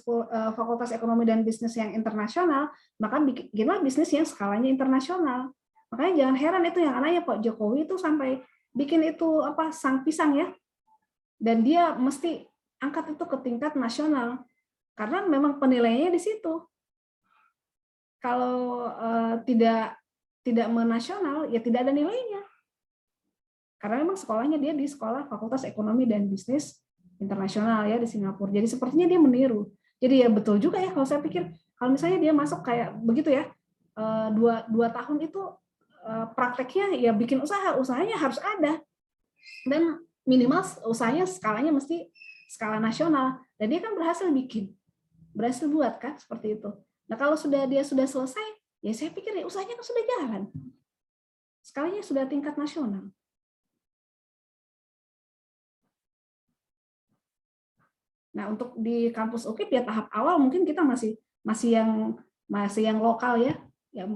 Fakultas Ekonomi dan Bisnis yang internasional, maka bikinlah bisnis yang skalanya internasional. Makanya jangan heran itu yang anaknya Pak Jokowi itu sampai bikin itu sang pisang ya. Dan dia mesti angkat itu ke tingkat nasional. Karena memang penilaiannya di situ. Kalau tidak menasional, ya tidak ada nilainya. Karena memang sekolahnya dia di sekolah Fakultas Ekonomi dan Bisnis Internasional ya di Singapura. Jadi sepertinya dia meniru. Jadi ya betul juga ya kalau saya pikir kalau misalnya dia masuk kayak begitu ya 2 tahun itu prakteknya ya bikin usahanya harus ada dan minimal usahanya skalanya mesti skala nasional dan dia kan berhasil buat kan seperti itu. Nah kalau dia sudah selesai ya saya pikir ya usahanya kan sudah jalan, skalanya sudah tingkat nasional. Nah, untuk di kampus UKIP ya tahap awal mungkin kita masih yang lokal ya. Ya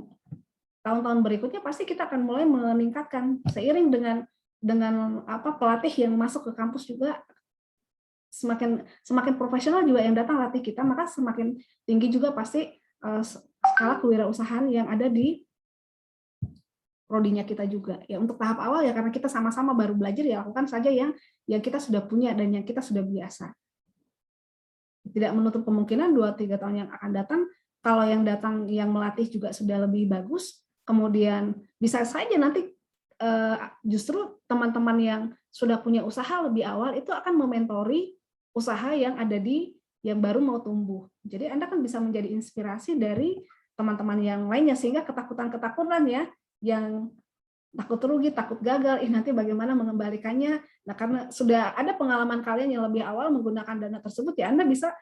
tahun-tahun berikutnya pasti kita akan mulai meningkatkan seiring dengan pelatih yang masuk ke kampus juga semakin profesional juga yang datang latih kita, maka semakin tinggi juga pasti skala kewirausahaan yang ada di prodinya kita juga. Ya untuk tahap awal ya karena kita sama-sama baru belajar ya lakukan saja yang kita sudah punya dan yang kita sudah biasa. Tidak menutup kemungkinan 2-3 tahun yang akan datang, kalau yang datang yang melatih juga sudah lebih bagus, kemudian bisa saja nanti justru teman-teman yang sudah punya usaha lebih awal itu akan mementori usaha yang ada yang baru mau tumbuh. Jadi Anda kan bisa menjadi inspirasi dari teman-teman yang lainnya, sehingga ketakutan ya, yang takut rugi, takut gagal, nanti bagaimana mengembalikannya. Nah, karena sudah ada pengalaman kalian yang lebih awal menggunakan dana tersebut, ya Anda bisa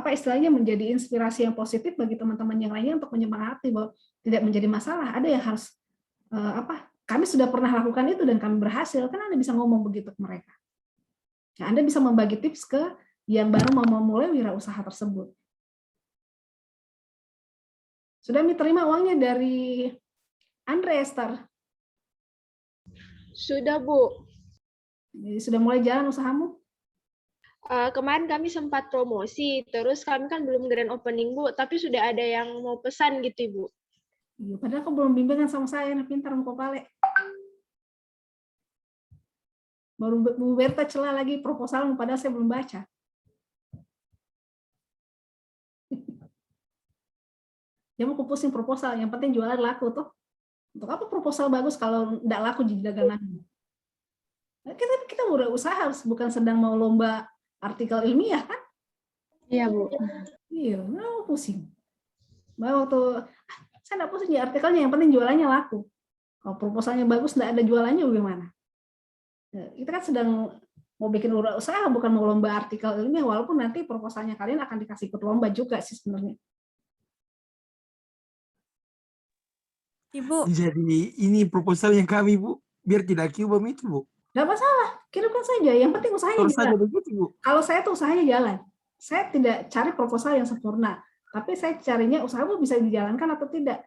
istilahnya menjadi inspirasi yang positif bagi teman-teman yang lainnya untuk menyemangati bahwa tidak menjadi masalah. Ada yang harus kami sudah pernah lakukan itu dan kami berhasil, kan Anda bisa ngomong begitu ke mereka. Nah, Anda bisa membagi tips ke yang baru mau memulai wirausaha tersebut. Sudah diterima uangnya dari Andre, Esther?
Sudah, Bu.
Jadi sudah mulai jalan usahamu?
Kemarin kami sempat promosi, terus kami kan belum grand opening, Bu, tapi sudah ada yang mau pesan gitu, Ibu.
Iya, padahal kau belum bimbingan sama saya, anak pintar mau pale. Baru Bu Berta celah lagi proposalmu, padahal saya belum baca. Jangan mau pusing proposal, yang penting jualan laku tuh. Untuk apa proposal bagus kalau tidak laku di daganganmu? Kita udah usaha, bukan sedang mau lomba artikel ilmiah kan?
Iya, Bu.
Iya, nggak pusing. Waktu saya nggak pusing ya artikelnya, yang penting jualannya laku. Kalau proposalnya bagus, nggak ada jualannya bagaimana? Kita kan sedang mau bikin usaha, bukan mau lomba artikel ilmiah, walaupun nanti proposalnya kalian akan dikasih ikut lomba juga sih sebenarnya.
Ibu,
Jadi ini proposalnya kami, Bu. Biar tidak kiubam itu, Bu.
Nggak masalah, kirimkan saja. Yang penting usahanya
Terus
jalan.
saja begitu, Bu.
Kalau saya tuh usahanya jalan. Saya tidak cari proposal yang sempurna, tapi saya carinya usahamu bisa dijalankan atau tidak.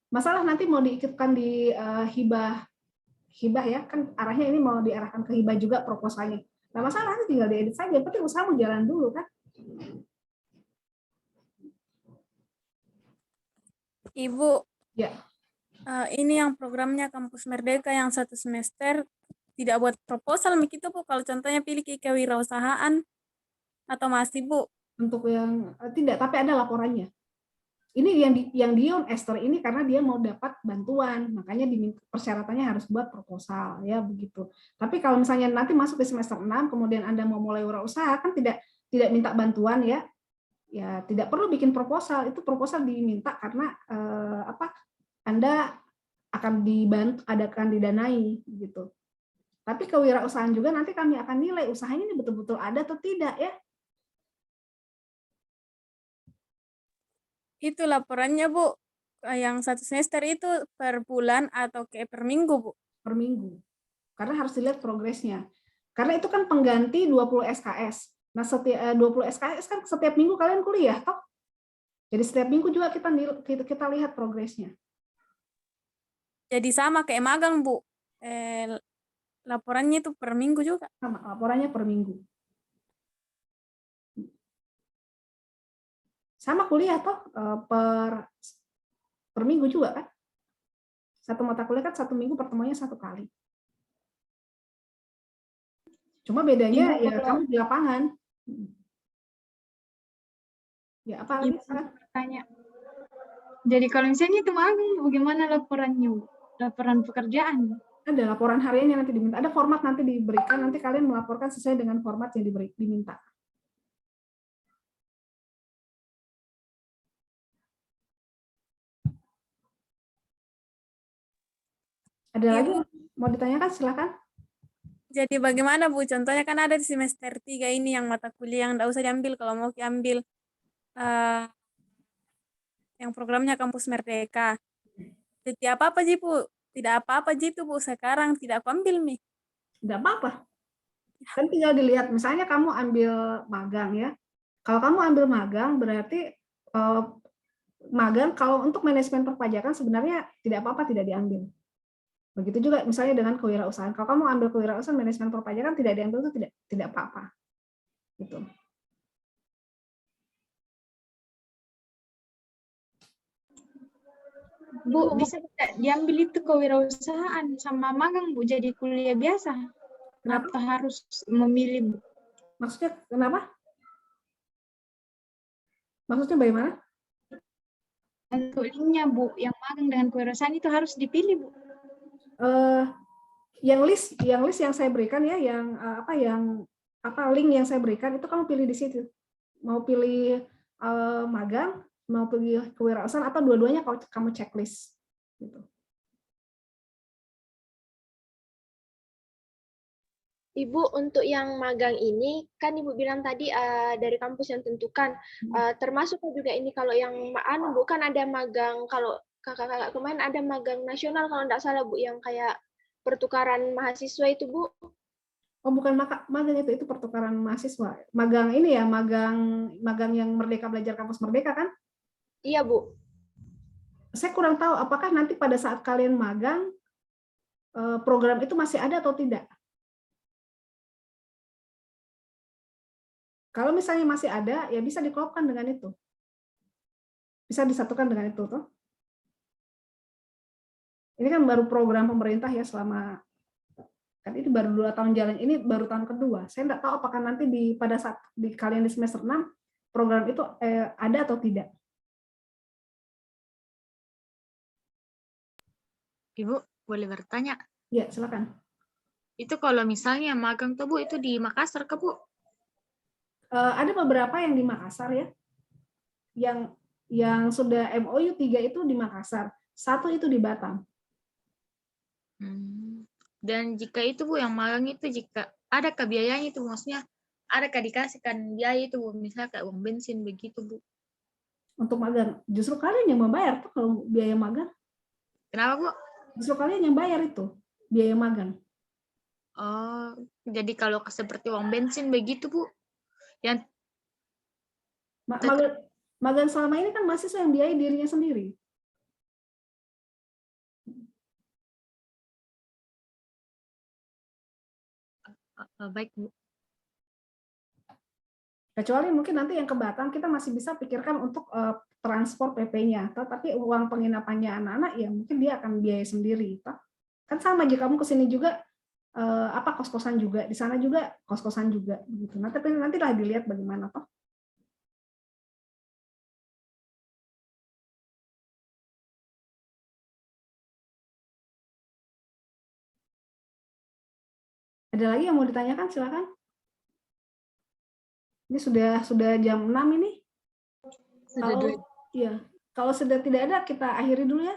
Masalah nanti mau diikutkan di hibah ya, kan arahnya ini mau diarahkan ke hibah juga proposalnya. Nah, masalah nanti tinggal diedit saja, yang penting usahamu jalan dulu kan.
Ibu,
Ya.
Ini yang programnya Kampus Merdeka yang 1 semester tidak buat proposal begitu, Bu. Kalau contohnya pilih kewirausahaan atau masih, Bu?
Untuk yang tidak, tapi ada laporannya. Ini yang Dion Esther ini karena dia mau dapat bantuan, makanya persyaratannya harus buat proposal ya begitu. Tapi kalau misalnya nanti masuk di semester 6 kemudian Anda mau mulai wirausaha kan tidak minta bantuan ya. Ya tidak perlu bikin proposal, itu proposal diminta karena Anda akan dibantu, akan didanai gitu. Tapi kewirausahaan juga nanti kami akan nilai usahanya ini betul-betul ada atau tidak ya.
Itu laporannya, Bu. Yang 1 semester itu per bulan atau kayak per minggu, Bu?
Per minggu. Karena harus dilihat progresnya. Karena itu kan pengganti 20 SKS. Nah, setiap 20 SKS kan setiap minggu kalian kuliah, toh? Jadi setiap minggu juga kita lihat progresnya.
Jadi sama kayak magang, Bu. Laporannya itu per minggu juga.
Sama, laporannya per minggu. Sama kuliah toh per minggu juga kan? Satu mata kuliah kan 1 minggu pertemuannya 1 kali. Cuma bedanya ya kamu di lapangan. Ya apa lagi?
Tanya. Jadi kalau misalnya itu magang, bagaimana laporannya? Laporan pekerjaan?
Ada laporan harian yang nanti diminta. Ada format nanti diberikan, nanti kalian melaporkan sesuai dengan format yang diminta. Ada lagi mau ditanyakan, silakan.
Jadi bagaimana, Bu? Contohnya kan ada di semester 3 ini yang mata kuliah yang tidak usah diambil kalau mau diambil yang programnya Kampus Merdeka. Jadi apa-apa, Ji, Bu? Tidak apa-apa, Ji, itu, Bu. Sekarang tidak aku ambil, Mi.
Tidak apa-apa. Kan tinggal dilihat, misalnya kamu ambil magang ya. Kalau kamu ambil magang, berarti magang kalau untuk manajemen perpajakan sebenarnya tidak apa-apa tidak diambil. Begitu juga misalnya dengan kewirausahaan. Kalau kamu ambil kewirausahaan manajemen perpajakan tidak diambil itu tidak apa-apa. Gitu.
Bu, bisa tidak diambil itu kewirausahaan sama magang, Bu, jadi kuliah biasa?
Kenapa?
Atau harus memilih, Bu?
Maksudnya kenapa? Maksudnya bagaimana?
Untuk linknya, Bu, yang magang dengan kewirausahaan itu harus dipilih, Bu.
Yang list yang saya berikan ya, yang link yang saya berikan itu kamu pilih di situ. Mau pilih magang, mau pilih kewirausahaan atau dua-duanya kamu checklist gitu.
Ibu, untuk yang magang ini, kan Ibu bilang tadi dari kampus yang tentukan, termasuk juga ini kalau yang bukan ada magang, kalau kakak-kakak kemarin ada magang nasional kalau tidak salah, Bu, yang kayak pertukaran mahasiswa itu, Bu.
Oh, bukan magang itu pertukaran mahasiswa. Magang ini ya, magang yang Merdeka Belajar Kampus Merdeka kan?
Iya, Bu.
Saya kurang tahu apakah nanti pada saat kalian magang program itu masih ada atau tidak. Kalau misalnya masih ada, ya bisa diklopkan dengan itu. Bisa disatukan dengan itu, toh. Ini kan baru program pemerintah ya selama, kan ini baru 2 tahun jalan, ini baru tahun kedua. Saya nggak tahu apakah nanti pada saat kalian di semester 6, program itu ada atau tidak.
Ibu, boleh bertanya?
Ya, silakan.
Itu kalau misalnya magang tuh Bu, itu di Makassar ke Bu?
Ada beberapa yang di Makassar ya. Yang sudah MOU 3 itu di Makassar, 1 itu di Batam.
Dan jika itu Bu yang magang itu, jika ada ke biayanya itu, maksudnya ada ke dikasihkan biaya itu Bu, misalnya kayak uang bensin begitu Bu.
Untuk magang, justru kalian yang membayar tuh kalau biaya magang.
Kenapa Bu?
Justru kalian yang bayar itu biaya magang.
Oh, jadi kalau seperti uang bensin begitu Bu, yang
magang selama ini kan mahasiswa yang biayai dirinya sendiri.
Baik Bu.
Kecuali mungkin nanti yang ke Batam kita masih bisa pikirkan untuk transport PP-nya, tapi uang penginapannya anak-anak ya mungkin dia akan biaya sendiri. Kan sama jika kamu ke sini juga kos-kosan juga, di sana juga kos-kosan juga begitu. Nah, tapi nantilah dilihat bagaimana toh. Ada lagi yang mau ditanyakan, silakan. Ini sudah jam 6 ini. Kalau sudah tidak ada, kita akhiri dulu ya.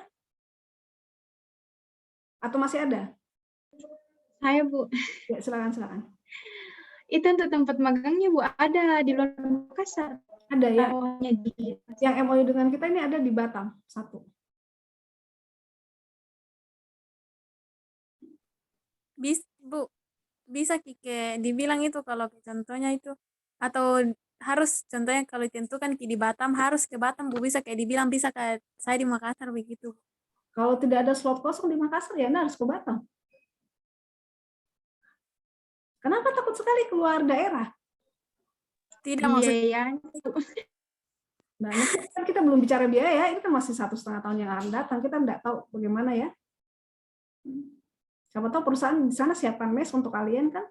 Atau masih ada?
Saya Bu.
Ya, silakan.
Itu untuk tempat magangnya Bu, ada di luar Makassar.
Ada ya. Yang MOU dengan kita ini ada di Batam, 1.
Bu, bisa kayak dibilang itu kalau contohnya itu, atau harus contohnya kalau ditentukan di Batam harus ke Batam Bu, bisa kayak dibilang bisa kayak saya di Makassar begitu.
Kalau tidak ada slot kosong di Makassar ya Anda harus ke Batam. Kenapa takut sekali keluar daerah?
Tidak maksudnya.
Iya.
Nah, ini kan kita belum bicara biaya, ini kan masih 1,5 tahun yang akan datang, kita tidak tahu bagaimana ya. Siapa tahu perusahaan di sana siapkan mes untuk kalian kan?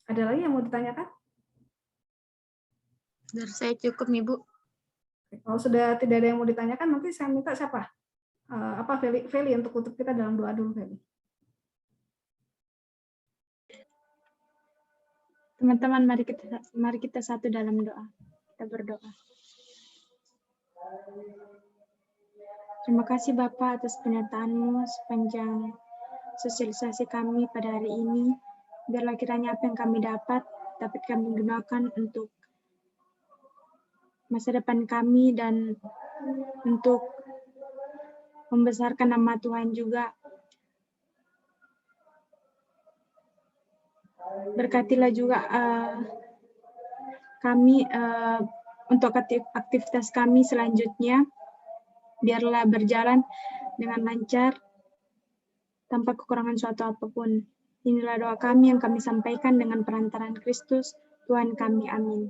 Ada lagi yang mau ditanyakan?
Dari saya cukup nih Bu.
Kalau sudah tidak ada yang mau ditanyakan, nanti saya minta siapa? Feli untuk tutup kita dalam doa dulu, Feli.
Teman-teman, mari kita satu dalam doa. Kita berdoa. Terima kasih Bapak atas penyertaan-Mu sepanjang sosialisasi kami pada hari ini. Biarlah kiranya apa yang kami dapat kami gunakan untuk masa depan kami dan untuk membesarkan nama Tuhan juga. Berkatilah juga kami untuk aktivitas kami selanjutnya. Biarlah berjalan dengan lancar tanpa kekurangan suatu apapun. Inilah doa kami yang kami sampaikan dengan perantaraan Kristus, Tuhan kami. Amin.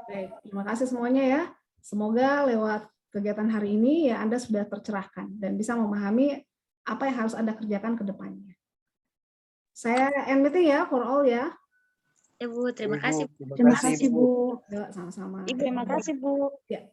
Baik, terima kasih semuanya ya. Semoga lewat kegiatan hari ini ya Anda sudah tercerahkan dan bisa memahami apa yang harus Anda kerjakan ke depannya. Saya end meeting ya for all ya.
Ya Bu, terima kasih.
Terima kasih Bu.
Ya, sama-sama.
Terima kasih Bu.
Ya.